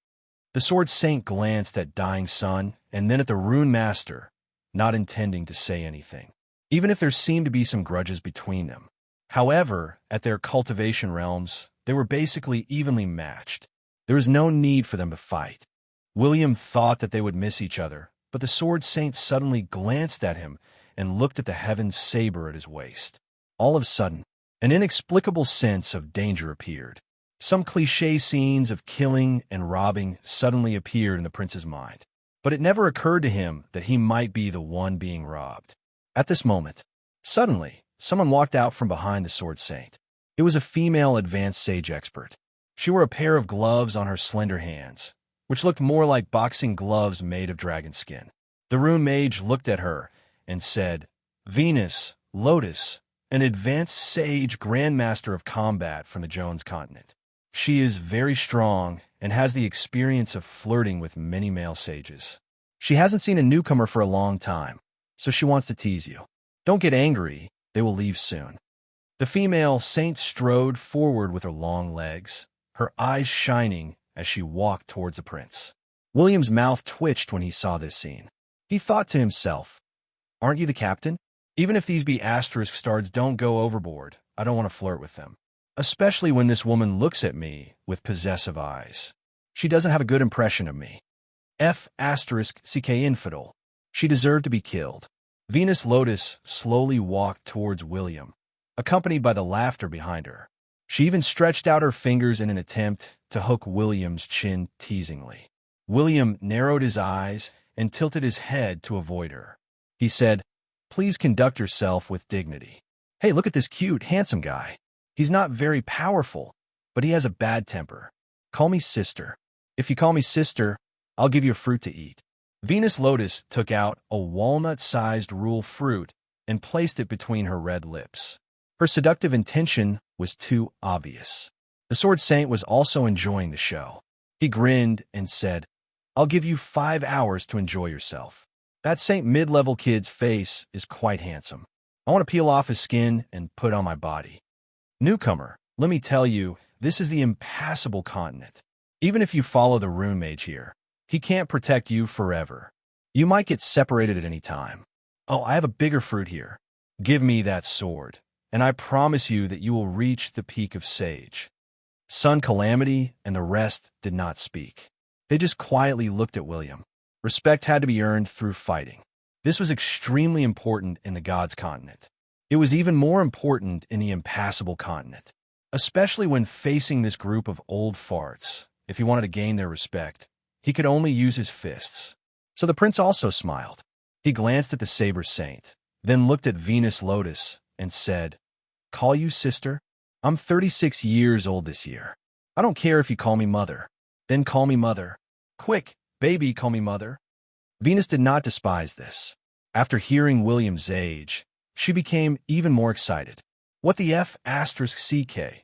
The Sword Saint glanced at Dying Sun and then at the Rune Master, not intending to say anything, even if there seemed to be some grudges between them. However, at their cultivation realms, they were basically evenly matched. There was no need for them to fight. William thought that they would miss each other, but the Sword Saint suddenly glanced at him and looked at the Heaven's saber at his waist. All of a sudden, an inexplicable sense of danger appeared. Some cliché scenes of killing and robbing suddenly appeared in the prince's mind, but it never occurred to him that he might be the one being robbed. At this moment, suddenly, someone walked out from behind the Sword Saint. It was a female advanced sage expert. She wore a pair of gloves on her slender hands, which looked more like boxing gloves made of dragon skin. The Rune Mage looked at her and said, "Venus, Lotus, an advanced sage grandmaster of combat from the Jones continent. She is very strong and has the experience of flirting with many male sages. She hasn't seen a newcomer for a long time, so she wants to tease you. Don't get angry, they will leave soon." The female saint strode forward with her long legs, her eyes shining as she walked towards the prince. William's mouth twitched when he saw this scene. He thought to himself, "Aren't you the captain? Even if these be asterisk stars don't go overboard, I don't want to flirt with them. Especially when this woman looks at me with possessive eyes. She doesn't have a good impression of me. *CK infidel. She deserved to be killed." Venus Lotus slowly walked towards William, accompanied by the laughter behind her. She even stretched out her fingers in an attempt to hook William's chin teasingly. William narrowed his eyes and tilted his head to avoid her. He said, "Please conduct yourself with dignity. Hey, look at this cute, handsome guy. He's not very powerful, but he has a bad temper. Call me sister. If you call me sister, I'll give you a fruit to eat." Venus Lotus took out a walnut-sized rule fruit and placed it between her red lips. Her seductive intention was too obvious. The Sword Saint was also enjoying the show. He grinned and said, "I'll give you 5 hours to enjoy yourself. That Saint mid-level kid's face is quite handsome. I want to peel off his skin and put on my body. Newcomer, let me tell you, this is the impassable continent. Even if you follow the Rune Mage here, he can't protect you forever. You might get separated at any time. Oh, I have a bigger fruit here. Give me that sword, and I promise you that you will reach the peak of Sage." Sun Calamity and the rest did not speak. They just quietly looked at William. Respect had to be earned through fighting. This was extremely important in the Gods continent. It was even more important in the impassable continent, especially when facing this group of old farts. If he wanted to gain their respect, he could only use his fists. So the prince also smiled. He glanced at the Saber Saint, then looked at Venus Lotus and said, "Call you sister? I'm 36 years old this year. I don't care if you call me mother. Then call me mother. Quick, baby, call me mother." Venus did not despise this. After hearing William's age, she became even more excited. What the **CK?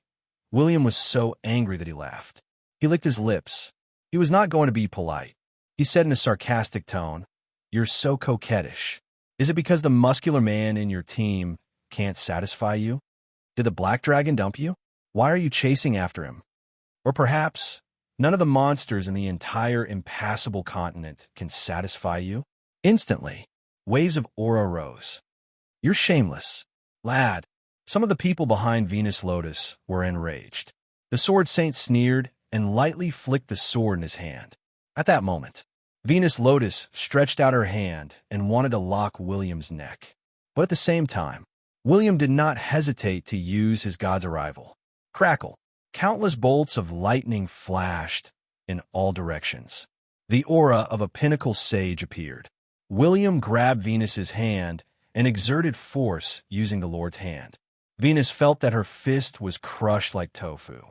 William was so angry that he laughed. He licked his lips. He was not going to be polite. He said in a sarcastic tone, "You're so coquettish. Is it because the muscular man in your team can't satisfy you? Did the black dragon dump you? Why are you chasing after him? Or perhaps none of the monsters in the entire impassable continent can satisfy you? Instantly, waves of aura rose. You're shameless, lad. Some of the people behind Venus Lotus were enraged. The Sword Saint sneered and lightly flicked the sword in his hand. At that moment, Venus Lotus stretched out her hand and wanted to lock William's neck. But at the same time, William did not hesitate to use his god's arrival. Crackle! Countless bolts of lightning flashed in all directions. The aura of a pinnacle sage appeared. William grabbed Venus's hand and exerted force using the Lord's hand. Venus felt that her fist was crushed like tofu.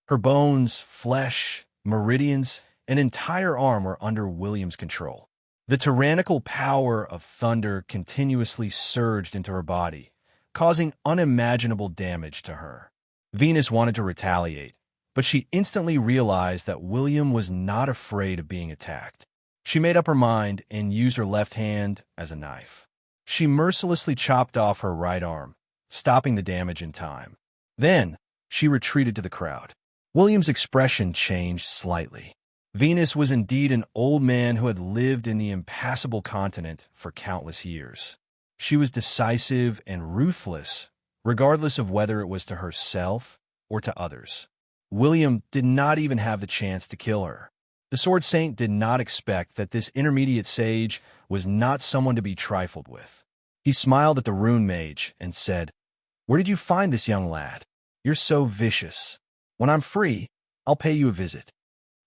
Her bones, flesh, meridians, and entire arm were under William's control. The tyrannical power of thunder continuously surged into her body, causing unimaginable damage to her. Venus wanted to retaliate, but she instantly realized that William was not afraid of being attacked. She made up her mind and used her left hand as a knife. She mercilessly chopped off her right arm, stopping the damage in time. Then, she retreated to the crowd. William's expression changed slightly. Venus was indeed an old man who had lived in the impassable continent for countless years. She was decisive and ruthless, regardless of whether it was to herself or to others. William did not even have the chance to kill her. The Sword Saint did not expect that this intermediate sage was not someone to be trifled with. He smiled at the rune mage and said, "Where did you find this young lad? You're so vicious. When I'm free, I'll pay you a visit."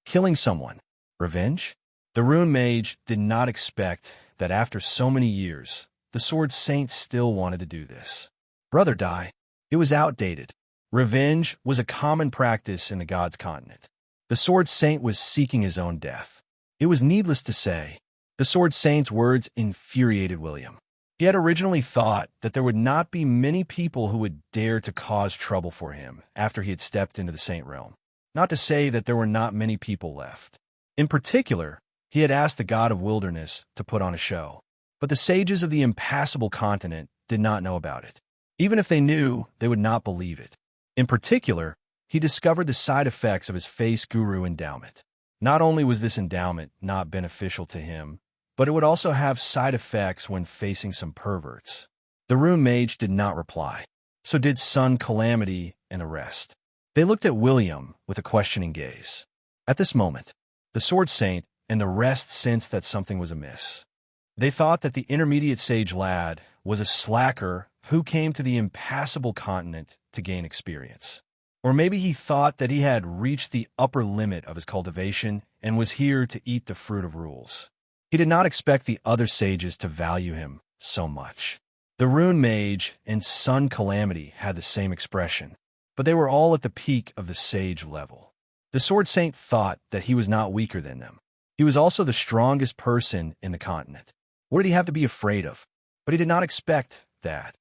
Killing someone. Revenge? The rune mage did not expect that after so many years, the Sword Saint still wanted to do this. Brother die. It was outdated. Revenge was a common practice in the God's continent. The Sword Saint was seeking his own death. It was needless to say, the Sword Saint's words infuriated William. He had originally thought that there would not be many people who would dare to cause trouble for him after he had stepped into the Saint realm. Not to say that there were not many people left. In particular, he had asked the god of wilderness to put on a show. But the sages of the impassable continent did not know about it. Even if they knew, they would not believe it. In particular, he discovered the side effects of his face guru endowment. Not only was this endowment not beneficial to him, but it would also have side effects when facing some perverts. The rune mage did not reply. So did Sun Calamity and the rest. They looked at William with a questioning gaze. At this moment, the Sword Saint and the rest sensed that something was amiss. They thought that the intermediate sage lad was a slacker who came to the impassable continent to gain experience. Or maybe he thought that he had reached the upper limit of his cultivation and was here to eat the fruit of rules. He did not expect the other sages to value him so much. The rune mage and Sun Calamity had the same expression, but they were all at the peak of the sage level. The Sword Saint thought that he was not weaker than them. He was also the strongest person in the continent. What did he have to be afraid of? But he did not expect that.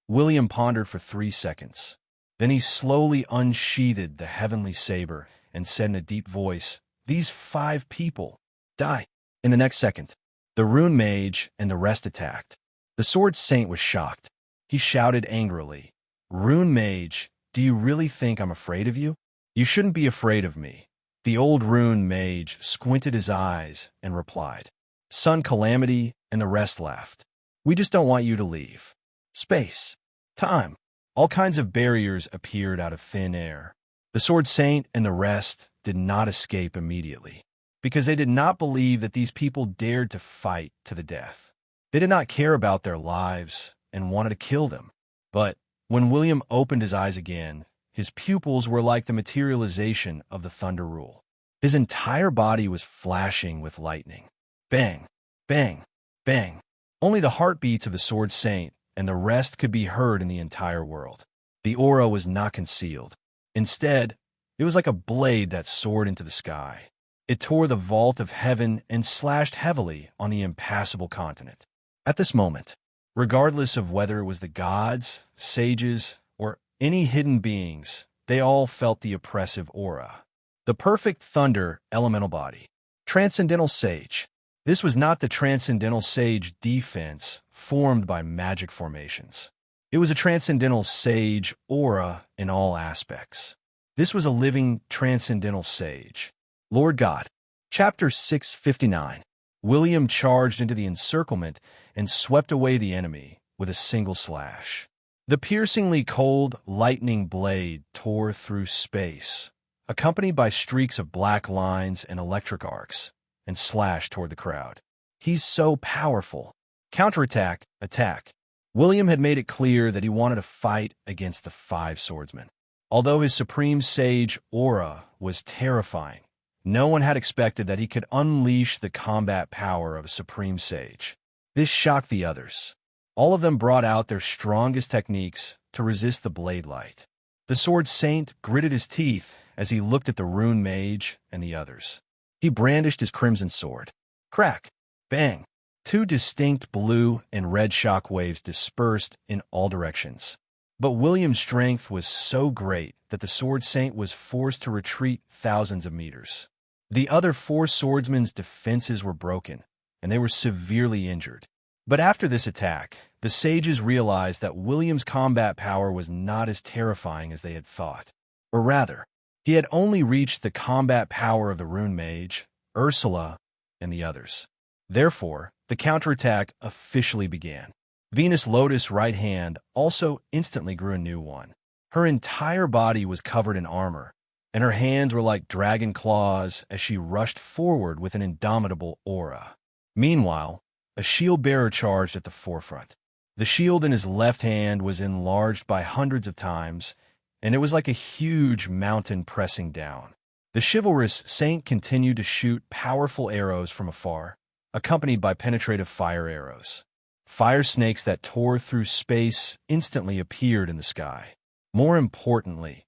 William pondered for 3 seconds. Then he slowly unsheathed the heavenly saber and said in a deep voice, "These 5 people die." In the next second, the rune mage and the rest attacked. The Sword Saint was shocked. He shouted angrily, "Rune mage, do you really think I'm afraid of you? You shouldn't be afraid of me." The old rune mage squinted his eyes and replied. Sun Calamity and the rest laughed. "We just don't want you to leave." Space. Time. All kinds of barriers appeared out of thin air. The Sword Saint and the rest did not escape immediately, because they did not believe that these people dared to fight to the death. They did not care about their lives and wanted to kill them. But when William opened his eyes again, his pupils were like the materialization of the thunder rule. His entire body was flashing with lightning. Bang, bang, bang. Only the heartbeats of the Sword Saint and the rest could be heard in the entire world. The aura was not concealed. Instead, it was like a blade that soared into the sky. It tore the vault of heaven and slashed heavily on the impassable continent. At this moment, regardless of whether it was the gods, sages, or any hidden beings, they all felt the oppressive aura. The perfect thunder elemental body. Transcendental Sage. This was not the Transcendental Sage defense formed by magic formations. It was a transcendental sage aura in all aspects. This was a living transcendental sage. Lord God. Chapter 659. William charged into the encirclement and swept away the enemy with a single slash. The piercingly cold, lightning blade tore through space, accompanied by streaks of black lines and electric arcs, and slashed toward the crowd. He's so powerful. Counterattack, attack. William had made it clear that he wanted to fight against the five swordsmen. Although his supreme sage aura was terrifying, no one had expected that he could unleash the combat power of a supreme sage. This shocked the others. All of them brought out their strongest techniques to resist the blade light. The sword saint gritted his teeth as he looked at the rune mage and the others. He brandished his crimson sword. Crack! Bang! Two distinct blue and red shock waves dispersed in all directions. But William's strength was so great that the sword saint was forced to retreat thousands of meters. The other four swordsmen's defenses were broken, and they were severely injured. But after this attack, the sages realized that William's combat power was not as terrifying as they had thought. Or rather, he had only reached the combat power of the rune mage, Ursula, and the others. Therefore, the counterattack officially began. Venus Lotus' right hand also instantly grew a new one. Her entire body was covered in armor, and her hands were like dragon claws as she rushed forward with an indomitable aura. Meanwhile, a shield-bearer charged at the forefront. The shield in his left hand was enlarged by hundreds of times, and it was like a huge mountain pressing down. The chivalrous saint continued to shoot powerful arrows from afar, accompanied by penetrative fire arrows. Fire snakes that tore through space instantly appeared in the sky. More importantly,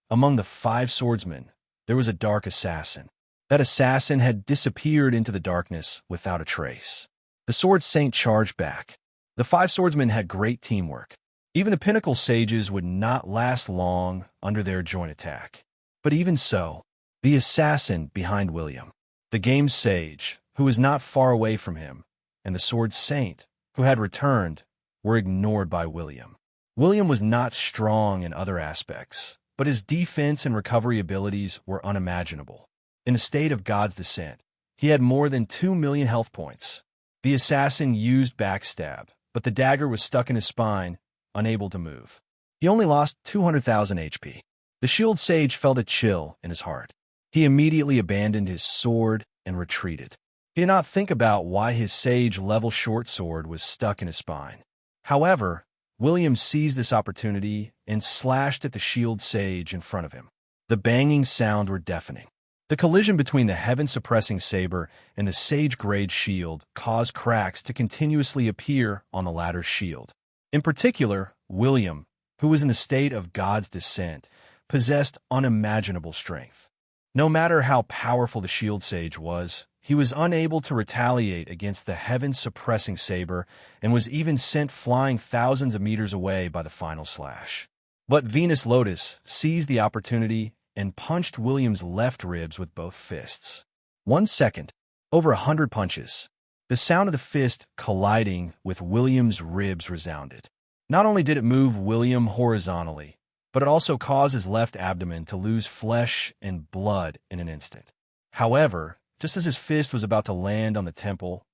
among the five swordsmen, there was a dark assassin. That assassin had disappeared into the darkness without a trace. The sword saint charged back. The five swordsmen had great teamwork. Even the pinnacle sages would not last long under their joint attack. But even so, the assassin behind William, the game sage, who was not far away from him, and the sword saint, who had returned, were ignored by William. William was not strong in other aspects, but his defense and recovery abilities were unimaginable. In a state of God's descent, he had more than 2 million health points. The assassin used backstab, but the dagger was stuck in his spine, unable to move. He only lost 200,000 HP. The shield sage felt a chill in his heart. He immediately abandoned his sword and retreated. He did not think about why his sage-level short sword was stuck in his spine. However, William seized this opportunity and slashed at the shield sage in front of him. The banging sound were deafening. The collision between the heaven-suppressing saber and the sage-grade shield caused cracks to continuously appear on the latter's shield. In particular, William, who was in the state of God's descent, possessed unimaginable strength. No matter how powerful the shield sage was, he was unable to retaliate against the heaven-suppressing saber and was even sent flying thousands of meters away by the final slash. But Venus Lotus seized the opportunity and punched William's left ribs with both fists. 1 second, over 100 punches. The sound of the fist colliding with William's ribs resounded. Not only did it move William horizontally, but it also caused his left abdomen to lose flesh and blood in an instant. However, just as his fist was about to land on the temple,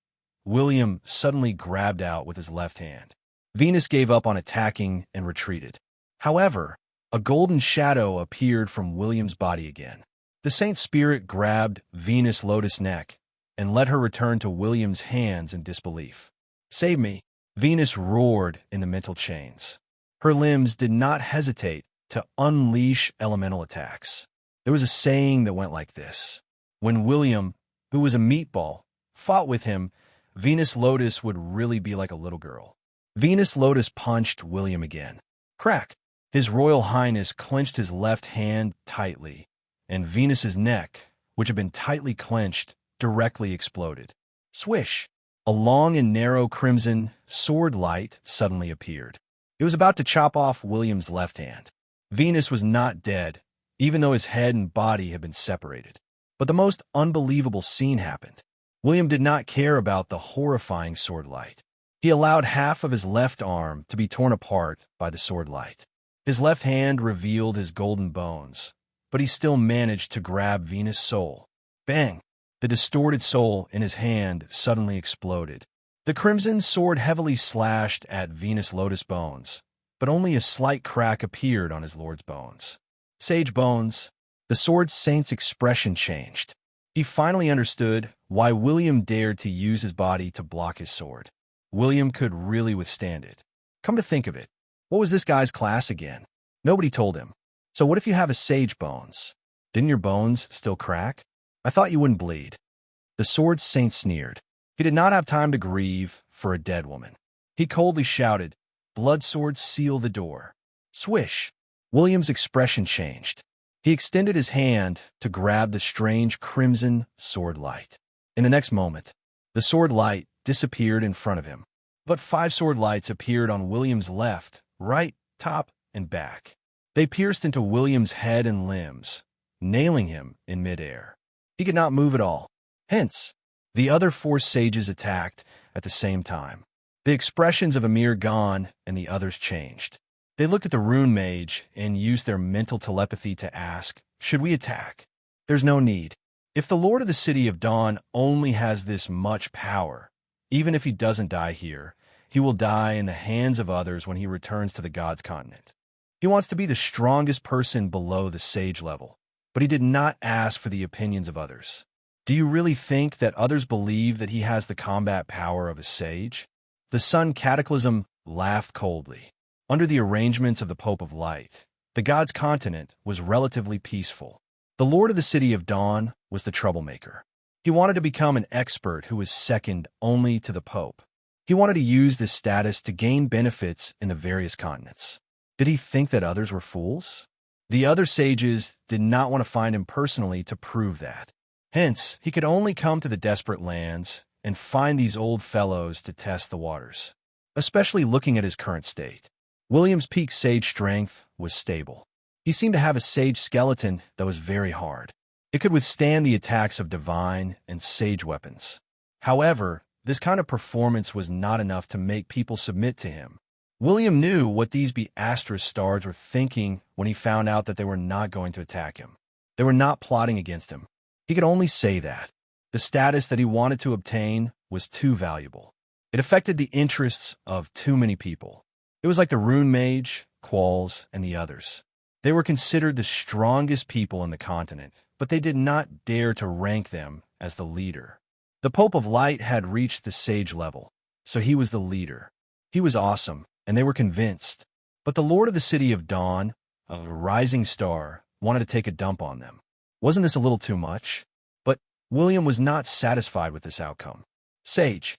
William suddenly grabbed out with his left hand. Venus gave up on attacking and retreated. However, a golden shadow appeared from William's body again. The saint's spirit grabbed Venus Lotus' neck and let her return to William's hands in disbelief. "Save me!" Venus roared in the mental chains. Her limbs did not hesitate to unleash elemental attacks. There was a saying that went like this: when William, who was a meatball, fought with him, Venus Lotus would really be like a little girl. Venus Lotus punched William again. Crack! His Royal Highness clenched his left hand tightly, and Venus's neck, which had been tightly clenched, directly exploded. Swish! A long and narrow crimson sword light suddenly appeared. It was about to chop off William's left hand. Venus was not dead, even though his head and body had been separated. But the most unbelievable scene happened. William did not care about the horrifying sword light. He allowed half of his left arm to be torn apart by the sword light. His left hand revealed his golden bones, but he still managed to grab Venus' soul. Bang! The distorted soul in his hand suddenly exploded. The crimson sword heavily slashed at Venus' lotus bones, but only a slight crack appeared on his lord's bones. Sage bones. The sword saint's expression changed. He finally understood why William dared to use his body to block his sword. William could really withstand it. Come to think of it, what was this guy's class again? Nobody told him. So what if you have a sage bones? Didn't your bones still crack? I thought you wouldn't bleed. The sword saint sneered. He did not have time to grieve for a dead woman. He coldly shouted, "Blood sword, seal the door." Swish! William's expression changed. He extended his hand to grab the strange crimson sword light. In the next moment, the sword light disappeared in front of him. But 5 sword lights appeared on William's left, right, top, and back. They pierced into William's head and limbs, nailing him in midair. He could not move at all. Hence, the other 4 sages attacked at the same time. The expressions of Amir gone and the others changed. They looked at the rune mage and used their mental telepathy to ask, "Should we attack?" There's no need. If the Lord of the City of Dawn only has this much power, even if he doesn't die here, he will die in the hands of others when he returns to the God's continent. He wants to be the strongest person below the sage level, but he did not ask for the opinions of others. Do you really think that others believe that he has the combat power of a sage? The sun Cataclysm laughed coldly. Under the arrangements of the Pope of Light, the God's continent was relatively peaceful. The Lord of the City of Dawn was the troublemaker. He wanted to become an expert who was second only to the Pope. He wanted to use this status to gain benefits in the various continents. Did he think that others were fools? The other sages did not want to find him personally to prove that. Hence, he could only come to the desperate lands and find these old fellows to test the waters, especially looking at his current state. William's peak sage strength was stable. He seemed to have a sage skeleton that was very hard. It could withstand the attacks of divine and sage weapons. However, this kind of performance was not enough to make people submit to him. William knew what these Beastris stars were thinking when he found out that they were not going to attack him. They were not plotting against him. He could only say that. The status that he wanted to obtain was too valuable. It affected the interests of too many people. It was like the Rune Mage, Qualls, and the others. They were considered the strongest people in the continent, but they did not dare to rank them as the leader. The Pope of Light had reached the sage level, so he was the leader. He was awesome, and they were convinced. But the Lord of the City of Dawn, a rising star, wanted to take a dump on them. Wasn't this a little too much? But William was not satisfied with this outcome. Sage.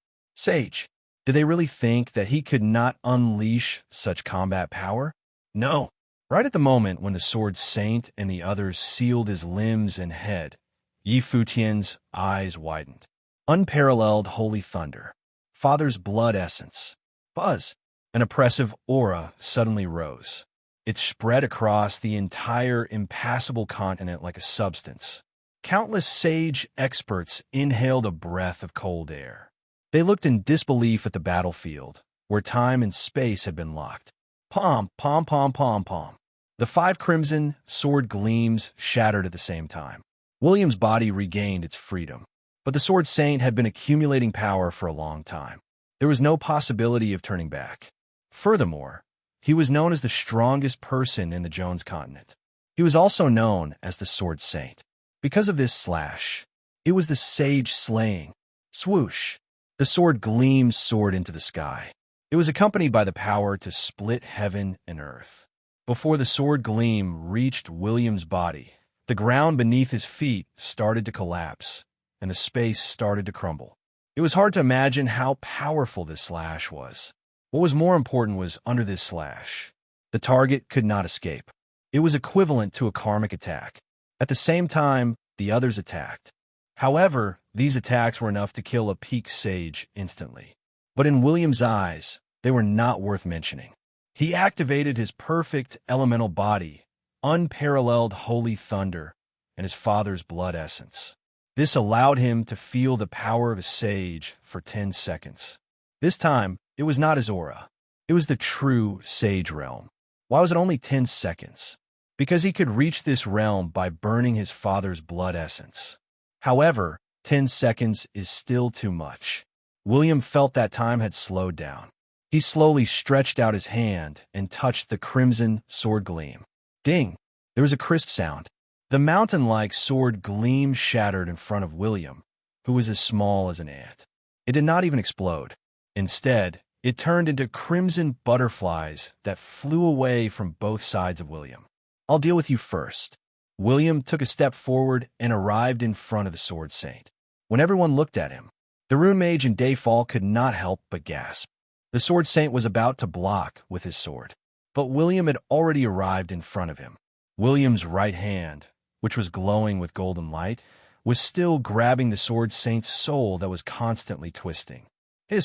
Did they really think that he could not unleash such combat power? No. Right at the moment when the sword saint and the others sealed his limbs and head, Yi Futian's eyes widened. Unparalleled holy thunder. Father's blood essence. Buzz. An oppressive aura suddenly rose. It spread across the entire impassable continent like a substance. Countless sage experts inhaled a breath of cold air. They looked in disbelief at the battlefield, where time and space had been locked. Pom, pom, pom, pom, pom. The 5 crimson sword gleams shattered at the same time. William's body regained its freedom, but the sword saint had been accumulating power for a long time. There was no possibility of turning back. Furthermore, he was known as the strongest person in the Jones continent. He was also known as the Sword Saint. Because of this slash, it was the sage slaying. Swoosh! The sword gleams soared into the sky. It was accompanied by the power to split heaven and earth. Before the sword gleam reached William's body, the ground beneath his feet started to collapse, and the space started to crumble. It was hard to imagine how powerful this slash was. What was more important was under this slash. The target could not escape. It was equivalent to a karmic attack. At the same time, the others attacked. However, these attacks were enough to kill a peak sage instantly. But in William's eyes, they were not worth mentioning. He activated his perfect elemental body, unparalleled holy thunder, and his father's blood essence. This allowed him to feel the power of a sage for 10 seconds. This time, It was not his aura. It was the true sage realm. Why was it only 10 seconds? Because he could reach this realm by burning his father's blood essence. However, 10 seconds is still too much. William felt that time had slowed down. He slowly stretched out his hand and touched the crimson sword gleam. Ding! There was a crisp sound. The mountain-like sword gleam shattered in front of William, who was as small as an ant. It did not even explode. Instead, it turned into crimson butterflies that flew away from both sides of William. I'll deal with you first. William took a step forward and arrived in front of the sword saint. When everyone looked at him, the rune mage and Dayfall could not help but gasp. The sword saint was about to block with his sword, but William had already arrived in front of him. William's right hand, which was glowing with golden light, was still grabbing the sword saint's soul that was constantly twisting.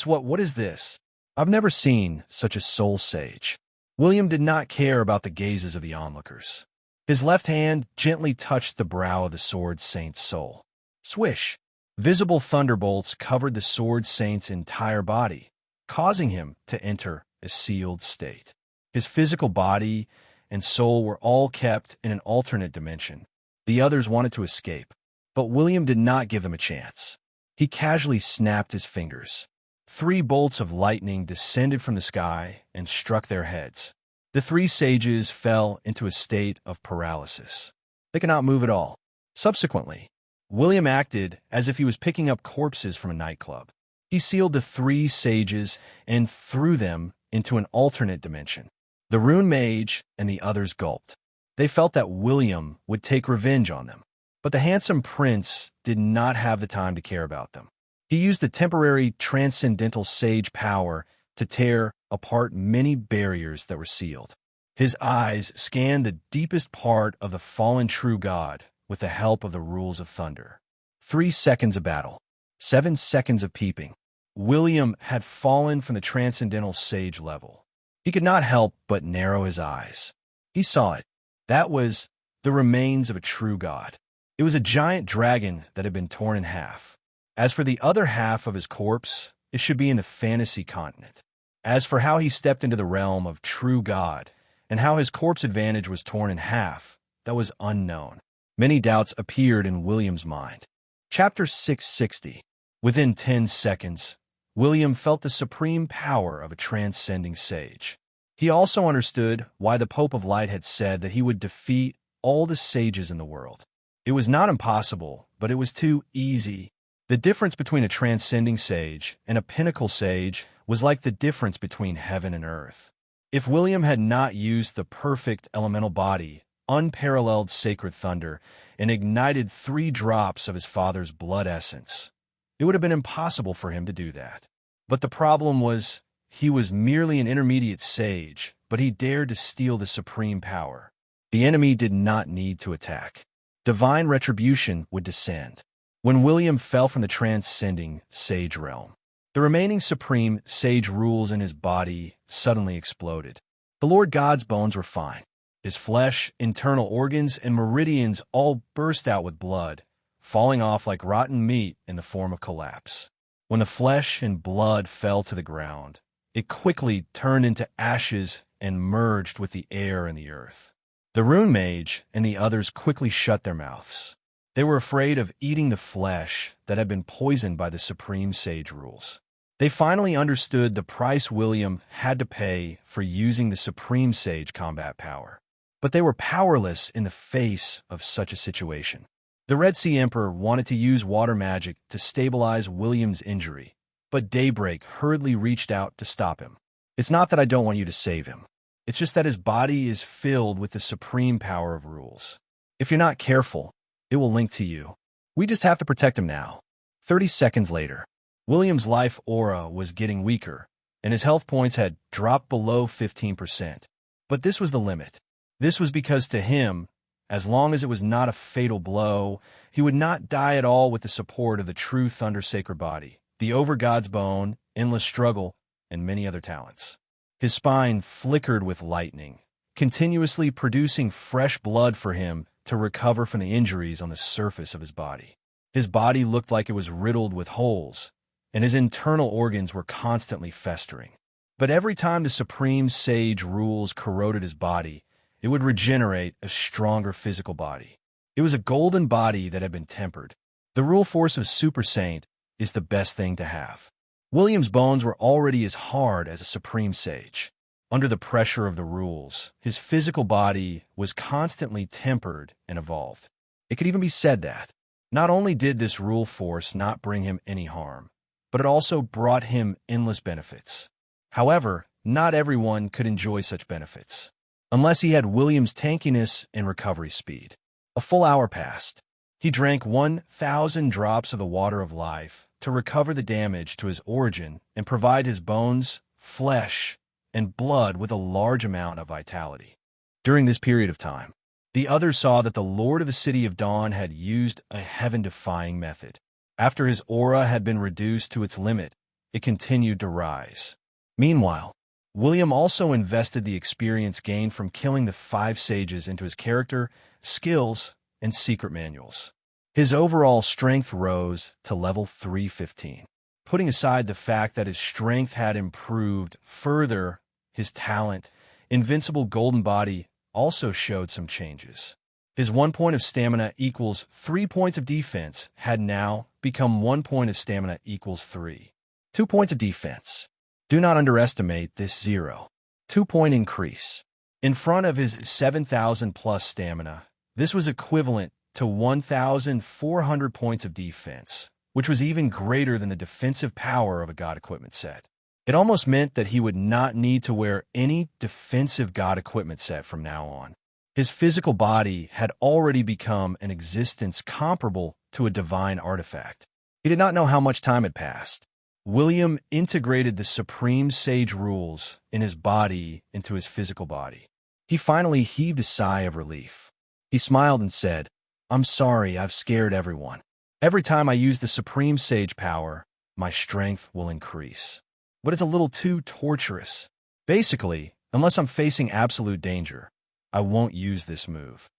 What is this? I've never seen such a soul sage. William did not care about the gazes of the onlookers. His left hand gently touched the brow of the sword saint's soul. Swish! Visible thunderbolts covered the sword saint's entire body, causing him to enter a sealed state. His physical body and soul were all kept in an alternate dimension. The others wanted to escape, but William did not give them a chance. He casually snapped his fingers. 3 bolts of lightning descended from the sky and struck their heads. The 3 sages fell into a state of paralysis. They could not move at all. Subsequently, William acted as if he was picking up corpses from a nightclub. He sealed the 3 sages and threw them into an alternate dimension. The rune mage and the others gulped. They felt that William would take revenge on them, but the handsome prince did not have the time to care about them. He used the temporary transcendental sage power to tear apart many barriers that were sealed. His eyes scanned the deepest part of the fallen true god with the help of the rules of thunder. 3 seconds of battle. 7 seconds of peeping. William had fallen from the transcendental sage level. He could not help but narrow his eyes. He saw it. That was the remains of a true god. It was a giant dragon that had been torn in half. As for the other half of his corpse, it should be in the fantasy continent. As for how he stepped into the realm of true God, and how his corpse advantage was torn in half, that was unknown. Many doubts appeared in William's mind. Chapter 660. Within 10 seconds, William felt the supreme power of a transcending sage. He also understood why the Pope of Light had said that he would defeat all the sages in the world. It was not impossible, but it was too easy. The difference between a transcending sage and a pinnacle sage was like the difference between heaven and earth. If William had not used the perfect elemental body, unparalleled sacred thunder, and ignited 3 drops of his father's blood essence, it would have been impossible for him to do that. But the problem was, he was merely an intermediate sage, but he dared to steal the supreme power. The enemy did not need to attack. Divine retribution would descend. When William fell from the transcending sage realm, the remaining supreme sage rules in his body suddenly exploded. The Lord God's bones were fine. His flesh, internal organs, and meridians all burst out with blood, falling off like rotten meat in the form of collapse. When the flesh and blood fell to the ground, it quickly turned into ashes and merged with the air and the earth. The rune mage and the others quickly shut their mouths. They were afraid of eating the flesh that had been poisoned by the supreme sage rules. They finally understood the price William had to pay for using the supreme sage combat power. But they were powerless in the face of such a situation. The Red Sea Emperor wanted to use water magic to stabilize William's injury, but Daybreak hurriedly reached out to stop him. It's not that I don't want you to save him. It's just that his body is filled with the supreme power of rules. If you're not careful, it will link to you. We just have to protect him now. 30 seconds later, William's life aura was getting weaker, and his health points had dropped below 15%. But this was the limit. This was because to him, as long as it was not a fatal blow, he would not die at all with the support of the true Thunder Sacred Body, the Over-God's Bone, Endless Struggle, and many other talents. His spine flickered with lightning, continuously producing fresh blood for him to recover from the injuries on the surface of his body. His body looked like it was riddled with holes, and his internal organs were constantly festering. But every time the supreme sage rules corroded his body, it would regenerate a stronger physical body. It was a golden body that had been tempered. The rule force of Super Saint is the best thing to have. William's bones were already as hard as a supreme sage. Under the pressure of the rules, his physical body was constantly tempered and evolved. It could even be said that not only did this rule force not bring him any harm, but it also brought him endless benefits. However, not everyone could enjoy such benefits, unless he had William's tankiness and recovery speed. A full hour passed. He drank 1,000 drops of the water of life to recover the damage to his origin and provide his bones, flesh, and blood with a large amount of vitality. During this period of time, the others saw that the Lord of the City of Dawn had used a heaven-defying method. After his aura had been reduced to its limit, it continued to rise. Meanwhile, William also invested the experience gained from killing the 5 sages into his character, skills, and secret manuals. His overall strength rose to level 315. Putting aside the fact that his strength had improved further, his talent, invincible golden body, also showed some changes. His 1 point of stamina equals 3 points of defense had now become 1 point of stamina equals 3. 2 points of defense. Do not underestimate this 2-point increase. In front of his 7,000 plus stamina, this was equivalent to 1,400 points of defense, which was even greater than the defensive power of a god equipment set. It almost meant that he would not need to wear any defensive god equipment set from now on. His physical body had already become an existence comparable to a divine artifact. He did not know how much time had passed. William integrated the supreme sage rules in his body into his physical body. He finally heaved a sigh of relief. He smiled and said, "I'm sorry, I've scared everyone. Every time I use the supreme sage power, my strength will increase. But it's a little too torturous. Basically, unless I'm facing absolute danger, I won't use this move.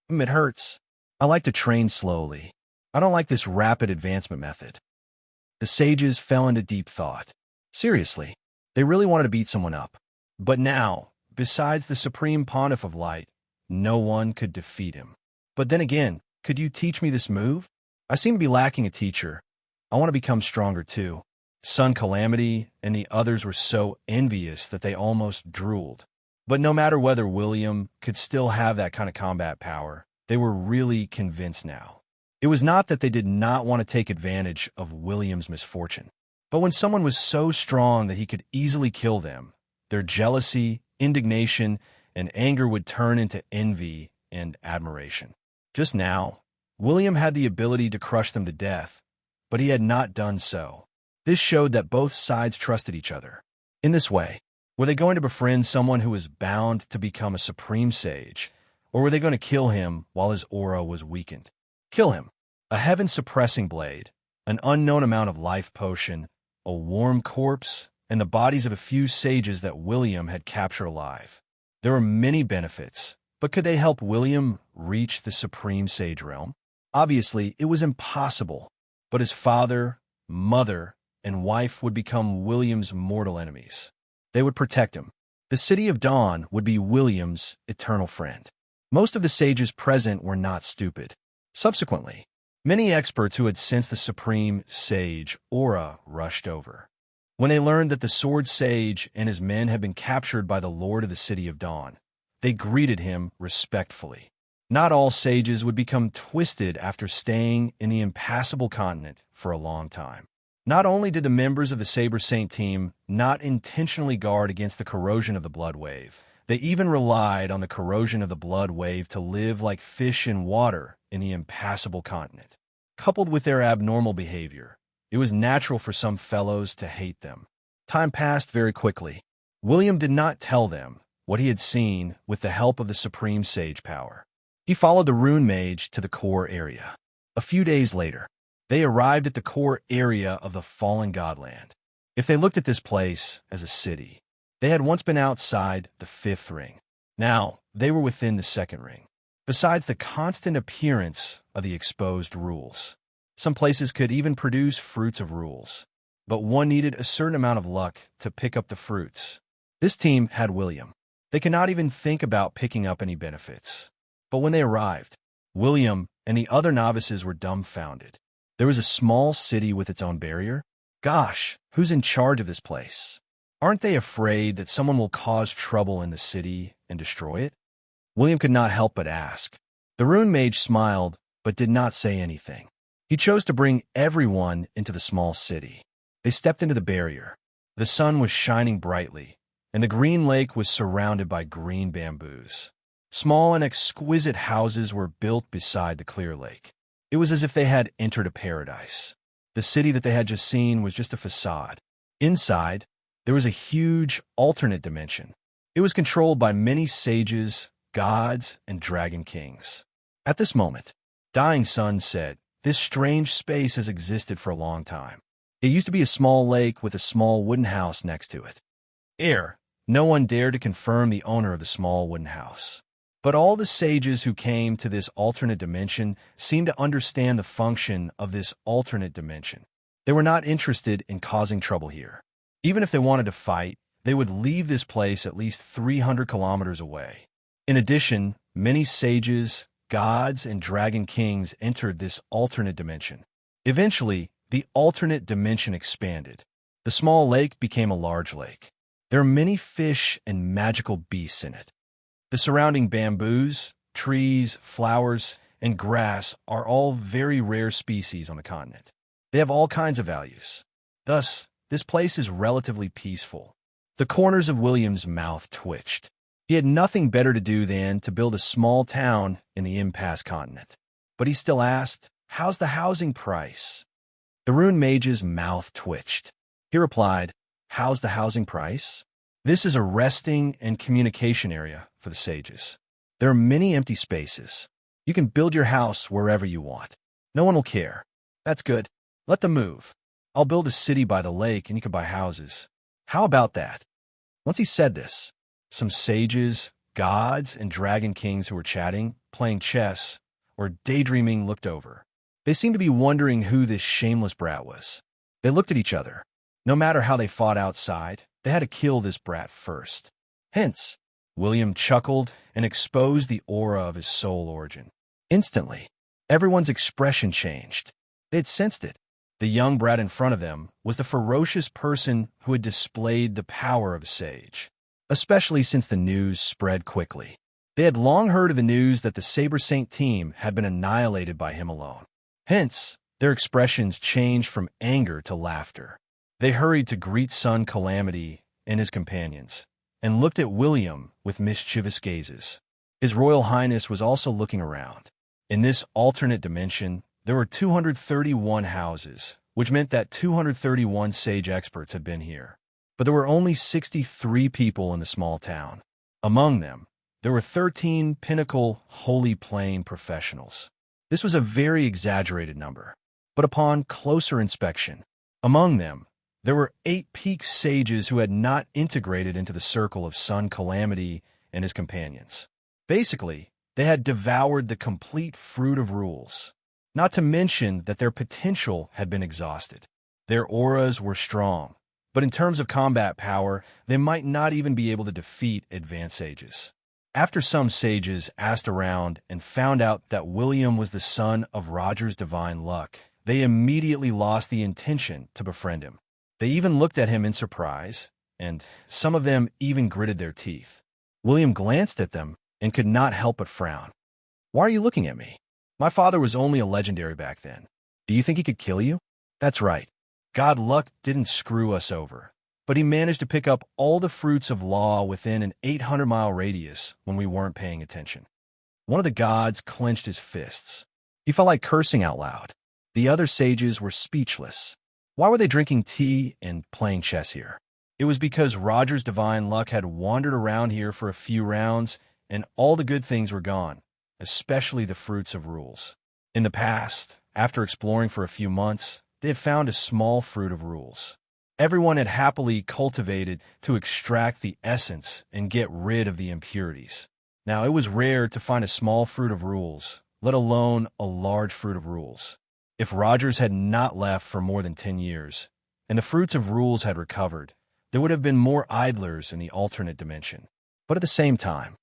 It hurts. I like to train slowly. I don't like this rapid advancement method." The sages fell into deep thought. Seriously, they really wanted to beat someone up. But now, besides the Supreme Pontiff of Light, no one could defeat him. But then again, could you teach me this move? I seem to be lacking a teacher. I want to become stronger too. Sun Calamity and the others were so envious that they almost drooled. But no matter whether William could still have that kind of combat power, they were really convinced now. It was not that they did not want to take advantage of William's misfortune, but when someone was so strong that he could easily kill them, their jealousy, indignation, and anger would turn into envy and admiration. Just now, William had the ability to crush them to death, but he had not done so. This showed that both sides trusted each other. In this way, were they going to befriend someone who was bound to become a supreme sage, or were they going to kill him while his aura was weakened? Kill him. A heaven-suppressing blade, an unknown amount of life potion, a warm corpse, and the bodies of a few sages that William had captured alive. There were many benefits, but could they help William reach the supreme sage realm? Obviously, it was impossible, but his father, mother, and wife would become William's mortal enemies. They would protect him. The City of Dawn would be William's eternal friend. Most of the sages present were not stupid. Subsequently, many experts who had sensed the supreme sage aura rushed over. When they learned that the sword sage and his men had been captured by the Lord of the City of Dawn, they greeted him respectfully. Not all sages would become twisted after staying in the impassable continent for a long time. Not only did the members of the Saber Saint team not intentionally guard against the corrosion of the blood wave, they even relied on the corrosion of the blood wave to live like fish in water in the impassable continent. Coupled with their abnormal behavior, it was natural for some fellows to hate them. Time passed very quickly. William did not tell them what he had seen with the help of the Supreme Sage power. He followed the Rune Mage to the core area. A few days later, they arrived at the core area of the Fallen Godland. If they looked at this place as a city, they had once been outside the 5th ring. Now, they were within the 2nd ring. Besides the constant appearance of the exposed rules, some places could even produce fruits of rules. but one needed a certain amount of luck to pick up the fruits. This team had William. They could not even think about picking up any benefits. But when they arrived, William and the other novices were dumbfounded. There was a small city with its own barrier? Gosh, who's in charge of this place? Aren't they afraid that someone will cause trouble in the city and destroy it? William could not help but ask. The Rune Mage smiled, but did not say anything. He chose to bring everyone into the small city. They stepped into the barrier. The sun was shining brightly, and the green lake was surrounded by green bamboos. Small and exquisite houses were built beside the clear lake. It was as if they had entered a paradise. The city that they had just seen was just a facade. Inside, there was a huge alternate dimension. It was controlled by many sages, gods, and dragon kings. At this moment, Dying Sun said, "This strange space has existed for a long time. It used to be a small lake with a small wooden house next to it. No one dared to confirm the owner of the small wooden house. But all the sages who came to this alternate dimension seemed to understand the function of this alternate dimension. They were not interested in causing trouble here. Even if they wanted to fight, they would leave this place at least 300 kilometers away. In addition, many sages, gods, and dragon kings entered this alternate dimension. Eventually, the alternate dimension expanded. The small lake became a large lake. There are many fish and magical beasts in it. The surrounding bamboos, trees, flowers, and grass are all very rare species on the continent. They have all kinds of values. Thus, this place is relatively peaceful. The corners of William's mouth twitched. He had nothing better to do than to build a small town in the impasse continent. But he still asked, "How's the housing price?" The Rune Mage's mouth twitched. He replied, "How's the housing price? This is a resting and communication area for the sages. There are many empty spaces. You can build your house wherever you want. No one will care. That's good. Let them move. I'll build a city by the lake and you can buy houses. How about that?" Once he said this, some sages, gods, and dragon kings who were chatting, playing chess, or daydreaming looked over. They seemed to be wondering who this shameless brat was. They looked at each other. No matter how they fought outside, they had to kill this brat first. Hence, William chuckled and exposed the aura of his soul origin. Instantly, everyone's expression changed. They had sensed it. The young brat in front of them was the ferocious person who had displayed the power of a sage, especially since the news spread quickly. They had long heard of the news that the Saber Saint team had been annihilated by him alone. Hence, their expressions changed from anger to laughter. They hurried to greet son Calamity and his companions, and looked at William with mischievous gazes. His Royal Highness was also looking around. In this alternate dimension, there were 231 houses, which meant that 231 sage experts had been here. But there were only 63 people in the small town. Among them, there were 13 pinnacle Holy Plane professionals. This was a very exaggerated number, but upon closer inspection, among them, there were 8 peak sages who had not integrated into the circle of Son Calamity and his companions. Basically, they had devoured the complete fruit of rules, not to mention that their potential had been exhausted. Their auras were strong, but in terms of combat power, they might not even be able to defeat advanced sages. After some sages asked around and found out that William was the son of Roger's divine luck, they immediately lost the intention to befriend him. They even looked at him in surprise, and some of them even gritted their teeth. William glanced at them and could not help but frown. "Why are you looking at me? My father was only a legendary back then. Do you think he could kill you?" "That's right. God luck didn't screw us over, but he managed to pick up all the fruits of law within an 800-mile radius when we weren't paying attention." One of the gods clenched his fists. He felt like cursing out loud. The other sages were speechless. Why were they drinking tea and playing chess here? It was because Roger's divine luck had wandered around here for a few rounds, and all the good things were gone, especially the fruits of rules. In the past, after exploring for a few months, they had found a small fruit of rules. Everyone had happily cultivated to extract the essence and get rid of the impurities. Now, it was rare to find a small fruit of rules, let alone a large fruit of rules. If Rogers had not left for more than 10 years, and the fruits of rules had recovered, there would have been more idlers in the alternate dimension. But at the same time,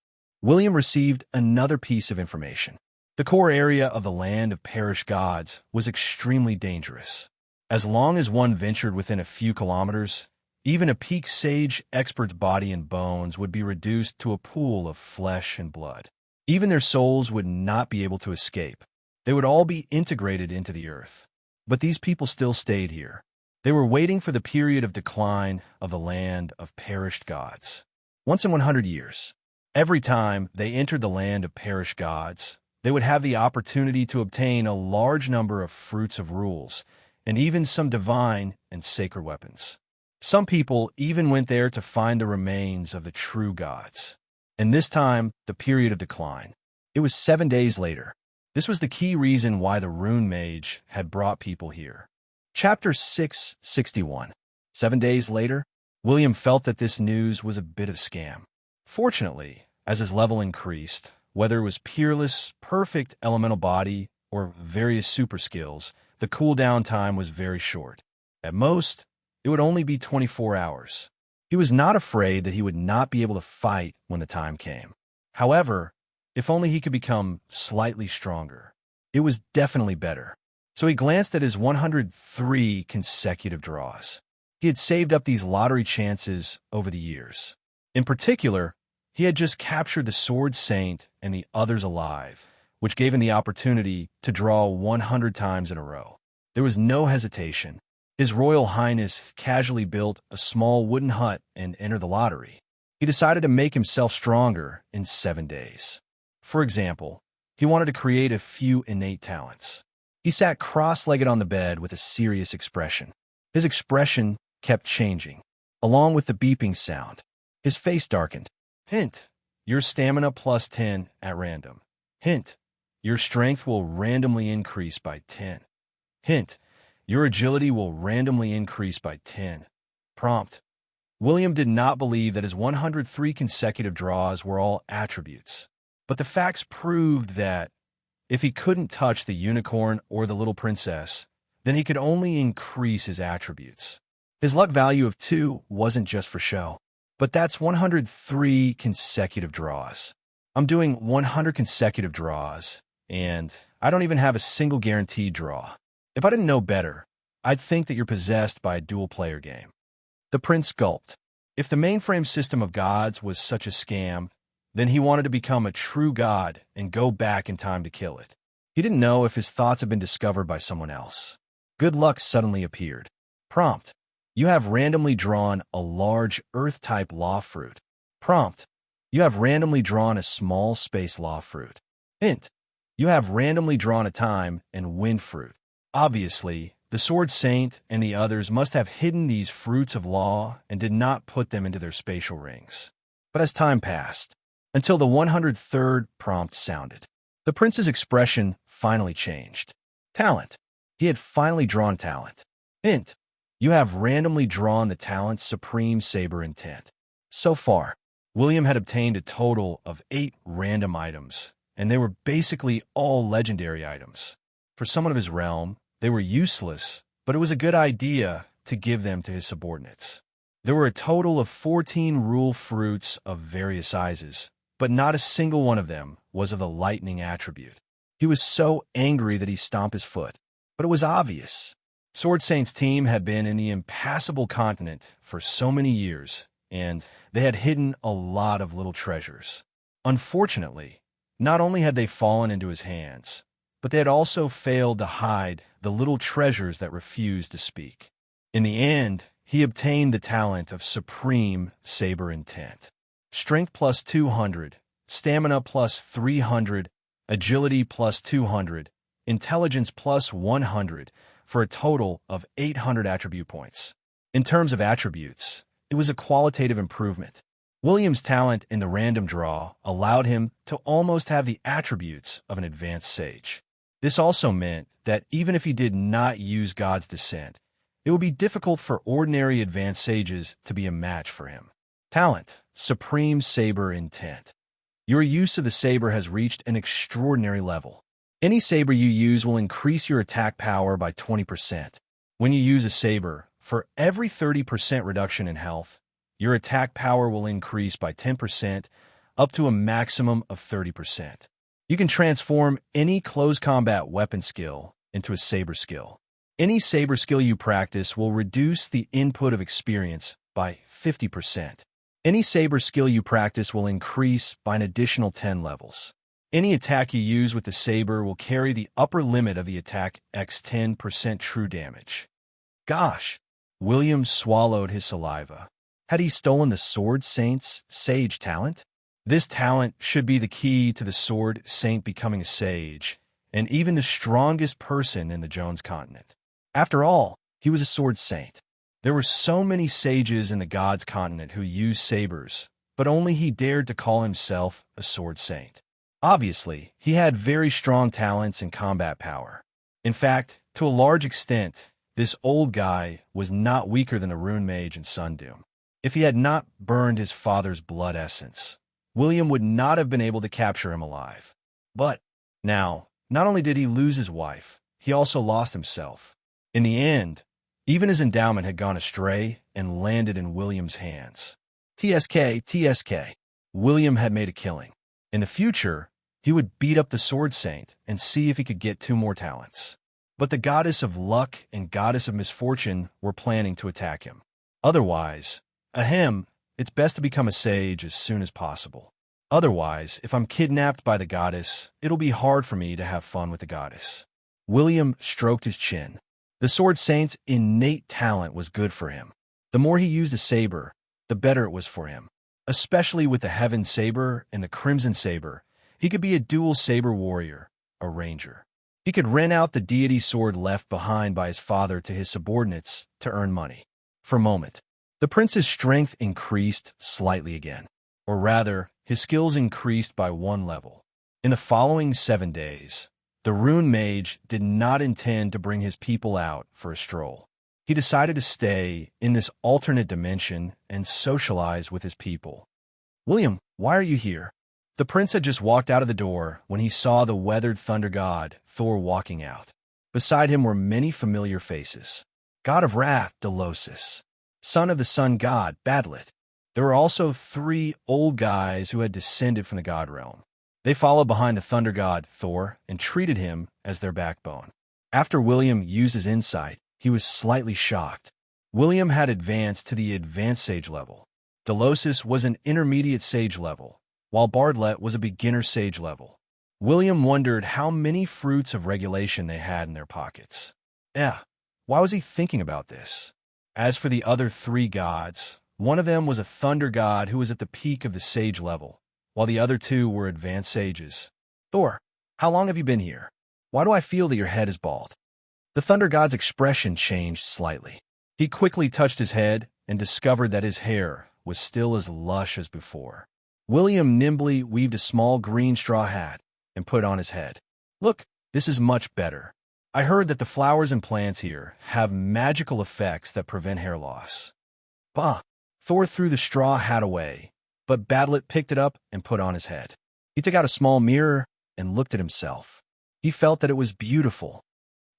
William received another piece of information. The core area of the land of perished gods was extremely dangerous. As long as one ventured within a few kilometers, even a peak sage expert's body and bones would be reduced to a pool of flesh and blood. Even their souls would not be able to escape. They would all be integrated into the earth. But these people still stayed here. They were waiting for the period of decline of the land of perished gods. Once in 100 years, every time they entered the land of perished gods, they would have the opportunity to obtain a large number of fruits of rules, and even some divine and sacred weapons. Some people even went there to find the remains of the true gods. And this time, the period of decline. It was 7 days later. This was the key reason why the Rune Mage had brought people here. Chapter 661. 7 days later, William felt that this news was a bit of scam. Fortunately, as his level increased, whether it was peerless, perfect elemental body, or various super skills, the cooldown time was very short. At most, it would only be 24 hours. He was not afraid that he would not be able to fight when the time came. However, if only he could become slightly stronger. It was definitely better. So he glanced at his 103 consecutive draws. He had saved up these lottery chances over the years. In particular, he had just captured the Sword Saint and the others alive, which gave him the opportunity to draw 100 times in a row. There was no hesitation. His Royal Highness casually built a small wooden hut and entered the lottery. He decided to make himself stronger in 7 days. For example, he wanted to create a few innate talents. He sat cross-legged on the bed with a serious expression. His expression kept changing, along with the beeping sound. His face darkened. Hint: your stamina plus 10 at random. Hint: your strength will randomly increase by 10. Hint: your agility will randomly increase by 10. Prompt: William did not believe that his 103 consecutive draws were all attributes. But the facts proved that if he couldn't touch the unicorn or the little princess, then he could only increase his attributes. His luck value of 2 wasn't just for show. But that's 103 consecutive draws. I'm doing 100 consecutive draws, and I don't even have a single guaranteed draw. If I didn't know better, I'd think that you're possessed by a dual-player game. The prince gulped. If the mainframe system of gods was such a scam, then he wanted to become a true god and go back in time to kill it. He didn't know if his thoughts had been discovered by someone else. Good luck suddenly appeared. Prompt: you have randomly drawn a large Earth-type law fruit. Prompt: you have randomly drawn a small space law fruit. Hint: you have randomly drawn a time and wind fruit. Obviously, the Sword Saint and the others must have hidden these fruits of law and did not put them into their spatial rings. But as time passed, until the 103rd prompt sounded, the prince's expression finally changed. Talent. He had finally drawn talent. Hint: you have randomly drawn the talent Supreme Saber Intent. So far, William had obtained a total of 8 random items, and they were basically all legendary items. For someone of his realm, they were useless, but it was a good idea to give them to his subordinates. There were a total of 14 rule fruits of various sizes, but not a single one of them was of the lightning attribute. He was so angry that he stomped his foot. But it was obvious. Sword Saint's team had been in the impassable continent for so many years, and they had hidden a lot of little treasures. Unfortunately, not only had they fallen into his hands, but they had also failed to hide the little treasures that refused to speak. In the end, he obtained the talent of Supreme Saber Intent. Strength plus 200, Stamina plus 300, Agility plus 200, Intelligence plus 100, for a total of 800 attribute points. In terms of attributes, it was a qualitative improvement. William's talent in the random draw allowed him to almost have the attributes of an advanced sage. This also meant that even if he did not use God's Descent, it would be difficult for ordinary advanced sages to be a match for him. Talent: Supreme Saber Intent. Your use of the saber has reached an extraordinary level. Any saber you use will increase your attack power by 20%. When you use a saber, For every 30% reduction in health, your attack power will increase by 10%, up to a maximum of 30%. You can transform any close combat weapon skill into a saber skill. Any saber skill you practice will reduce the input of experience by 50%. Any saber skill you practice will increase by an additional 10 levels. Any attack you use with the saber will carry the upper limit of the attack x 10% true damage. Gosh, William swallowed his saliva. Had he stolen the Sword Saint's sage talent? This talent should be the key to the Sword Saint becoming a sage, and even the strongest person in the Jones continent. After all, he was a Sword Saint. There were so many sages in the Gods continent who used sabers, but only he dared to call himself a Sword Saint. Obviously, he had very strong talents and combat power. In fact, to a large extent, this old guy was not weaker than a rune mage in Sundoom. If he had not burned his father's blood essence, William would not have been able to capture him alive. But now, not only did he lose his wife, he also lost himself. In the end, even his endowment had gone astray and landed in William's hands. TSK. William had made a killing. In the future, he would beat up the Sword Saint and see if he could get 2 more talents. But the goddess of luck and goddess of misfortune were planning to attack him. Otherwise, it's best to become a sage as soon as possible. Otherwise, if I'm kidnapped by the goddess, it'll be hard for me to have fun with the goddess. William stroked his chin. The Sword Saint's innate talent was good for him. The more he used a saber, the better it was for him. Especially with the Heaven Saber and the Crimson Saber, he could be a dual saber warrior, a ranger. He could rent out the deity sword left behind by his father to his subordinates to earn money. For a moment, the prince's strength increased slightly again. Or rather, his skills increased by 1 level. In the following 7 days, the rune mage did not intend to bring his people out for a stroll. He decided to stay in this alternate dimension and socialize with his people. William, why are you here? The prince had just walked out of the door when he saw the weathered thunder god, Thor, walking out. Beside him were many familiar faces. God of Wrath, Delosis. Son of the Sun God, Badlet. There were also 3 old guys who had descended from the god realm. They followed behind the thunder god, Thor, and treated him as their backbone. After William used his insight, he was slightly shocked. William had advanced to the advanced sage level. Delosis was an intermediate sage level, while Bardlet was a beginner sage level. William wondered how many fruits of regulation they had in their pockets. Why was he thinking about this? As for the other 3 gods, one of them was a thunder god who was at the peak of the sage level, while the other 2 were advanced sages. Thor, how long have you been here? Why do I feel that your head is bald? The thunder god's expression changed slightly. He quickly touched his head and discovered that his hair was still as lush as before. William nimbly weaved a small green straw hat and put it on his head. Look, this is much better. I heard that the flowers and plants here have magical effects that prevent hair loss. Bah! Thor threw the straw hat away, but Badlet picked it up and put it on his head. He took out a small mirror and looked at himself. He felt that it was beautiful.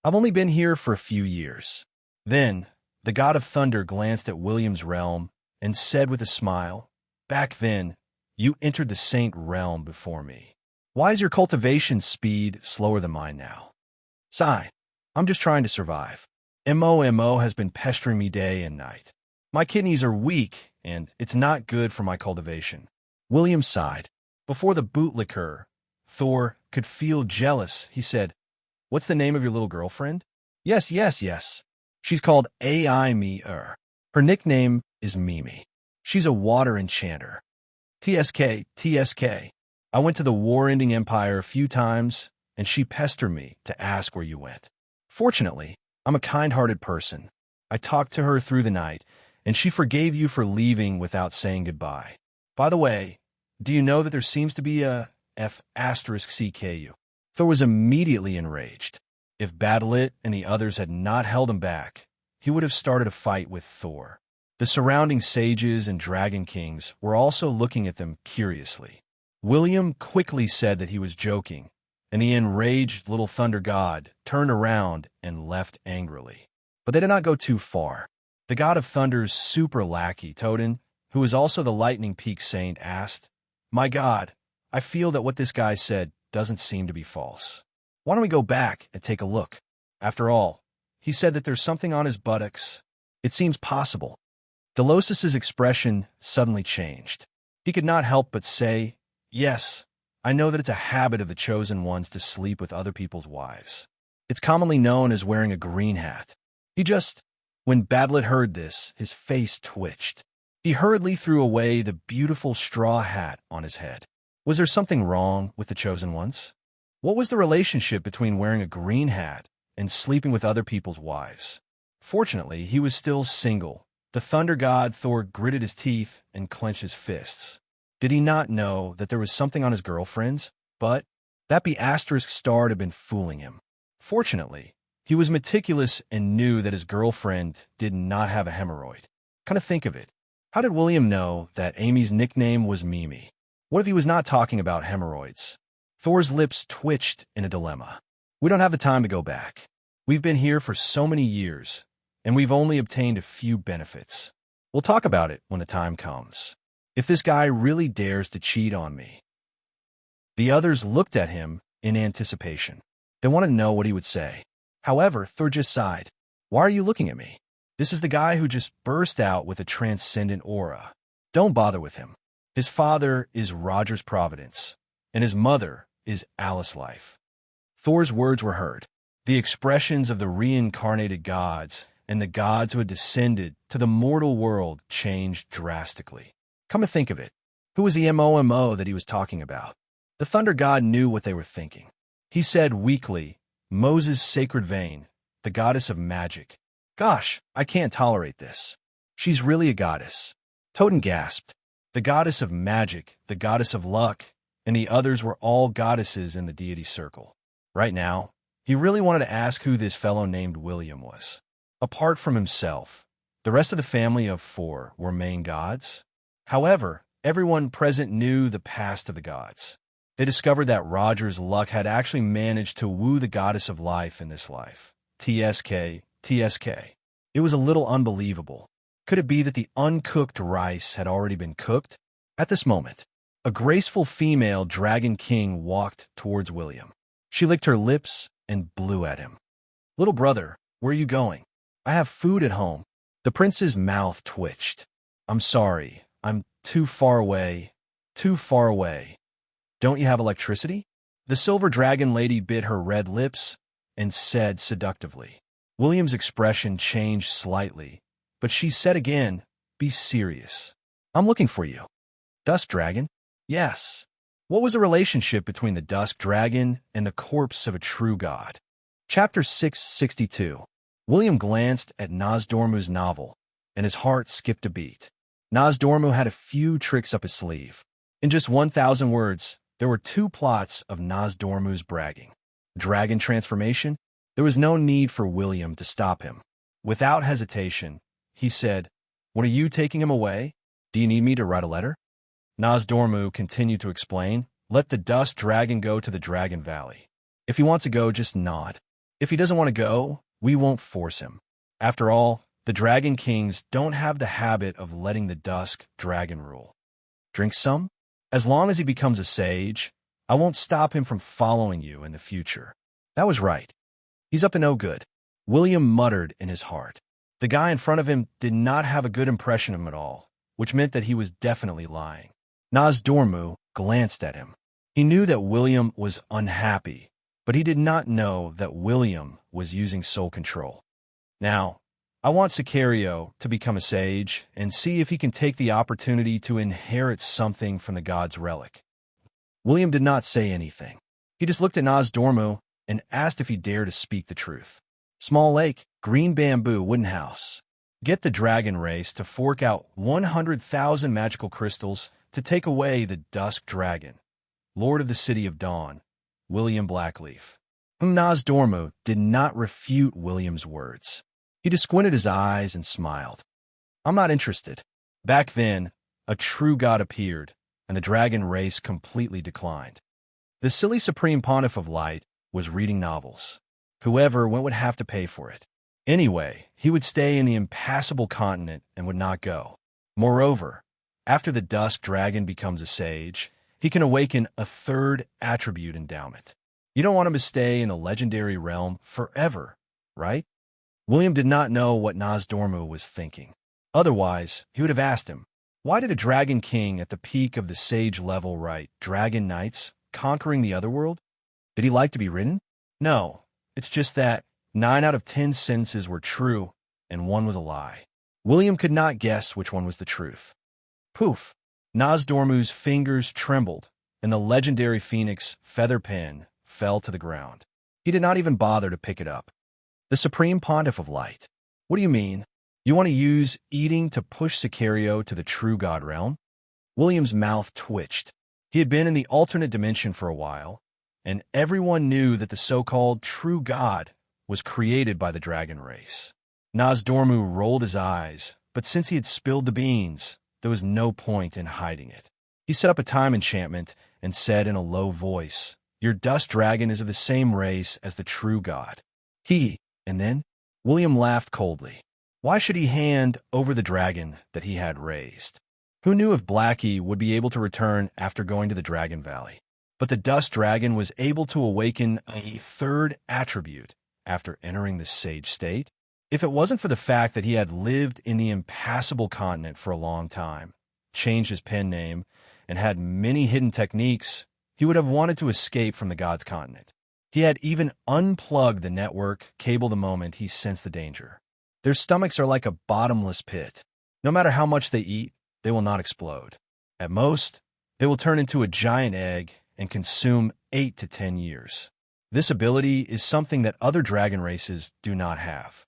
I've only been here for a few years. Then, the god of thunder glanced at William's realm and said with a smile, Back then, you entered the saint realm before me. Why is your cultivation speed slower than mine now? Sigh, I'm just trying to survive. MO has been pestering me day and night. My kidneys are weak, and it's not good for my cultivation. William sighed. Before the bootlicker, Thor could feel jealous. He said, What's the name of your little girlfriend? Yes. She's called Ai-me-er. Her nickname is Mimi. She's a water enchanter. TSK. I went to the war-ending empire a few times, and she pestered me to ask where you went. Fortunately, I'm a kind-hearted person. I talked to her through the night, and she forgave you for leaving without saying goodbye. By the way, do you know that there seems to be a F***CKU? Thor was immediately enraged. If Badlet and the others had not held him back, he would have started a fight with Thor. The surrounding sages and dragon kings were also looking at them curiously. William quickly said that he was joking, and the enraged little thunder god turned around and left angrily. But they did not go too far. The god of thunder's super lackey, Todin, who was also the lightning peak saint, asked, "My god, I feel that what this guy said doesn't seem to be false. Why don't we go back and take a look? After all, he said that there's something on his buttocks. It seems possible." Delosis's expression suddenly changed. He could not help but say, "Yes, I know that it's a habit of the chosen ones to sleep with other people's wives. It's commonly known as wearing a green hat." When Badlet heard this, his face twitched. He hurriedly threw away the beautiful straw hat on his head. Was there something wrong with the chosen ones? What was the relationship between wearing a green hat and sleeping with other people's wives? Fortunately, he was still single. The thunder god Thor gritted his teeth and clenched his fists. Did he not know that there was something on his girlfriend's? But that be** star had been fooling him. Fortunately, he was meticulous and knew that his girlfriend did not have a hemorrhoid. Kind of think of it. How did William know that Amy's nickname was Mimi? What if he was not talking about hemorrhoids? Thor's lips twitched in a dilemma. We don't have the time to go back. We've been here for so many years, and we've only obtained a few benefits. We'll talk about it when the time comes. If this guy really dares to cheat on me. The others looked at him in anticipation. They wanted to know what he would say. However, Thor just sighed. "Why are you looking at me? This is the guy who just burst out with a transcendent aura. Don't bother with him. His father is Roger's Providence, and his mother is Alice Life." Thor's words were heard. The expressions of the reincarnated gods and the gods who had descended to the mortal world changed drastically. Come to think of it, who was the MOMO that he was talking about? The thunder god knew what they were thinking. He said weakly, "Moses' sacred vein, the goddess of magic. Gosh, I can't tolerate this. She's really a goddess." Toten gasped. The goddess of magic, the goddess of luck, and the others were all goddesses in the deity circle. Right now, he really wanted to ask who this fellow named William was. Apart from himself, the rest of the family of four were main gods. However, everyone present knew the past of the gods. They discovered that Roger's luck had actually managed to woo the goddess of life in this life. TSK, TSK. It was a little unbelievable. Could it be that the uncooked rice had already been cooked? At this moment, a graceful female dragon king walked towards William. She licked her lips and blew at him. "Little brother, where are you going? I have food at home." The prince's mouth twitched. "I'm sorry. I'm too far away. Too far away. Don't you have electricity?" The silver dragon lady bit her red lips and said seductively. William's expression changed slightly, but she said again, "Be serious. I'm looking for you." "Dusk dragon?" "Yes." What was the relationship between the dusk dragon and the corpse of a true god? Chapter 662. William glanced at Nozdormu's novel, and his heart skipped a beat. Nozdormu had a few tricks up his sleeve. In just 1,000 words, there were 2 plots of Nozdormu's bragging. Dragon transformation? There was no need for William to stop him. Without hesitation, he said, "When are you taking him away? Do you need me to write a letter?" Nozdormu continued to explain, "Let the dust dragon go to the Dragon Valley. If he wants to go, just nod. If he doesn't want to go, we won't force him. After all, the Dragon Kings don't have the habit of letting the dusk dragon rule. Drink some? As long as he becomes a sage, I won't stop him from following you in the future." That was right. He's up to no good. William muttered in his heart. The guy in front of him did not have a good impression of him at all, which meant that he was definitely lying. Nozdormu glanced at him. He knew that William was unhappy, but he did not know that William was using soul control. "Now, I want Sicario to become a sage and see if he can take the opportunity to inherit something from the god's relic." William did not say anything. He just looked at Nozdormu and asked if he dared to speak the truth. "Small lake, green bamboo, wooden house. Get the dragon race to fork out 100,000 magical crystals to take away the dusk dragon. Lord of the City of Dawn, William Blackleaf." Nozdormu did not refute William's words. He just squinted his eyes and smiled. "I'm not interested." Back then, a true god appeared, and the dragon race completely declined. The silly supreme pontiff of light was reading novels. Whoever would have to pay for it. Anyway, he would stay in the impassable continent and would not go. Moreover, after the dusk dragon becomes a sage, he can awaken a third attribute endowment. You don't want him to stay in the legendary realm forever, right? William did not know what Nosdormu was thinking. Otherwise, he would have asked him, why did a dragon king at the peak of the sage level write Dragon Knights conquering the otherworld? Did he like to be ridden? No, it's just that 9 out of 10 sentences were true and 1 was a lie. William could not guess which one was the truth. Poof! Nosdormu's fingers trembled, and the legendary phoenix feather pen fell to the ground. He did not even bother to pick it up. The Supreme Pontiff of Light. What do you mean? You want to use eating to push Sicario to the true god realm? William's mouth twitched. He had been in the alternate dimension for a while, and everyone knew that the so-called true god was created by the dragon race. Nosdormu rolled his eyes, but since he had spilled the beans, there was no point in hiding it. He set up a time enchantment and said in a low voice, "Your dust dragon is of the same race as the true god." And then William laughed coldly. Why should he hand over the dragon that he had raised? Who knew if Blackie would be able to return after going to the Dragon Valley? But the dust dragon was able to awaken a third attribute after entering the sage state. If it wasn't for the fact that he had lived in the impassable continent for a long time, changed his pen name, and had many hidden techniques, he would have wanted to escape from the God's continent. He had even unplugged the network cable the moment he sensed the danger. Their stomachs are like a bottomless pit. No matter how much they eat, they will not explode. At most, they will turn into a giant egg and consume 8 to 10 years. This ability is something that other dragon races do not have.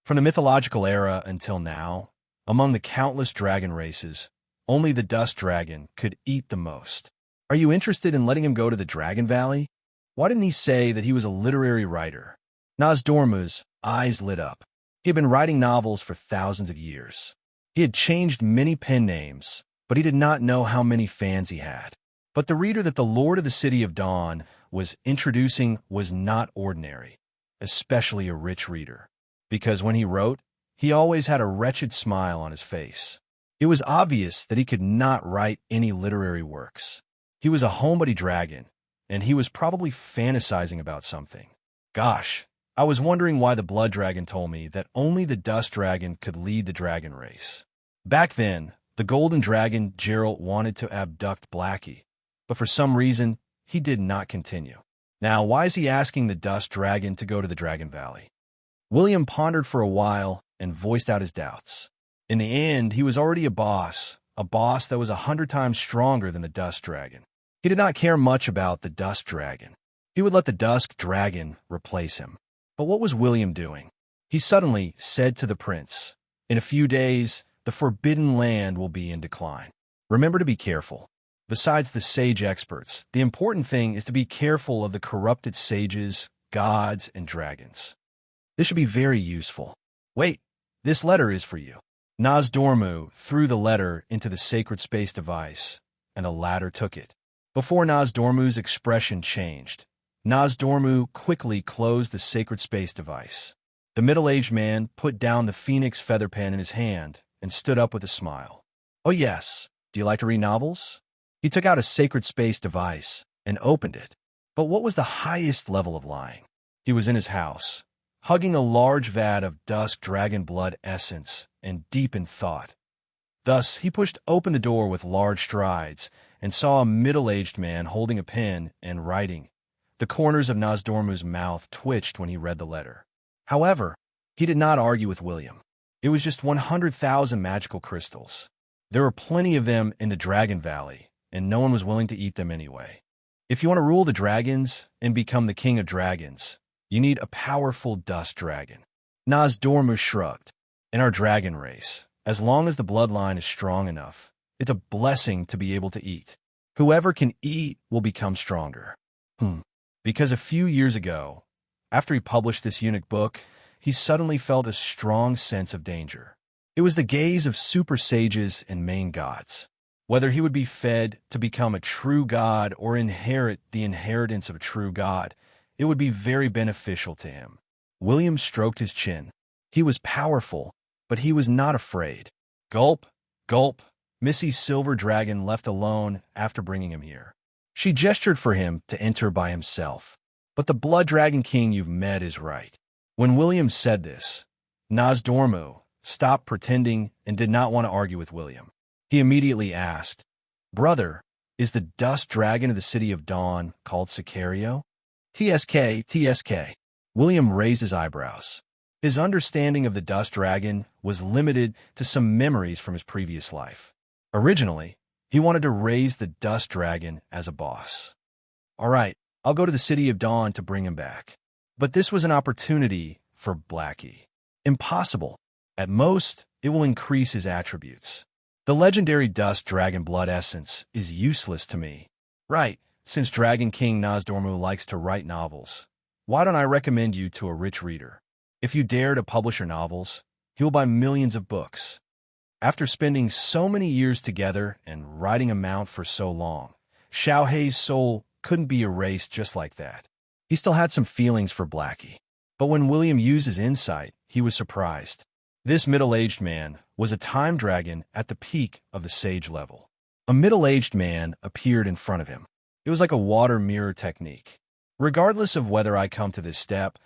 From the mythological era until now, among the countless dragon races, only the dust dragon could eat the most. Are you interested in letting him go to the Dragon Valley? Why didn't he say that he was a literary writer? Nosdormu's eyes lit up. He had been writing novels for thousands of years. He had changed many pen names, but he did not know how many fans he had. But the reader that the Lord of the City of Dawn was introducing was not ordinary, especially a rich reader. Because when he wrote, he always had a wretched smile on his face. It was obvious that he could not write any literary works. He was a homebody dragon, and he was probably fantasizing about something. Gosh, I was wondering why the blood dragon told me that only the dust dragon could lead the dragon race. Back then, the golden dragon Geralt wanted to abduct Blackie, but for some reason, he did not continue. Now, why is he asking the dust dragon to go to the Dragon Valley? William pondered for a while and voiced out his doubts. In the end, he was already a boss that was 100 times stronger than the dust dragon. He did not care much about the dust dragon. He would let the dusk dragon replace him. But what was William doing? He suddenly said to the prince, "In a few days, the Forbidden Land will be in decline. Remember to be careful. Besides the sage experts, the important thing is to be careful of the corrupted sages, gods, and dragons. This should be very useful. Wait, this letter is for you." Nosdormu threw the letter into the sacred space device, and the latter took it. Before Nosdormu's expression changed, Nosdormu quickly closed the sacred space device. The middle-aged man put down the phoenix feather pen in his hand and stood up with a smile. "Oh yes, do you like to read novels?" He took out a sacred space device and opened it. But what was the highest level of lying? He was in his house, hugging a large vat of dusk dragon blood essence and deep in thought. Thus, he pushed open the door with large strides and saw a middle-aged man holding a pen and writing. The corners of Nosdormu's mouth twitched when he read the letter. However, he did not argue with William. It was just 100,000 magical crystals. There were plenty of them in the Dragon Valley, and no one was willing to eat them anyway. If you want to rule the dragons and become the king of dragons, you need a powerful dust dragon. Nosdormu shrugged. In our dragon race, as long as the bloodline is strong enough, it's a blessing to be able to eat. Whoever can eat will become stronger. Because a few years ago, after he published this unique book, he suddenly felt a strong sense of danger. It was the gaze of super sages and main gods. Whether he would be fed to become a true god or inherit the inheritance of a true god, it would be very beneficial to him. William stroked his chin. He was powerful, but he was not afraid. Gulp, gulp, Missy's silver dragon left alone after bringing him here. She gestured for him to enter by himself. But the Blood Dragon King you've met is right. When William said this, Nosdormu stopped pretending and did not want to argue with William. He immediately asked, "Brother, is the dust dragon of the City of Dawn called Sicario?" TSK, TSK. William raised his eyebrows. His understanding of the dust dragon was limited to some memories from his previous life. Originally, he wanted to raise the dust dragon as a boss. All right, I'll go to the City of Dawn to bring him back. But this was an opportunity for Blackie. Impossible. At most, it will increase his attributes. The legendary dust dragon blood essence is useless to me. Right, since Dragon King Nosdormu likes to write novels. Why don't I recommend you to a rich reader? If you dare to publish your novels, he will buy millions of books. After spending so many years together and writing a mount for so long, Xiaohei's soul couldn't be erased just like that. He still had some feelings for Blackie. But when William used his insight, he was surprised. This middle-aged man was a time dragon at the peak of the sage level. A middle-aged man appeared in front of him. It was like a water mirror technique. Regardless of whether I come to this step,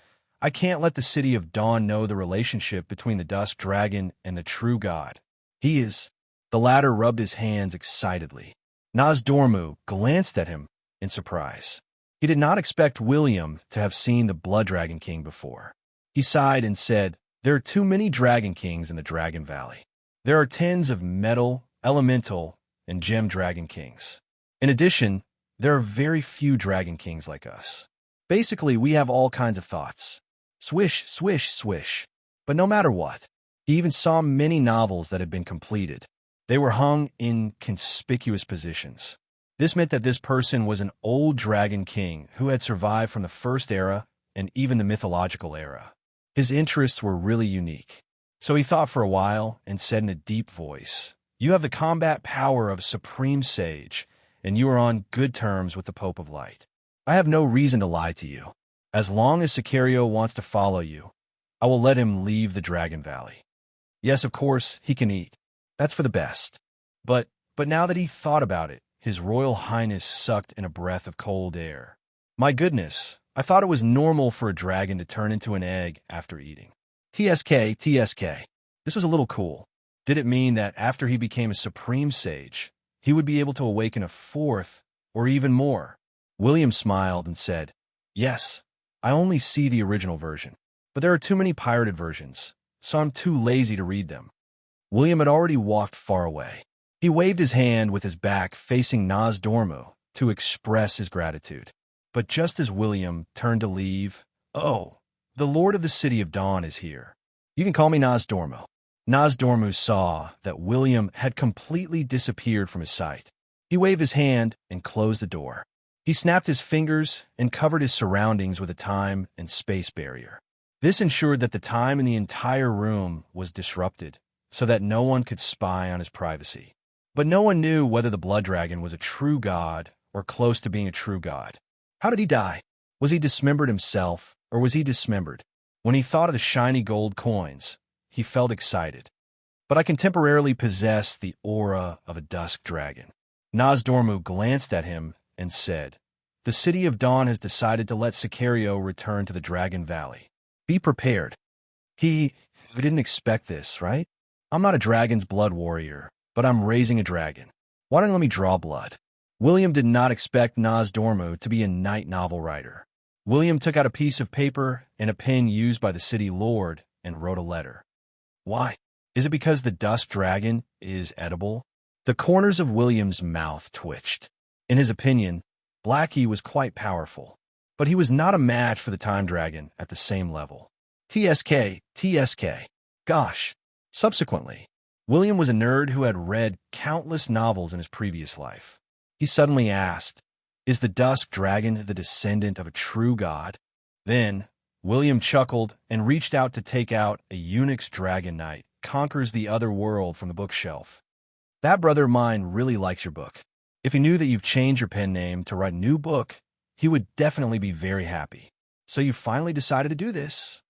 I can't let the City of Dawn know the relationship between the dust dragon and the true god. He is. The latter rubbed his hands excitedly. Nosdormu glanced at him in surprise. He did not expect William to have seen the Blood Dragon King before. He sighed and said, "There are too many Dragon Kings in the Dragon Valley. There are tens of metal, elemental, and gem Dragon Kings. In addition, there are very few Dragon Kings like us. Basically, we have all kinds of thoughts. Swish, swish, swish. But no matter what, he even saw many novels that had been completed. They were hung in conspicuous positions. This meant that this person was an old Dragon King who had survived from the First Era and even the mythological era. His interests were really unique. So he thought for a while and said in a deep voice, "You have the combat power of a supreme sage, and you are on good terms with the Pope of Light. I have no reason to lie to you. As long as Sicario wants to follow you, I will let him leave the Dragon Valley. Yes, of course, he can eat. That's for the best." But now that he thought about it, His Royal Highness sucked in a breath of cold air. My goodness, I thought it was normal for a dragon to turn into an egg after eating. TSK, TSK. This was a little cool. Did it mean that after he became a supreme sage, he would be able to awaken a fourth, or even more? William smiled and said, "Yes, I only see the original version, but there are too many pirated versions, so I'm too lazy to read them." William had already walked far away. He waved his hand with his back facing Nosdormu to express his gratitude. But just as William turned to leave, "Oh, the Lord of the City of Dawn is here. You can call me Nosdormu." Nosdormu saw that William had completely disappeared from his sight. He waved his hand and closed the door. He snapped his fingers and covered his surroundings with a time and space barrier. This ensured that the time in the entire room was disrupted, so that no one could spy on his privacy. But no one knew whether the Blood Dragon was a true god or close to being a true god. How did he die? Was he dismembered himself, or was he dismembered? When he thought of the shiny gold coins, he felt excited. But I can temporarily possess the aura of a dusk dragon. Nosdormu glanced at him and said, "The City of Dawn has decided to let Sicario return to the Dragon Valley. Be prepared." We didn't expect this, right? I'm not a dragon's blood warrior, but I'm raising a dragon. Why don't you let me draw blood? William did not expect Nosdormu to be a night novel writer. William took out a piece of paper and a pen used by the city lord and wrote a letter. Why? Is it because the dust dragon is edible? The corners of William's mouth twitched. In his opinion, Blackie was quite powerful, but he was not a match for the time dragon at the same level. TSK, TSK. Gosh. Subsequently, William was a nerd who had read countless novels in his previous life. He suddenly asked, "Is the dusk dragon the descendant of a true god?" Then, William chuckled and reached out to take out a eunuch's dragon knight conquers the other world from the bookshelf. That brother of mine really likes your book. If he knew that you've changed your pen name to write a new book, he would definitely be very happy. So you finally decided to do this?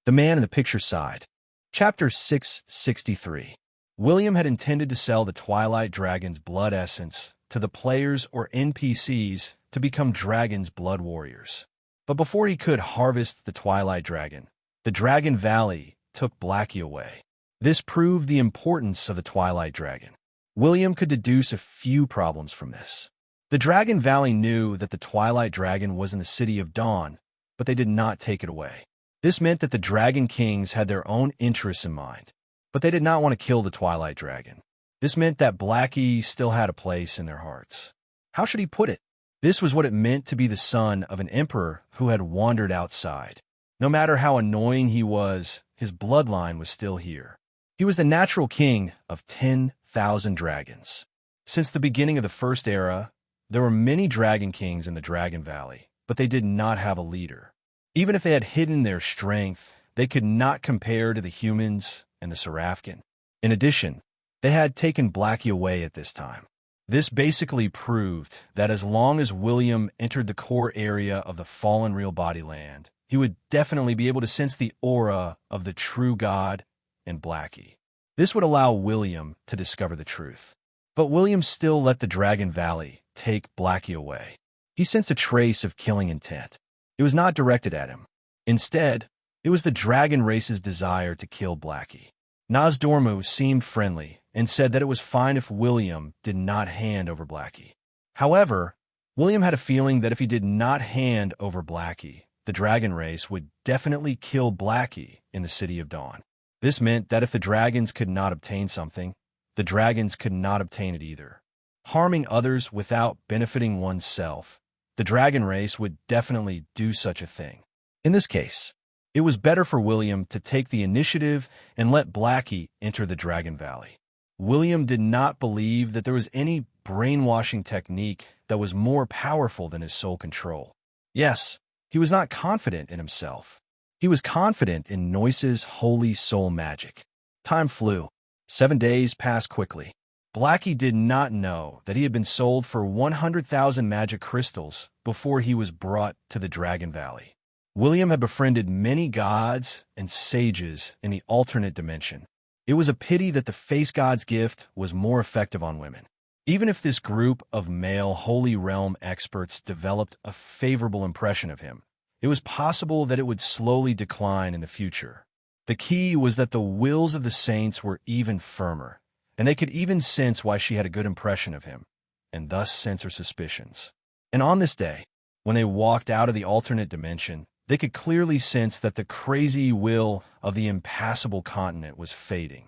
The man in the picture sighed. Chapter 663. William had intended to sell the Twilight Dragon's blood essence to the players or NPCs to become Dragon's blood warriors. But before he could harvest the Twilight Dragon, the Dragon Valley took Blackie away. This proved the importance of the Twilight Dragon. William could deduce a few problems from this. The Dragon Valley knew that the Twilight Dragon was in the City of Dawn, but they did not take it away. This meant that the Dragon Kings had their own interests in mind, but they did not want to kill the Twilight Dragon. This meant that Blackie still had a place in their hearts. How should he put it? This was what it meant to be the son of an emperor who had wandered outside. No matter how annoying he was, his bloodline was still here. He was the natural king of 10,000 dragons. Since the beginning of the First Era, there were many Dragon Kings in the Dragon Valley, but they did not have a leader. Even if they had hidden their strength, they could not compare to the humans and the Seraphin. In addition, they had taken Blackie away at this time. This basically proved that as long as William entered the core area of the fallen real body land, he would definitely be able to sense the aura of the true God and Blackie. This would allow William to discover the truth. But William still let the Dragon Valley take Blackie away. He sensed a trace of killing intent. It was not directed at him. Instead, it was the dragon race's desire to kill Blackie. Nozdormu seemed friendly and said that it was fine if William did not hand over Blackie. However, William had a feeling that if he did not hand over Blackie, the dragon race would definitely kill Blackie in the City of Dawn. This meant that if the dragons could not obtain something, the dragons could not obtain it either. Harming others without benefiting oneself, the dragon race would definitely do such a thing. In this case, it was better for William to take the initiative and let Blackie enter the Dragon Valley. William did not believe that there was any brainwashing technique that was more powerful than his soul control. Yes, he was not confident in himself. He was confident in Noyce's holy soul magic. Time flew. 7 days passed quickly. Blackie did not know that he had been sold for 100,000 magic crystals before he was brought to the Dragon Valley. William had befriended many gods and sages in the alternate dimension. It was a pity that the Face God's gift was more effective on women. Even if this group of male Holy Realm experts developed a favorable impression of him, it was possible that it would slowly decline in the future. The key was that the wills of the saints were even firmer, and they could even sense why she had a good impression of him, and thus sense her suspicions. And on this day, when they walked out of the alternate dimension, they could clearly sense that the crazy will of the impassable continent was fading.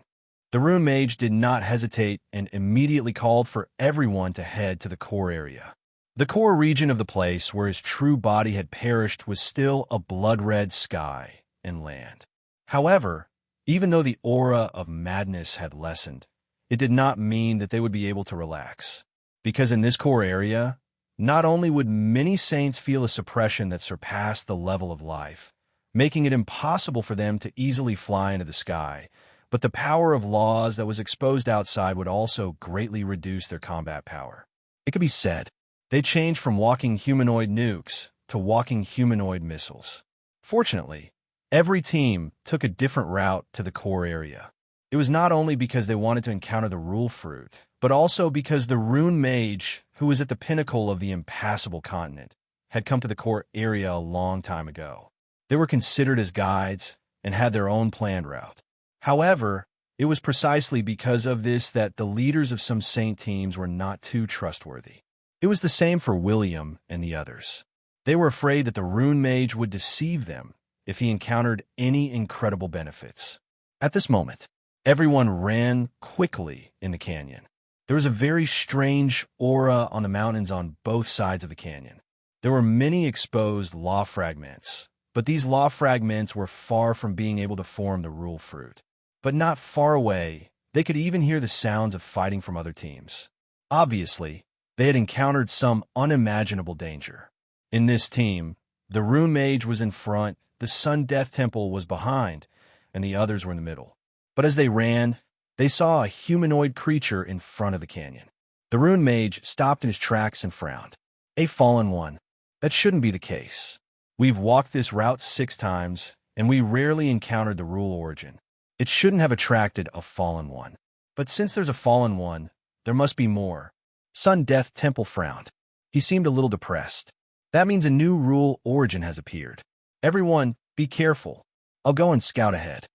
The Rune Mage did not hesitate and immediately called for everyone to head to the core area. The core region of the place where his true body had perished was still a blood-red sky and land. However, even though the aura of madness had lessened, it did not mean that they would be able to relax. Because in this core area, not only would many saints feel a suppression that surpassed the level of life, making it impossible for them to easily fly into the sky, but the power of laws that was exposed outside would also greatly reduce their combat power. It could be said, they changed from walking humanoid nukes to walking humanoid missiles. Fortunately, every team took a different route to the core area. It was not only because they wanted to encounter the Rule Fruit, but also because the Rune Mage, who was at the pinnacle of the impassable continent, had come to the core area a long time ago. They were considered as guides and had their own planned route. However, it was precisely because of this that the leaders of some saint teams were not too trustworthy. It was the same for William and the others. They were afraid that the Rune Mage would deceive them if he encountered any incredible benefits. At this moment, everyone ran quickly in the canyon. There was a very strange aura on the mountains on both sides of the canyon. There were many exposed law fragments, but these law fragments were far from being able to form the Rule Fruit. But not far away, they could even hear the sounds of fighting from other teams. Obviously, they had encountered some unimaginable danger. In this team, the Rune Mage was in front, the Sun Death Temple was behind, and the others were in the middle. But as they ran, they saw a humanoid creature in front of the canyon. The Rune Mage stopped in his tracks and frowned. A fallen one. That shouldn't be the case. We've walked this route 6 times, and we rarely encountered the Rule Origin. It shouldn't have attracted a fallen one. But since there's a fallen one, there must be more. Sun Death Temple frowned. He seemed a little depressed. That means a new rule origin has appeared. Everyone, be careful. I'll go and scout ahead.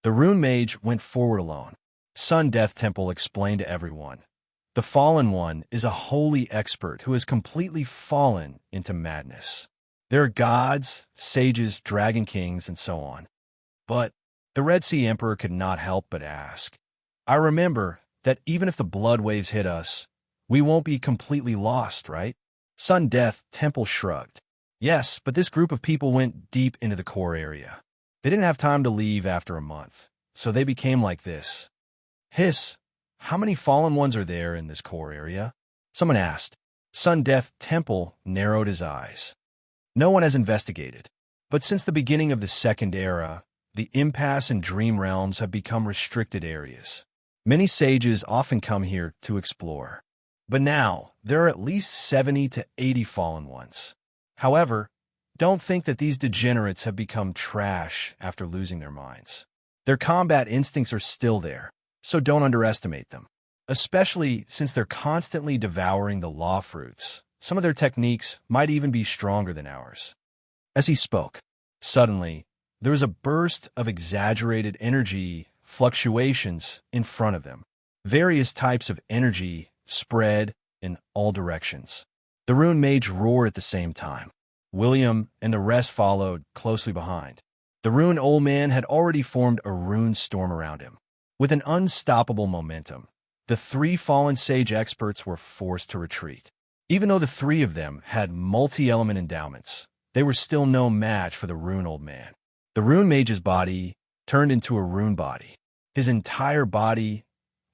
The Rune Mage went forward alone. Sun Death Temple explained to everyone. The Fallen One is a holy expert who has completely fallen into madness. There are gods, sages, dragon kings, and so on. But the Red Sea Emperor could not help but ask. I remember that even if the blood waves hit us, we won't be completely lost, right? Sun Death Temple shrugged. Yes, but this group of people went deep into the core area. They didn't have time to leave after a month, so they became like this. Hiss, how many fallen ones are there in this core area? Someone asked. Sun Death Temple narrowed his eyes. No one has investigated. But since the beginning of the Second Era, the impasse and dream realms have become restricted areas. Many sages often come here to explore. But now, there are at least 70 to 80 fallen ones. However, don't think that these degenerates have become trash after losing their minds. Their combat instincts are still there, so don't underestimate them. Especially since they're constantly devouring the law fruits. Some of their techniques might even be stronger than ours. As he spoke, suddenly, there was a burst of exaggerated energy fluctuations in front of them. Various types of energy spread in all directions. The Rune Mage roared at the same time. William and the rest followed closely behind. The Rune Old Man had already formed a rune storm around him. With an unstoppable momentum, the three fallen sage experts were forced to retreat. Even though the three of them had multi-element endowments, they were still no match for the Rune Old Man. The Rune Mage's body turned into a rune body. His entire body,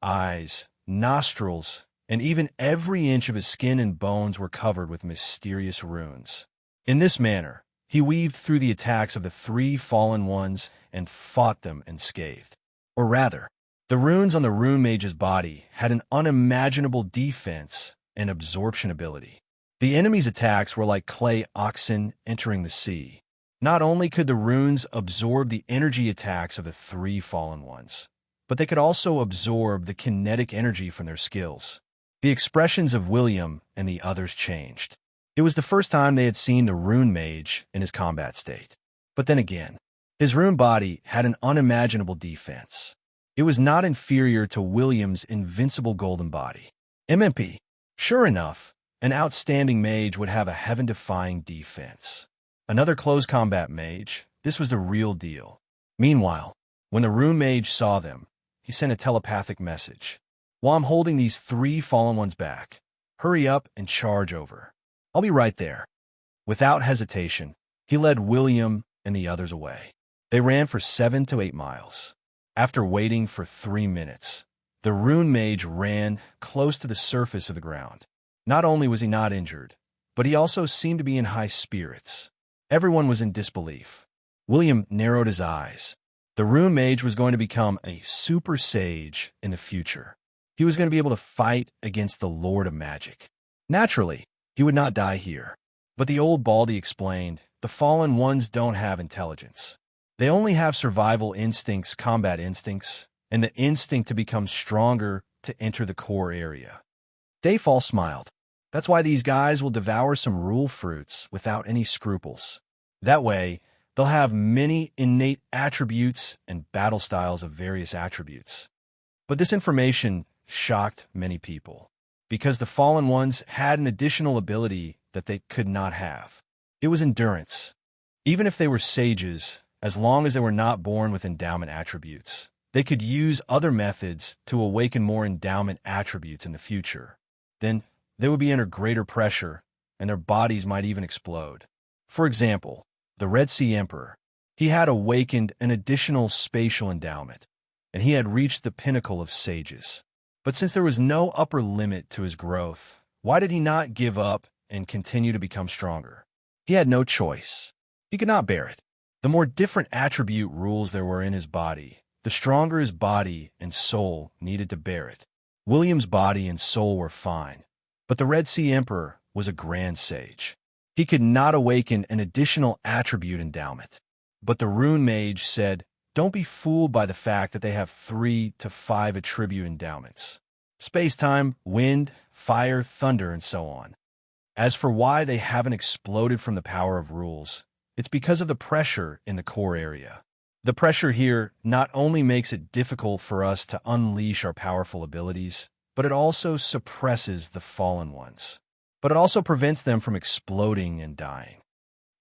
eyes, nostrils, and even every inch of his skin and bones were covered with mysterious runes. In this manner, he weaved through the attacks of the three fallen ones and fought them unscathed. Or rather, the runes on the Rune Mage's body had an unimaginable defense and absorption ability. The enemy's attacks were like clay oxen entering the sea. Not only could the runes absorb the energy attacks of the three fallen ones, but they could also absorb the kinetic energy from their skills. The expressions of William and the others changed. It was the first time they had seen the Rune Mage in his combat state. But then again, his rune body had an unimaginable defense. It was not inferior to William's invincible golden body. MMP. Sure enough, an outstanding mage would have a heaven-defying defense. Another close combat mage, this was the real deal. Meanwhile, when the Rune Mage saw them, he sent a telepathic message. While I'm holding these three fallen ones back, hurry up and charge over. I'll be right there. Without hesitation, he led William and the others away. They ran for 7 to 8 miles. After waiting for 3 minutes, the Rune Mage ran close to the surface of the ground. Not only was he not injured, but he also seemed to be in high spirits. Everyone was in disbelief. William narrowed his eyes. The Rune Mage was going to become a super sage in the future. He was going to be able to fight against the Lord of Magic. Naturally, he would not die here. But the old Baldy explained, the fallen ones don't have intelligence. They only have survival instincts, combat instincts, and the instinct to become stronger to enter the core area. Dayfall smiled. That's why these guys will devour some rule fruits without any scruples. That way, they'll have many innate attributes and battle styles of various attributes. But this information shocked many people, because the fallen ones had an additional ability that they could not have. It was endurance. Even if they were sages, as long as they were not born with endowment attributes, they could use other methods to awaken more endowment attributes in the future. Then, they would be under greater pressure, and their bodies might even explode. For example, the Red Sea Emperor. He had awakened an additional spatial endowment, and he had reached the pinnacle of sages. But since there was no upper limit to his growth, why did he not give up and continue to become stronger? He had no choice. He could not bear it. The more different attribute rules there were in his body, the stronger his body and soul needed to bear it. William's body and soul were fine, but the Red Sea Emperor was a grand sage. He could not awaken an additional attribute endowment. But the Rune Mage said, don't be fooled by the fact that they have 3 to 5 attribute endowments. Space-time, wind, fire, thunder, and so on. As for why they haven't exploded from the power of rules, it's because of the pressure in the core area. The pressure here not only makes it difficult for us to unleash our powerful abilities, but it also suppresses the fallen ones. But it also prevents them from exploding and dying.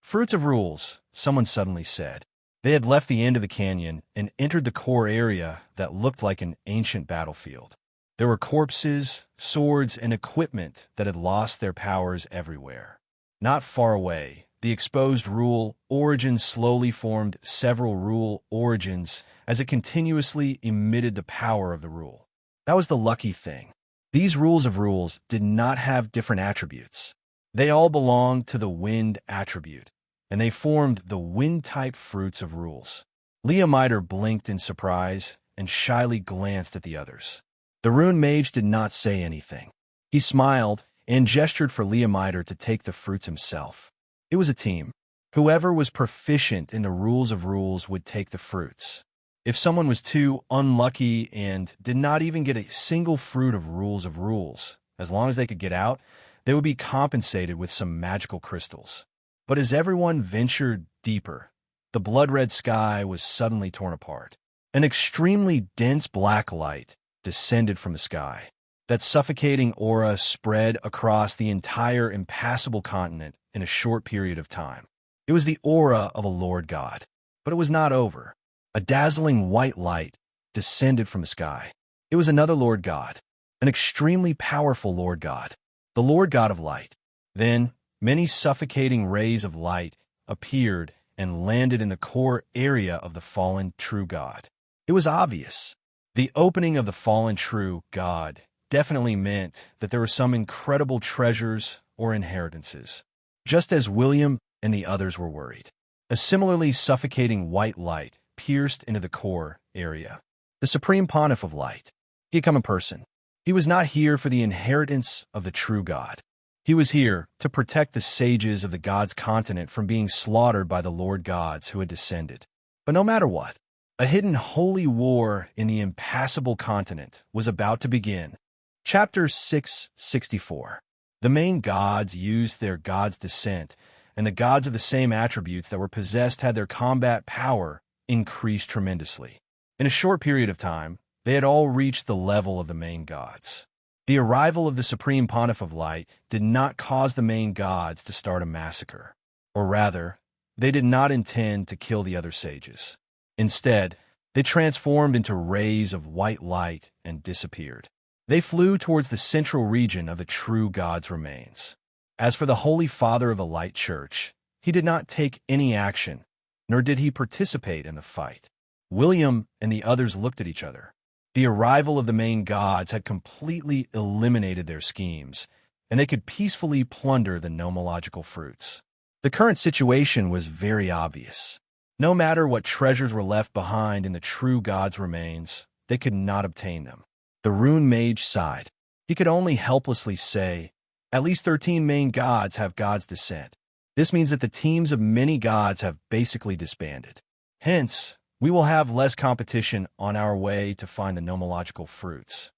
Fruits of rules, someone suddenly said. They had left the end of the canyon and entered the core area that looked like an ancient battlefield. There were corpses, swords, and equipment that had lost their powers everywhere. Not far away, the exposed rule origin slowly formed several rule origins as it continuously emitted the power of the rule. That was the lucky thing. These rules of rules did not have different attributes. They all belonged to the wind attribute, and they formed the wind-type fruits of rules. Leomiter blinked in surprise and shyly glanced at the others. The rune mage did not say anything. He smiled and gestured for Leomiter to take the fruits himself. It was a team. Whoever was proficient in the rules of rules would take the fruits. If someone was too unlucky and did not even get a single fruit of rules, as long as they could get out, they would be compensated with some magical crystals. But as everyone ventured deeper, the blood-red sky was suddenly torn apart. An extremely dense black light descended from the sky. That suffocating aura spread across the entire impassable continent in a short period of time. It was the aura of a Lord God. But it was not over. A dazzling white light descended from the sky. It was another Lord God, an extremely powerful Lord God, the Lord God of light. Then, many suffocating rays of light appeared and landed in the core area of the fallen true God. It was obvious. The opening of the fallen true God definitely meant that there were some incredible treasures or inheritances, just as William and the others were worried. A similarly suffocating white light pierced into the core area. The Supreme Pontiff of Light. He had come in person. He was not here for the inheritance of the true God. He was here to protect the sages of the gods' continent from being slaughtered by the Lord gods who had descended. But no matter what, a hidden holy war in the impassable continent was about to begin. Chapter 664. The main gods used their god's descent, and the gods of the same attributes that were possessed had their combat power increased tremendously. In a short period of time, they had all reached the level of the main gods. The arrival of the Supreme Pontiff of Light did not cause the main gods to start a massacre. Or rather, they did not intend to kill the other sages. Instead, they transformed into rays of white light and disappeared. They flew towards the central region of the true God's remains. As for the Holy Father of the Light Church, he did not take any action, nor did he participate in the fight. William and the others looked at each other. The arrival of the main gods had completely eliminated their schemes, and they could peacefully plunder the nomological fruits. The current situation was very obvious. No matter what treasures were left behind in the true God's remains, they could not obtain them. The rune mage sighed. He could only helplessly say, at least 13 main gods have God's descent. This means that the teams of many gods have basically disbanded. Hence, we will have less competition on our way to find the nomological fruits.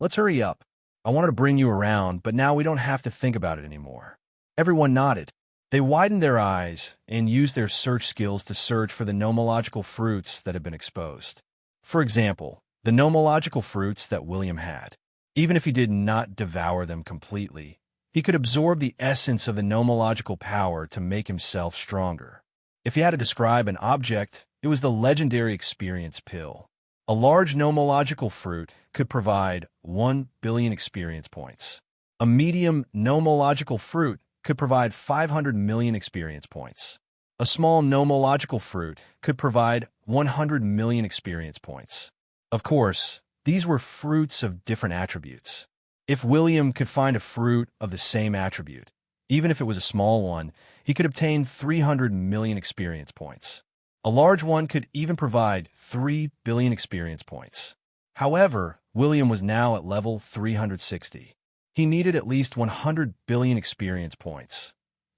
Let's hurry up. I wanted to bring you around, but now we don't have to think about it anymore. Everyone nodded. They widened their eyes and used their search skills to search for the nomological fruits that had been exposed. For example, the nomological fruits that William had. Even if he did not devour them completely, he could absorb the essence of the nomological power to make himself stronger. If he had to describe an object, it was the legendary experience pill. A large nomological fruit could provide 1 billion experience points. A medium nomological fruit could provide 500 million experience points. A small nomological fruit could provide 100 million experience points. Of course, these were fruits of different attributes. If William could find a fruit of the same attribute, even if it was a small one, he could obtain 300 million experience points. A large one could even provide 3 billion experience points. However, William was now at level 360. He needed at least 100 billion experience points.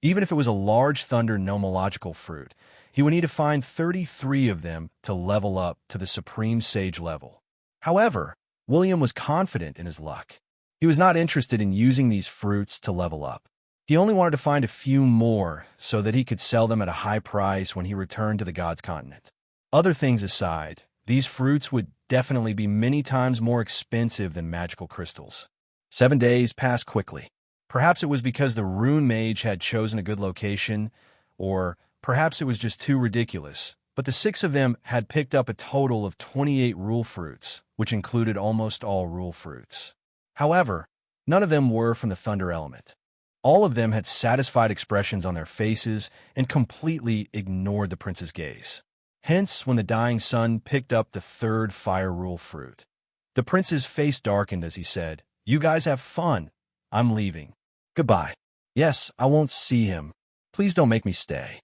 Even if it was a large thunder nomological fruit, he would need to find 33 of them to level up to the supreme sage level. However, William was confident in his luck. He was not interested in using these fruits to level up. He only wanted to find a few more so that he could sell them at a high price when he returned to the God's continent. Other things aside, these fruits would definitely be many times more expensive than magical crystals. 7 days passed quickly. Perhaps it was because the rune mage had chosen a good location, or perhaps it was just too ridiculous, but the 6 of them had picked up a total of 28 rule fruits, which included almost all rule fruits. However, none of them were from the thunder element. All of them had satisfied expressions on their faces and completely ignored the prince's gaze. Hence, when the dying sun picked up the 3rd fire rule fruit, the prince's face darkened as he said, "You guys have fun. I'm leaving. Goodbye. Yes, I won't see him. Please don't make me stay."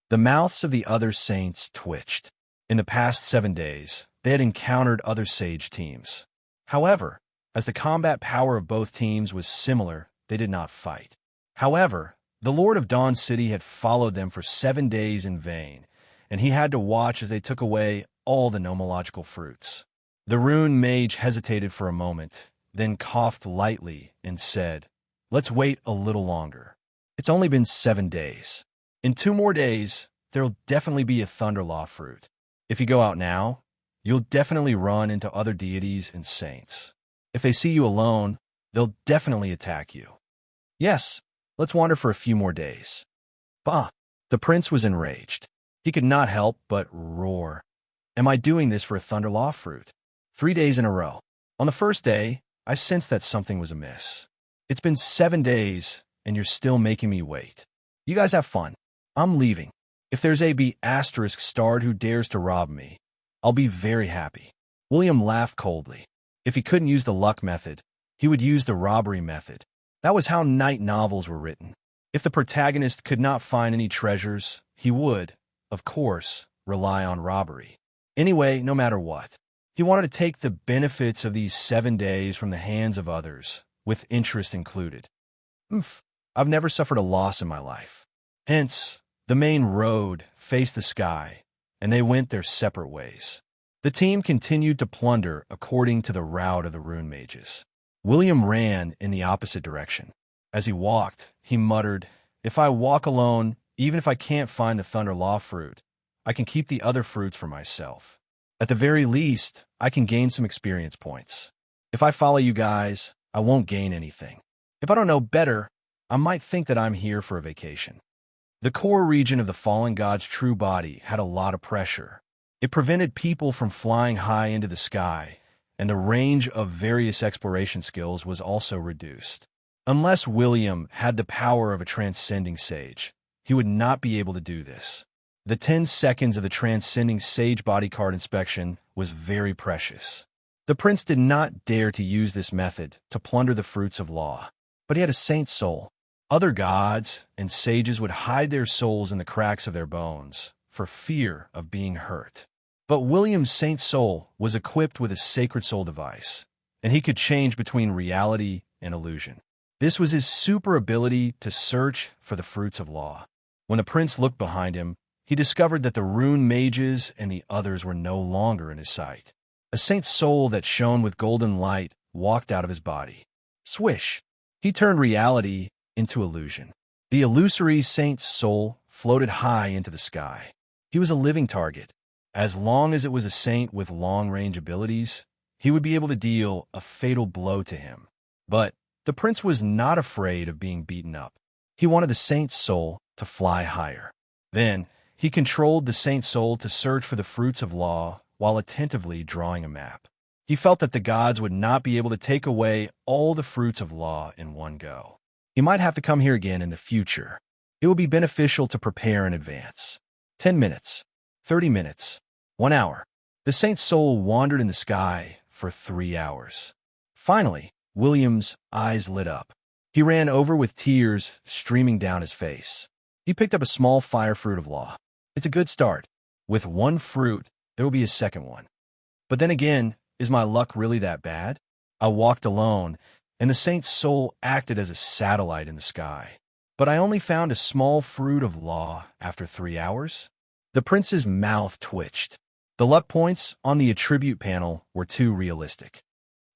The mouths of the other saints twitched. In the past 7 days, they had encountered other sage teams. However, as the combat power of both teams was similar, they did not fight. However, the Lord of Dawn City had followed them for 7 days in vain, and he had to watch as they took away all the nomological fruits. The rune mage hesitated for a moment, then coughed lightly and said, "Let's wait a little longer. It's only been 7 days. In 2 more days, there'll definitely be a Thunderlaw fruit. If you go out now, you'll definitely run into other deities and saints. If they see you alone, they'll definitely attack you. Yes, let's wander for a few more days." Bah! The prince was enraged. He could not help but roar. Am I doing this for a Thunderlaw fruit? 3 days in a row. On the first day, I sensed that something was amiss. It's been 7 days, and you're still making me wait. You guys have fun. I'm leaving. If there's a B asterisk starred who dares to rob me, I'll be very happy. William laughed coldly. If he couldn't use the luck method, he would use the robbery method. That was how night novels were written. If the protagonist could not find any treasures, he would, of course, rely on robbery. Anyway, no matter what, he wanted to take the benefits of these 7 days from the hands of others, with interest included. I've never suffered a loss in my life. Hence, the main road faced the sky, and they went their separate ways. The team continued to plunder according to the route of the rune mages. William ran in the opposite direction. As he walked, he muttered, "If I walk alone, even if I can't find the Thunderlaw fruit, I can keep the other fruits for myself. At the very least, I can gain some experience points. If I follow you guys, I won't gain anything. If I don't know better, I might think that I'm here for a vacation." The core region of the fallen god's true body had a lot of pressure. It prevented people from flying high into the sky, and the range of various exploration skills was also reduced. Unless William had the power of a transcending sage, he would not be able to do this. The 10 seconds of the transcending sage body card inspection was very precious. The prince did not dare to use this method to plunder the fruits of law, but he had a saint's soul. Other gods and sages would hide their souls in the cracks of their bones for fear of being hurt. But William's saint soul was equipped with a sacred soul device, and he could change between reality and illusion. This was his super ability to search for the fruits of law. When the prince looked behind him, he discovered that the rune mages and the others were no longer in his sight. A saint's soul that shone with golden light walked out of his body. Swish! He turned reality into illusion. The illusory saint's soul floated high into the sky. He was a living target. As long as it was a saint with long-range abilities, he would be able to deal a fatal blow to him. But the prince was not afraid of being beaten up. He wanted the saint's soul to fly higher. Then, he controlled the saint's soul to search for the fruits of law while attentively drawing a map. He felt that the gods would not be able to take away all the fruits of law in one go. He might have to come here again in the future. It would be beneficial to prepare in advance. 10 minutes, 30 minutes, 1 hour. The saint's soul wandered in the sky for 3 hours. Finally, William's eyes lit up. He ran over with tears streaming down his face. He picked up a small fire fruit of law. It's a good start. With 1 fruit, there will be a second one. But then again, is my luck really that bad? I walked alone, and the saint's soul acted as a satellite in the sky. but I only found a small fruit of law after 3 hours. The prince's mouth twitched. The luck points on the attribute panel were too realistic.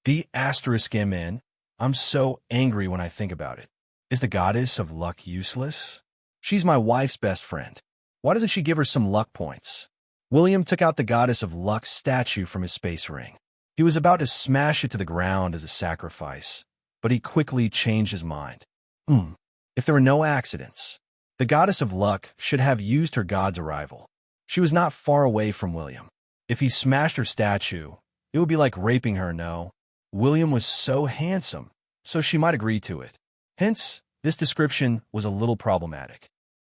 The asterisk MN. I'm so angry when I think about it. Is the goddess of luck useless? She's my wife's best friend. Why doesn't she give her some luck points? William took out the goddess of luck's statue from his space ring. He was about to smash it to the ground as a sacrifice, but he quickly changed his mind. If there were no accidents, the goddess of luck should have used her god's arrival. She was not far away from William. If he smashed her statue, it would be like raping her, no? William was so handsome, so she might agree to it. Hence, this description was a little problematic.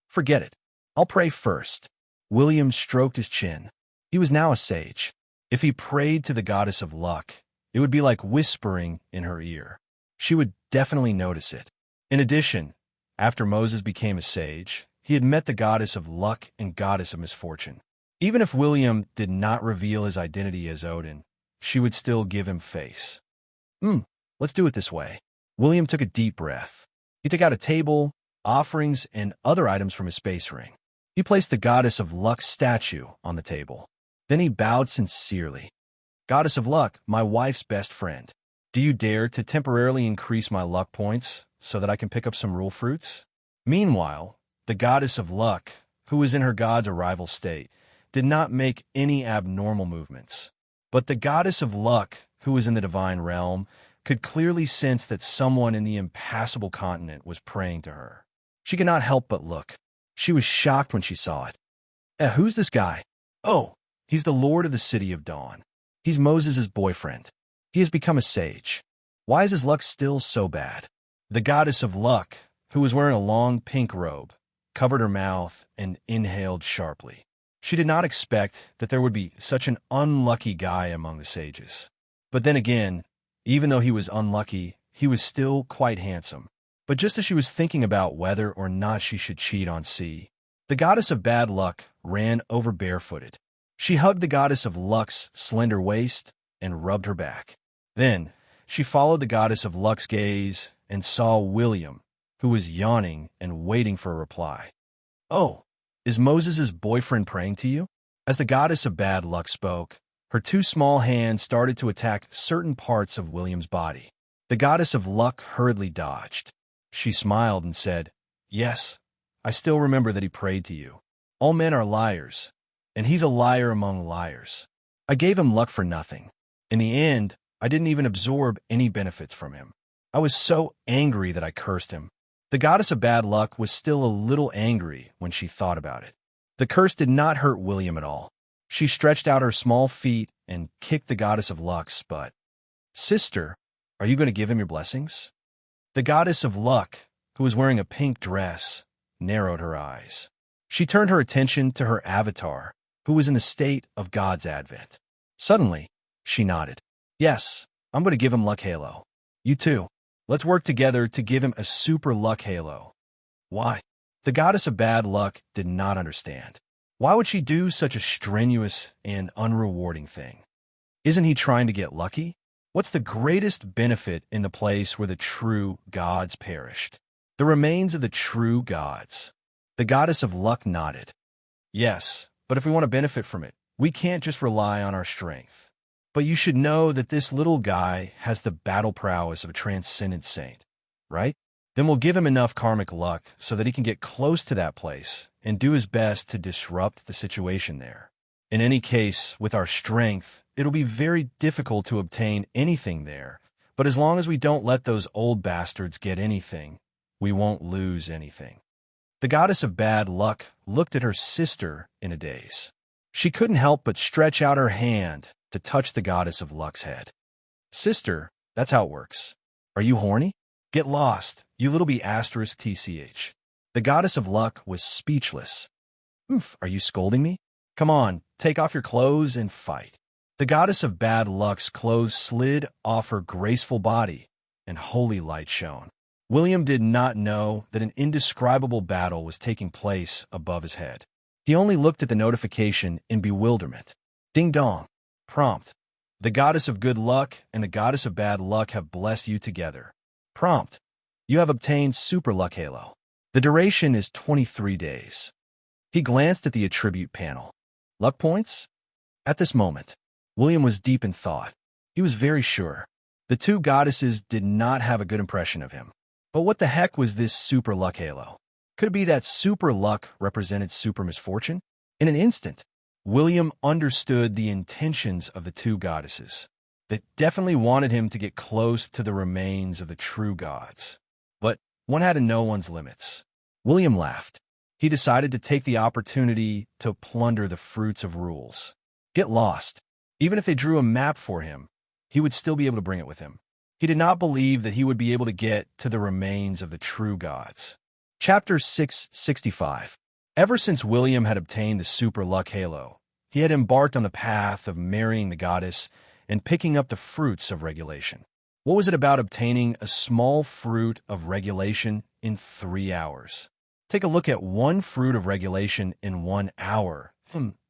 Forget it. I'll pray first. William stroked his chin. He was now a sage. If he prayed to the goddess of luck, it would be like whispering in her ear. She would definitely notice it. In addition, after Moses became a sage, he had met the goddess of luck and goddess of misfortune. Even if William did not reveal his identity as Odin, she would still give him face. Let's do it this way. William took a deep breath. He took out a table, offerings, and other items from his space ring. He placed the goddess of luck's statue on the table. Then he bowed sincerely. Goddess of luck, my wife's best friend. Do you dare to temporarily increase my luck points so that I can pick up some rule fruits? Meanwhile, the goddess of luck, who was in her god's arrival state, did not make any abnormal movements. But the goddess of luck, who was in the divine realm, could clearly sense that someone in the impassable continent was praying to her. She could not help but look. She was shocked when she saw it. Who's this guy? Oh, he's the lord of the city of Dawn. He's Moses' boyfriend. He has become a sage. Why is his luck still so bad? The goddess of luck, who was wearing a long pink robe, covered her mouth and inhaled sharply. She did not expect that there would be such an unlucky guy among the sages. But then again, even though he was unlucky, he was still quite handsome. But just as she was thinking about whether or not she should cheat on C, the goddess of bad luck ran over barefooted. She hugged the goddess of luck's slender waist and rubbed her back. Then, she followed the goddess of luck's gaze and saw William, who was yawning and waiting for a reply. Oh, is Moses' boyfriend praying to you? As the goddess of bad luck spoke, her two small hands started to attack certain parts of William's body. The goddess of luck hurriedly dodged. She smiled and said, Yes, I still remember that he prayed to you. All men are liars, and he's a liar among liars. I gave him luck for nothing. In the end, I didn't even absorb any benefits from him. I was so angry that I cursed him. The goddess of bad luck was still a little angry when she thought about it. The curse did not hurt William at all. She stretched out her small feet and kicked the goddess of luck's butt. Sister, are you going to give him your blessings? The goddess of luck, who was wearing a pink dress, narrowed her eyes. She turned her attention to her avatar, who was in the state of God's advent. Suddenly, she nodded. Yes, I'm going to give him luck halo. You too. Let's work together to give him a super luck halo. Why? The goddess of bad luck did not understand. Why would she do such a strenuous and unrewarding thing? Isn't he trying to get lucky? What's the greatest benefit in the place where the true gods perished? The remains of the true gods. The goddess of luck nodded. Yes, but if we want to benefit from it, we can't just rely on our strength. But you should know that this little guy has the battle prowess of a transcendent saint, right? Then we'll give him enough karmic luck so that he can get close to that place and do his best to disrupt the situation there. In any case, with our strength, it'll be very difficult to obtain anything there, but as long as we don't let those old bastards get anything, we won't lose anything. The goddess of bad luck looked at her sister in a daze. She couldn't help but stretch out her hand to touch the goddess of luck's head. Sister, that's how it works. Are you horny? Get lost, you little b asterisk tch. The goddess of luck was speechless. Are you scolding me? Come on, take off your clothes and fight. The goddess of bad luck's clothes slid off her graceful body, and holy light shone. William did not know that an indescribable battle was taking place above his head. He only looked at the notification in bewilderment. Ding dong. Prompt. The goddess of good luck and the goddess of bad luck have blessed you together. Prompt. You have obtained super luck halo. The duration is 23 days. He glanced at the attribute panel. Luck points? At this moment, William was deep in thought. He was very sure. The two goddesses did not have a good impression of him. But what the heck was this super luck halo? Could it be that super luck represented super misfortune? In an instant, William understood the intentions of the two goddesses. They definitely wanted him to get close to the remains of the true gods. But one had to know one's limits. William laughed. He decided to take the opportunity to plunder the fruits of rules. Get lost. Even if they drew a map for him, he would still be able to bring it with him. He did not believe that he would be able to get to the remains of the true gods. Chapter 665. Ever since William had obtained the super luck halo, he had embarked on the path of marrying the goddess and picking up the fruits of regulation. What was it about obtaining a small fruit of regulation in 3 hours? Take a look at one fruit of regulation in 1 hour.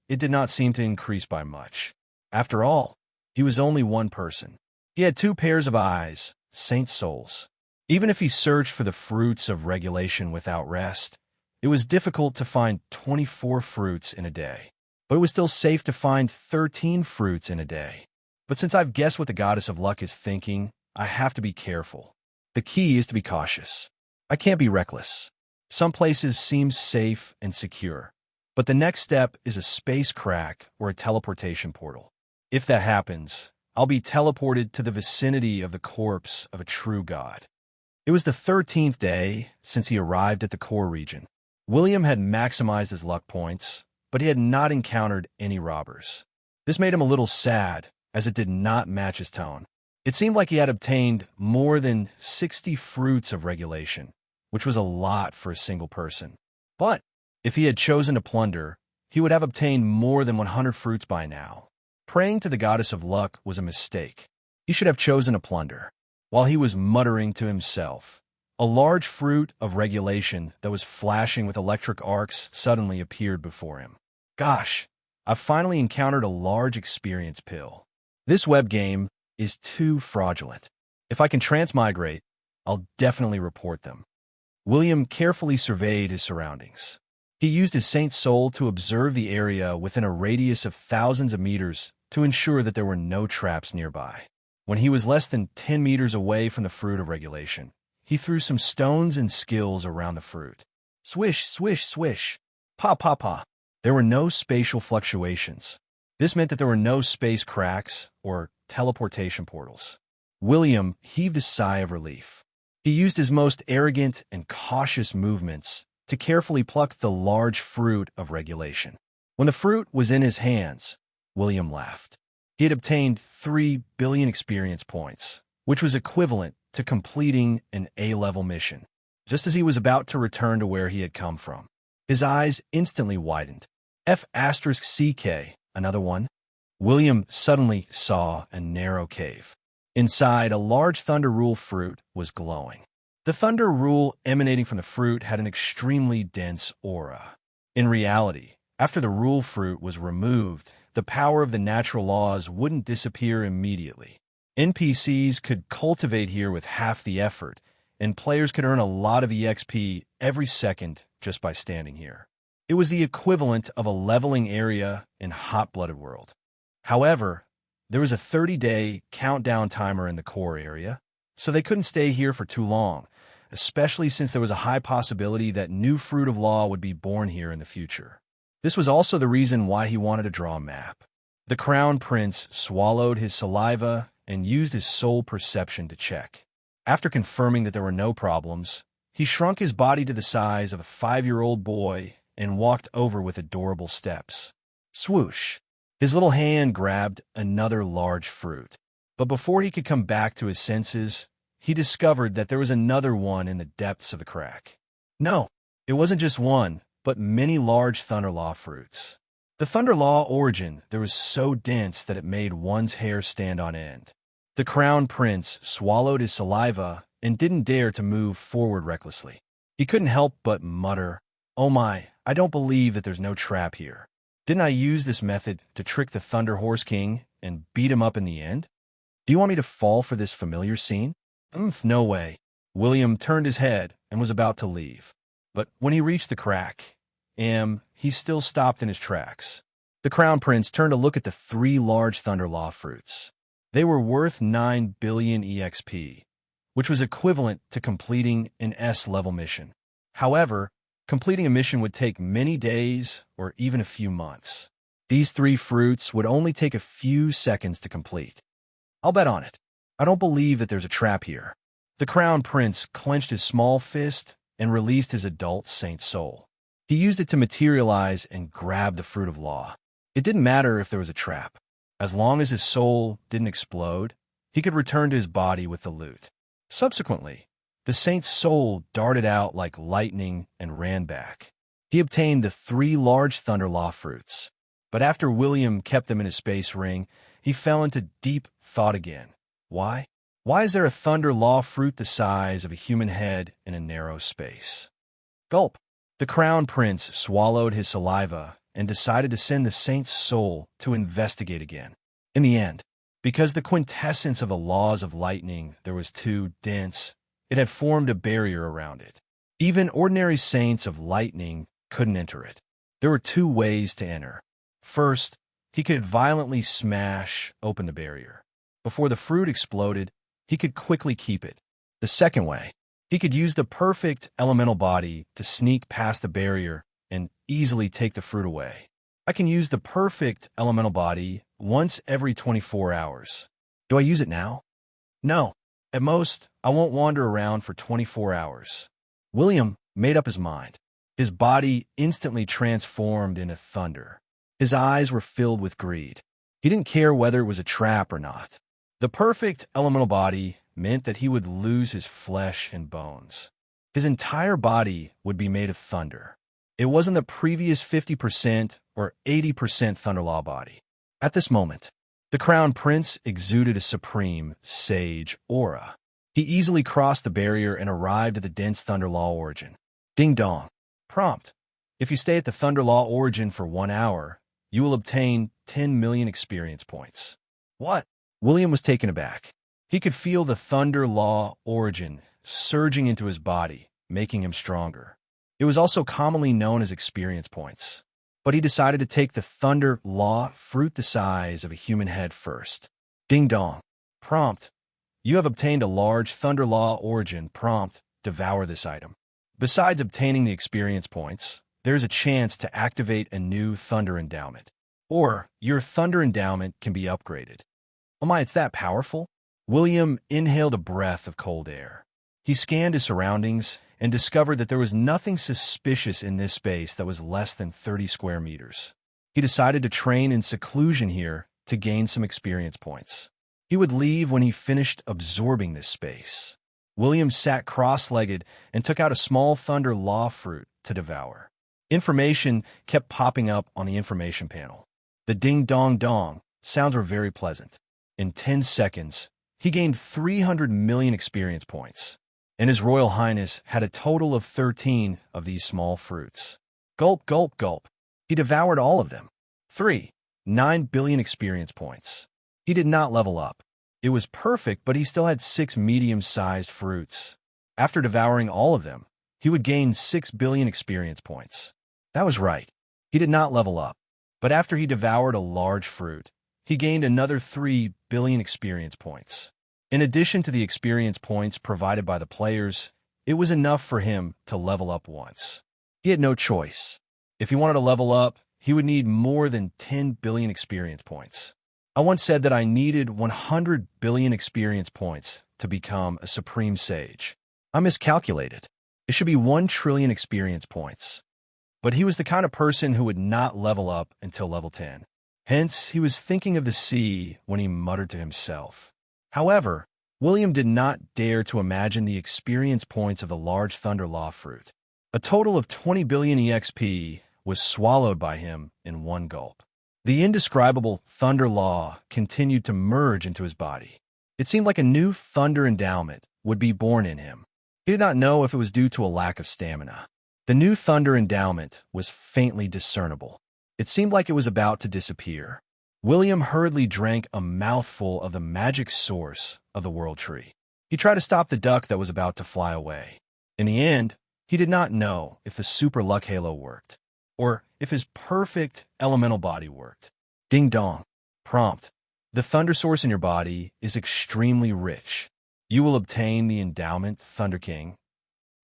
It did not seem to increase by much. After all, he was only one person. He had 2 pairs of eyes, saint souls. Even if he searched for the fruits of regulation without rest, it was difficult to find 24 fruits in a day. But it was still safe to find 13 fruits in a day. But since I've guessed what the goddess of luck is thinking, I have to be careful. The key is to be cautious. I can't be reckless. Some places seem safe and secure, but the next step is a space crack or a teleportation portal. If that happens, I'll be teleported to the vicinity of the corpse of a true god. It was the 13th day since he arrived at the core region. William had maximized his luck points, but he had not encountered any robbers. This made him a little sad, as it did not match his tone. It seemed like he had obtained more than 60 fruits of regulation, which was a lot for a single person. But if he had chosen to plunder, he would have obtained more than 100 fruits by now. Praying to the goddess of luck was a mistake. He should have chosen to plunder. While he was muttering to himself, a large fruit of regulation that was flashing with electric arcs suddenly appeared before him. Gosh, I've finally encountered a large experience pill. This web game is too fraudulent. If I can transmigrate, I'll definitely report them. William carefully surveyed his surroundings. He used his saint soul to observe the area within a radius of thousands of meters to ensure that there were no traps nearby. When he was less than 10 meters away from the fruit of regulation, he threw some stones and skills around the fruit. Swish, swish, swish. Pa, pa, pa. There were no spatial fluctuations. This meant that there were no space cracks or teleportation portals. William heaved a sigh of relief. He used his most arrogant and cautious movements to carefully pluck the large fruit of regulation. When the fruit was in his hands, William laughed. He had obtained 3 billion experience points, which was equivalent to completing an A-level mission. Just as he was about to return to where he had come from, his eyes instantly widened. F***CK, another one. William suddenly saw a narrow cave. Inside, a large thunder rule fruit was glowing. The thunder rule emanating from the fruit had an extremely dense aura. In reality, after the rule fruit was removed, the power of the natural laws wouldn't disappear immediately. NPCs could cultivate here with half the effort, and players could earn a lot of EXP every second just by standing here. It was the equivalent of a leveling area in Hot-Blooded World. However, there was a 30-day countdown timer in the core area, so they couldn't stay here for too long, especially since there was a high possibility that new Fruit of Law would be born here in the future. This was also the reason why he wanted to draw a map. The Crown Prince swallowed his saliva and used his soul perception to check. After confirming that there were no problems, he shrunk his body to the size of a 5-year-old boy and walked over with adorable steps. Swoosh! His little hand grabbed another large fruit. But before he could come back to his senses, he discovered that there was another one in the depths of the crack. No, it wasn't just one, but many large Thunderlaw fruits. The Thunderlaw origin there was so dense that it made one's hair stand on end. The Crown Prince swallowed his saliva and didn't dare to move forward recklessly. He couldn't help but mutter, "Oh my, I don't believe that there's no trap here. Didn't I use this method to trick the Thunder Horse King and beat him up in the end? Do you want me to fall for this familiar scene?" No way. William turned his head and was about to leave. But when he reached the crack, he still stopped in his tracks. The Crown Prince turned to look at the 3 large Thunder Law fruits. They were worth 9 billion EXP, which was equivalent to completing an S-level mission. However, completing a mission would take many days or even a few months. These 3 fruits would only take a few seconds to complete. I'll bet on it. I don't believe that there's a trap here. The Crown Prince clenched his small fist and released his adult Saint Soul. He used it to materialize and grab the Fruit of Law. It didn't matter if there was a trap. As long as his soul didn't explode, he could return to his body with the loot. Subsequently, the Saint's soul darted out like lightning and ran back. He obtained the 3 large Thunder Law fruits. But after William kept them in his space ring, he fell into deep thought again. Why? Why is there a Thunder Law fruit the size of a human head in a narrow space? Gulp. The Crown Prince swallowed his saliva and decided to send the Saint's soul to investigate again. In the end, because the quintessence of the laws of lightning there was too dense, it had formed a barrier around it. Even ordinary saints of lightning couldn't enter it. There were 2 ways to enter. First, he could violently smash open the barrier. Before the fruit exploded, he could quickly keep it. The second way, he could use the perfect elemental body to sneak past the barrier and easily take the fruit away. I can use the perfect elemental body once every 24 hours. Do I use it now? No. At most, I won't wander around for 24 hours. William made up his mind. His body instantly transformed into thunder. His eyes were filled with greed. He didn't care whether it was a trap or not. The perfect elemental body meant that he would lose his flesh and bones. His entire body would be made of thunder. It wasn't the previous 50% or 80% Thunder Law body. At this moment, the Crown Prince exuded a supreme, sage aura. He easily crossed the barrier and arrived at the dense Thunder Law origin. Ding dong. Prompt. If you stay at the Thunder Law origin for 1 hour, you will obtain 10 million experience points. What? William was taken aback. He could feel the Thunder Law origin surging into his body, making him stronger. It was also commonly known as experience points. But he decided to take the Thunder Law fruit the size of a human head first. Ding dong. Prompt. You have obtained a large Thunder Law origin. Prompt. Devour this item. Besides obtaining the experience points, there's a chance to activate a new Thunder Endowment. Or your Thunder Endowment can be upgraded. Oh my, it's that powerful? William inhaled a breath of cold air. He scanned his surroundings and discovered that there was nothing suspicious in this space that was less than 30 square meters. He decided to train in seclusion here to gain some experience points. He would leave when he finished absorbing this space. William sat cross-legged and took out a small Thunder Law fruit to devour. Information kept popping up on the information panel. The ding-dong-dong sounds were very pleasant. In 10 seconds, he gained 300 million experience points, and His Royal Highness had a total of 13 of these small fruits. Gulp, gulp, gulp. He devoured all of them. 9 billion experience points. He did not level up. It was perfect, but he still had 6 medium-sized fruits. After devouring all of them, he would gain 6 billion experience points. That was right. He did not level up. But after he devoured a large fruit, he gained another 3 billion experience points. In addition to the experience points provided by the players, it was enough for him to level up once. He had no choice. If he wanted to level up, he would need more than 10 billion experience points. I once said that I needed 100 billion experience points to become a Supreme Sage. I miscalculated. It should be 1 trillion experience points. But he was the kind of person who would not level up until level 10. Hence, he was thinking of the sea when he muttered to himself. However, William did not dare to imagine the experience points of the large Thunder Law fruit. A total of 20 billion EXP was swallowed by him in one gulp. The indescribable Thunder Law continued to merge into his body. It seemed like a new Thunder Endowment would be born in him. He did not know if it was due to a lack of stamina. The new Thunder Endowment was faintly discernible. It seemed like it was about to disappear. William hurriedly drank a mouthful of the magic source of the World Tree. He tried to stop the duck that was about to fly away. In the end, he He did not know if the super luck halo worked, or if his perfect elemental body worked. Ding dong. Prompt. The thunder source in your body is extremely rich. You will obtain the endowment Thunder King.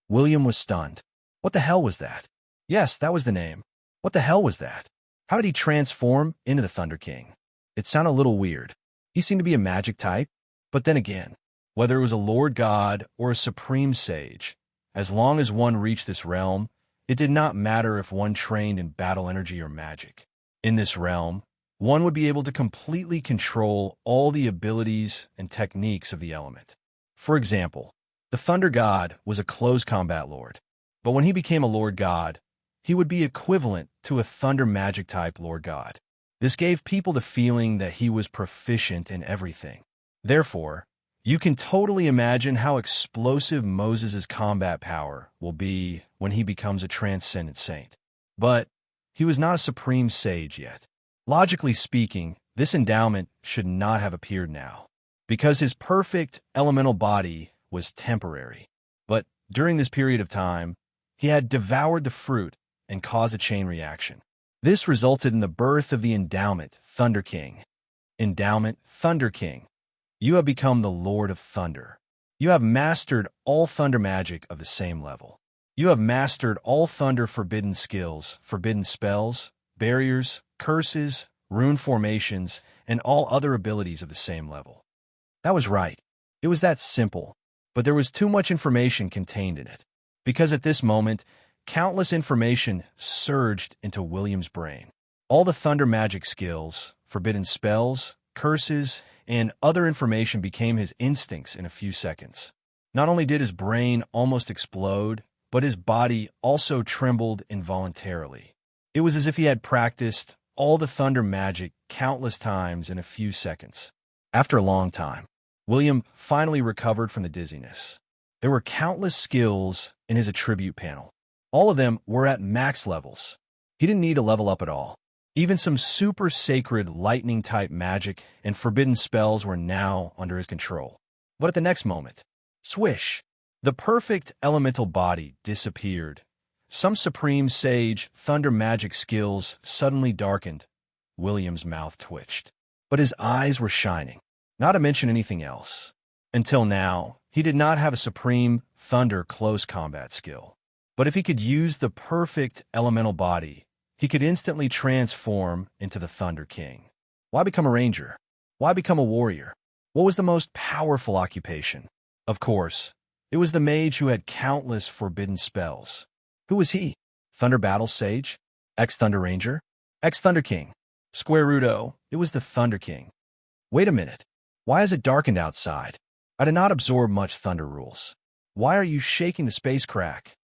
William was stunned. What the hell was that? Yes, that was the name. What the hell was that? How did he transform into the Thunder King? It sounded a little weird. He seemed to be a magic type, but then again, whether it was a Lord God or a Supreme Sage, as long as one reached this realm, it did not matter if one trained in battle energy or magic. In this realm, one would be able to completely control all the abilities and techniques of the element. For example, the Thunder God was a close combat lord, but when he became a Lord God, he would be equivalent to a Thunder Magic type Lord God. This gave people the feeling that he was proficient in everything. Therefore, you can totally imagine how explosive Moses' combat power will be when he becomes a transcendent saint. But he was not a supreme sage yet. Logically speaking, this endowment should not have appeared now, because his perfect elemental body was temporary. But during this period of time, he had devoured the fruit and caused a chain reaction. This resulted in the birth of the endowment Thunder King. Endowment Thunder King. You have become the Lord of Thunder. You have mastered all thunder magic of the same level. You have mastered all thunder forbidden skills, forbidden spells, barriers, curses, rune formations, and all other abilities of the same level. That was right. It was that simple, but there was too much information contained in it. Because at this moment, countless information surged into William's brain. All the thunder magic skills, forbidden spells, curses, and other information became his instincts in a few seconds. Not only did his brain almost explode, but his body also trembled involuntarily. It was as if he had practiced all the thunder magic countless times in a few seconds. After a long time, William finally recovered from the dizziness. There were countless skills in his attribute panel. All of them were at max levels. He didn't need to level up at all. Even some super sacred lightning-type magic and forbidden spells were now under his control. But at the next moment, swish! The perfect elemental body disappeared. Some supreme sage thunder magic skills suddenly darkened. William's mouth twitched. But his eyes were shining, not to mention anything else. Until now, he did not have a supreme thunder close combat skill. But if he could use the perfect elemental body, he could instantly transform into the Thunder King. Why become a ranger? Why become a warrior? What was the most powerful occupation? Of course, it was the mage who had countless forbidden spells. Who was he? Thunder Battle Sage? Ex-Thunder Ranger? Ex-Thunder King? Square root O, it was the Thunder King. Wait a minute. Why is it darkened outside? I did not absorb much thunder rules. Why are you shaking the space crack?